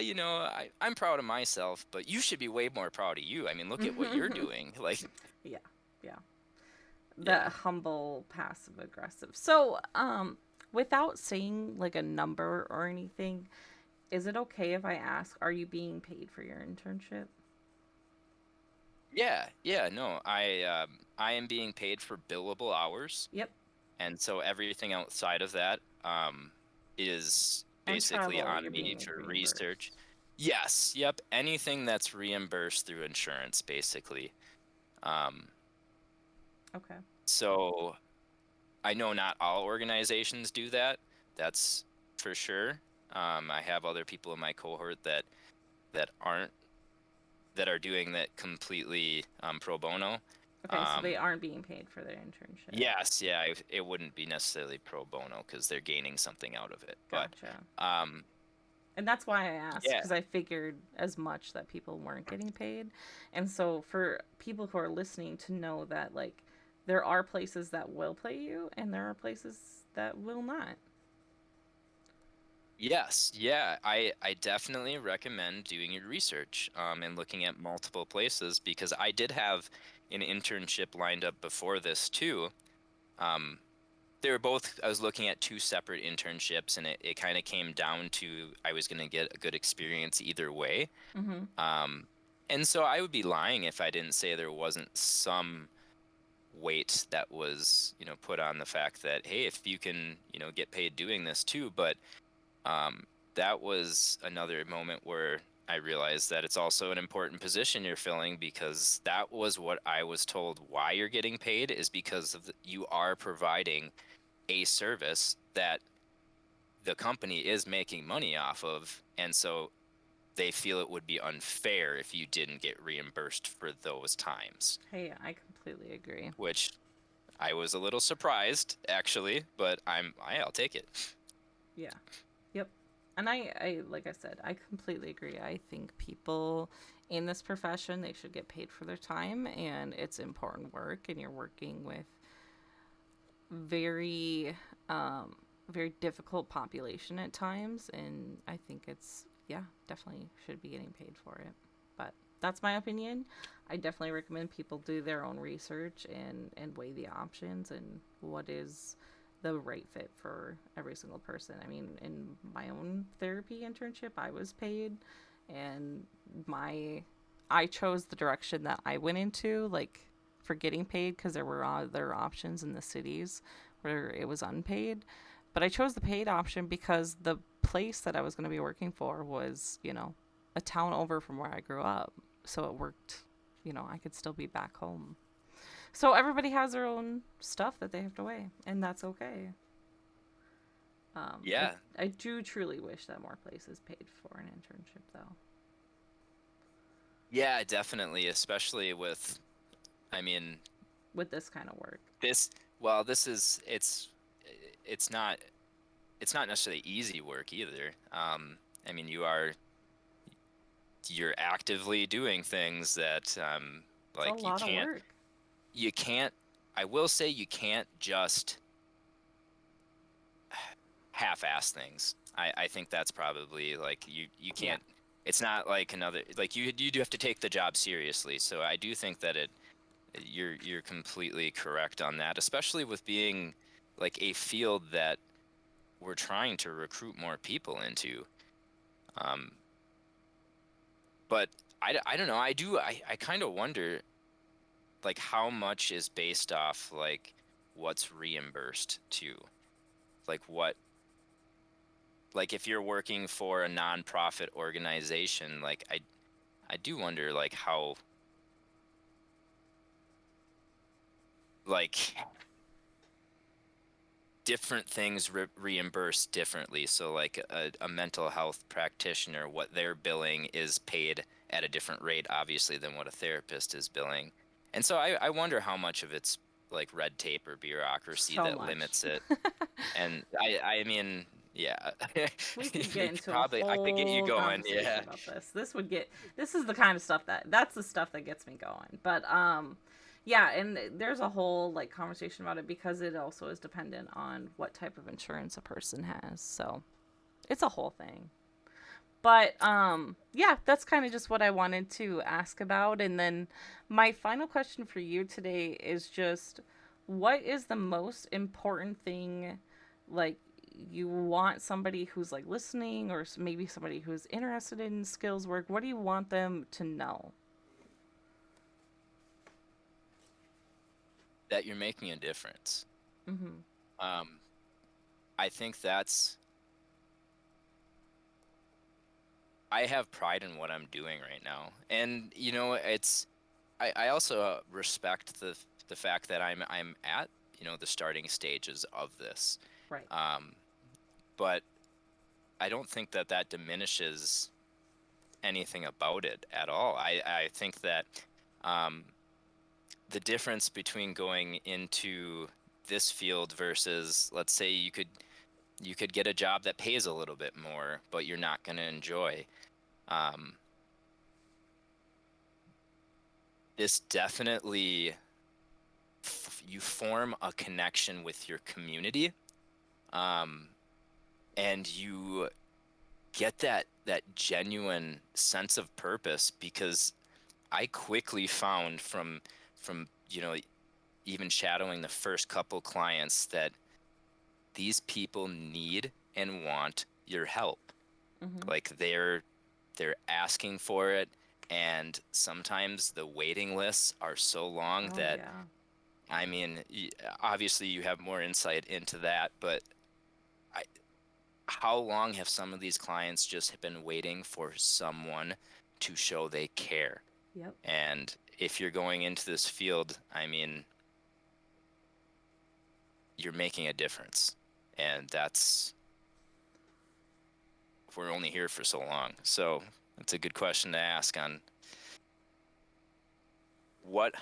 I'm proud of myself, but you should be way more proud of you. I mean, look at what you're doing. Like, Yeah, yeah. yeah. That humble passive aggressive. So, without saying like a number or anything, is it okay if I ask, are you being paid for your internship? Yeah, yeah, no, I am being paid for billable hours, Yep. and so everything outside of that is And basically travel, on you're me being for research. reimbursed. Yes, yep, anything that's reimbursed through insurance, basically. Um, Okay. so I know not all organizations do that. That's for sure. I have other people in my cohort that aren't that are doing that completely pro bono. Okay, so they Um, aren't being paid for their internship. yes, yeah, it wouldn't be necessarily pro bono because they're gaining something out of it. But Gotcha. um, And that's why I asked, yeah, because I figured as much that people weren't getting paid. And so for people who are listening to know that, like, there are places that will pay you and there are places that will not. yes, yeah, I definitely recommend doing your research and looking at multiple places because I did have an internship lined up before this too. Um, they were both, I was looking at two separate internships, and it kind of came down to I was going to get a good experience either way. Mm-hmm. Um, and so I would be lying if I didn't say there wasn't some weight that was, put on the fact that, hey, if you can, get paid doing this too. But um, that was another moment where I realized that it's also an important position you're filling because that was what I was told why you're getting paid is because you are providing a service that the company is making money off of. And so they feel it would be unfair if you didn't get reimbursed for those times, Hey, I completely agree. which I was a little surprised actually, but I'll take it. Yeah. Yep. And I like I said, I completely agree. I think people in this profession, they should get paid for their time and it's important work and you're working with very um very difficult population at times and I think it's yeah, definitely should be getting paid for it. But that's my opinion. I definitely recommend people do their own research and weigh the options and what is the right fit for every single person. I mean, in my own therapy internship, I was paid and my I chose the direction that I went into like for getting paid because there were other options in the cities where it was unpaid. But I chose the paid option because the place that I was going to be working for was, a town over from where I grew up. So it worked, I could still be back home. So everybody has their own stuff that they have to weigh, and that's okay. I, Yeah. I do truly wish that more places paid for an internship, though, Yeah, definitely, especially with, I mean, with this kind of work. this, well, this is, it's not, it's not necessarily easy work either. I mean, you're actively doing things that, It's a like lot of work. you can't, I will say you can't just half-ass things. I think that's probably like you Yeah. can't, it's not like another, like you do have to take the job seriously. So I do think that you're completely correct on that, especially with being like a field that we're trying to recruit more people into. Um, but I don't know. I kind of wonder like how much is based off like what's reimbursed to, like what, like if you're working for a nonprofit organization, like I do wonder like how, like different things reimburse differently. So like a mental health practitioner, what they're billing is paid at a different rate, obviously, than what a therapist is billing. And so I wonder how much of it's like red tape or bureaucracy So that much. limits it. And I mean, yeah, We could get we could into a probably, I could get you whole going. conversation Yeah. about this. This is the kind of stuff that's the stuff that gets me going. But yeah, and there's a whole like conversation about it because it also is dependent on what type of insurance a person has. So, it's a whole thing. But yeah, that's kind of just what I wanted to ask about. And then my final question for you today is just what is the most important thing, like, you want somebody who's like listening or maybe somebody who's interested in skills work, what do you want them to know? That you're making a difference. Mhm. Um, I think that's, I have pride in what I'm doing right now. And it's, I also respect the fact that I'm at, the starting stages of this. Right. Um, but I don't think that that diminishes anything about it at all. I think that um, the difference between going into this field versus, let's say, you could get a job that pays a little bit more, but you're not going to enjoy. Um, this definitely, you form a connection with your community, um, and you get that genuine sense of purpose, because I quickly found from even shadowing the first couple clients that these people need and want your help. Mhm. Like they're asking for it, and sometimes the waiting lists are so long Oh that, yeah. I mean, obviously you have more insight into that, but I, how long have some of these clients just been waiting for someone to show they care? Yep. And if you're going into this field, I mean, you're making a difference. And that's, we're only here for so long. So that's a good question to ask on what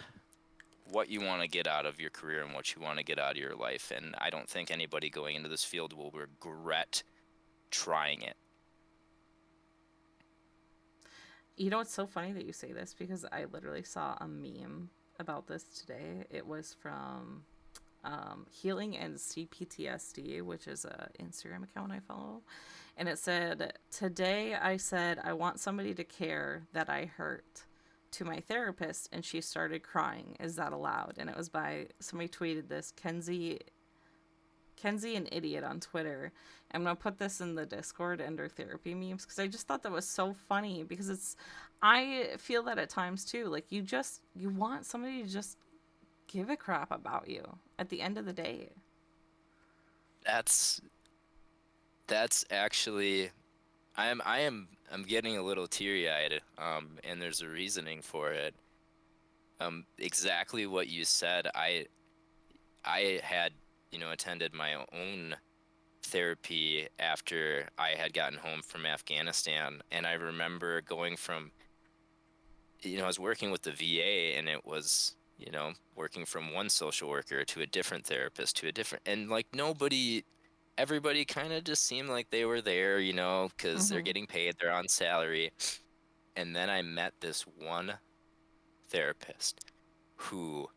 what you want to get out of your career and what you want to get out of your life. And I don't think anybody going into this field will regret trying it. You know, it's so funny that you say this because I literally saw a meme about this today. It was from Healing and CPTSD, which is a Instagram account I follow, and it said, "Today I said I want somebody to care that I hurt to my therapist, and she started crying. Is that allowed?" And it was by somebody tweeted this, Kenzie an idiot on Twitter. I'm gonna put this in the Discord under therapy memes because I just thought that was so funny because it's I feel that at times too. Like you want somebody to just give a crap about you at the end of the day. That's that's actually, I'm getting a little teary-eyed, and there's a reasoning for it. Exactly what you said. I had, attended my own therapy after I had gotten home from Afghanistan, and I remember going from, I was working with the VA, and it was, working from one social worker to a different therapist to a different, and like everybody kind of just seemed like they were there, because they're Mm-hmm. getting paid, they're on salary. And then I met this one therapist who,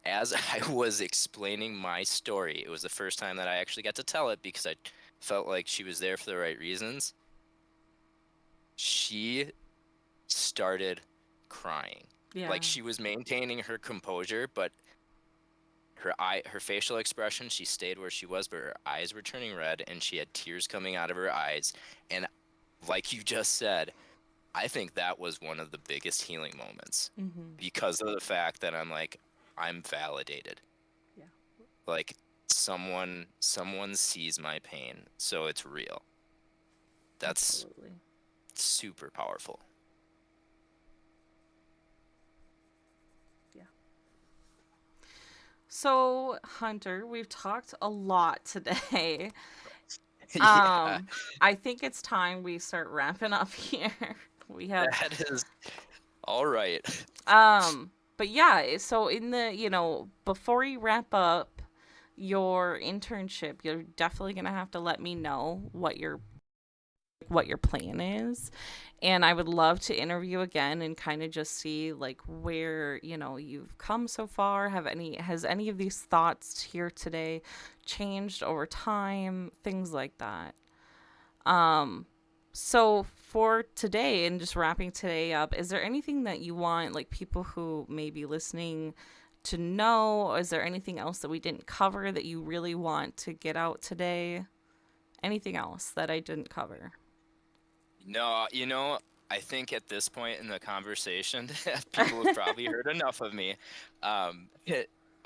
as I was explaining my story, it was the first time that I actually got to tell it because I felt like she was there for the right reasons. She started crying. Like Yeah. she was maintaining her composure, but her facial expression, she stayed where she was, but her eyes were turning red and she had tears coming out of her eyes. And like you just said, I think that was one of the biggest healing moments Mm-hmm. because of the fact that I'm like, I'm validated. Yeah, Like someone sees my pain, so it's real. That's absolutely. super powerful. Yeah. So, Hunter, we've talked a lot today. Yeah, Um, I think it's time we start wrapping up here. We have that is all right. but yeah, so in the, before you wrap up your internship, you're definitely going to have to let me know what your plan is. And I would love to interview again and kind of just see like where, you've come so far. Has any of these thoughts here today changed over time, things like that. Um, so for today and just wrapping today up, is there anything that you want like people who may be listening to know? Is there anything else that we didn't cover that you really want to get out today? Anything else that I didn't cover? No, I think at this point in the conversation, people have probably heard enough of me.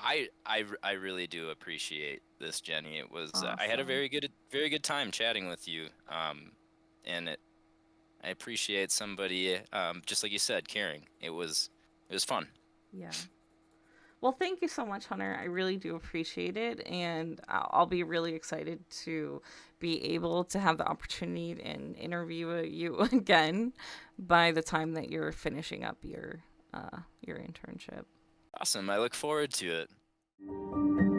I really do appreciate this, Jenny. It was I had a Awesome. very good time chatting with you. And I appreciate somebody just like you said, caring. It was fun. Yeah. Well, thank you so much, Hunter. I really do appreciate it. And I'll be really excited to be able to have the opportunity and interview you again by the time that you're finishing up your internship. Awesome. I look forward to it.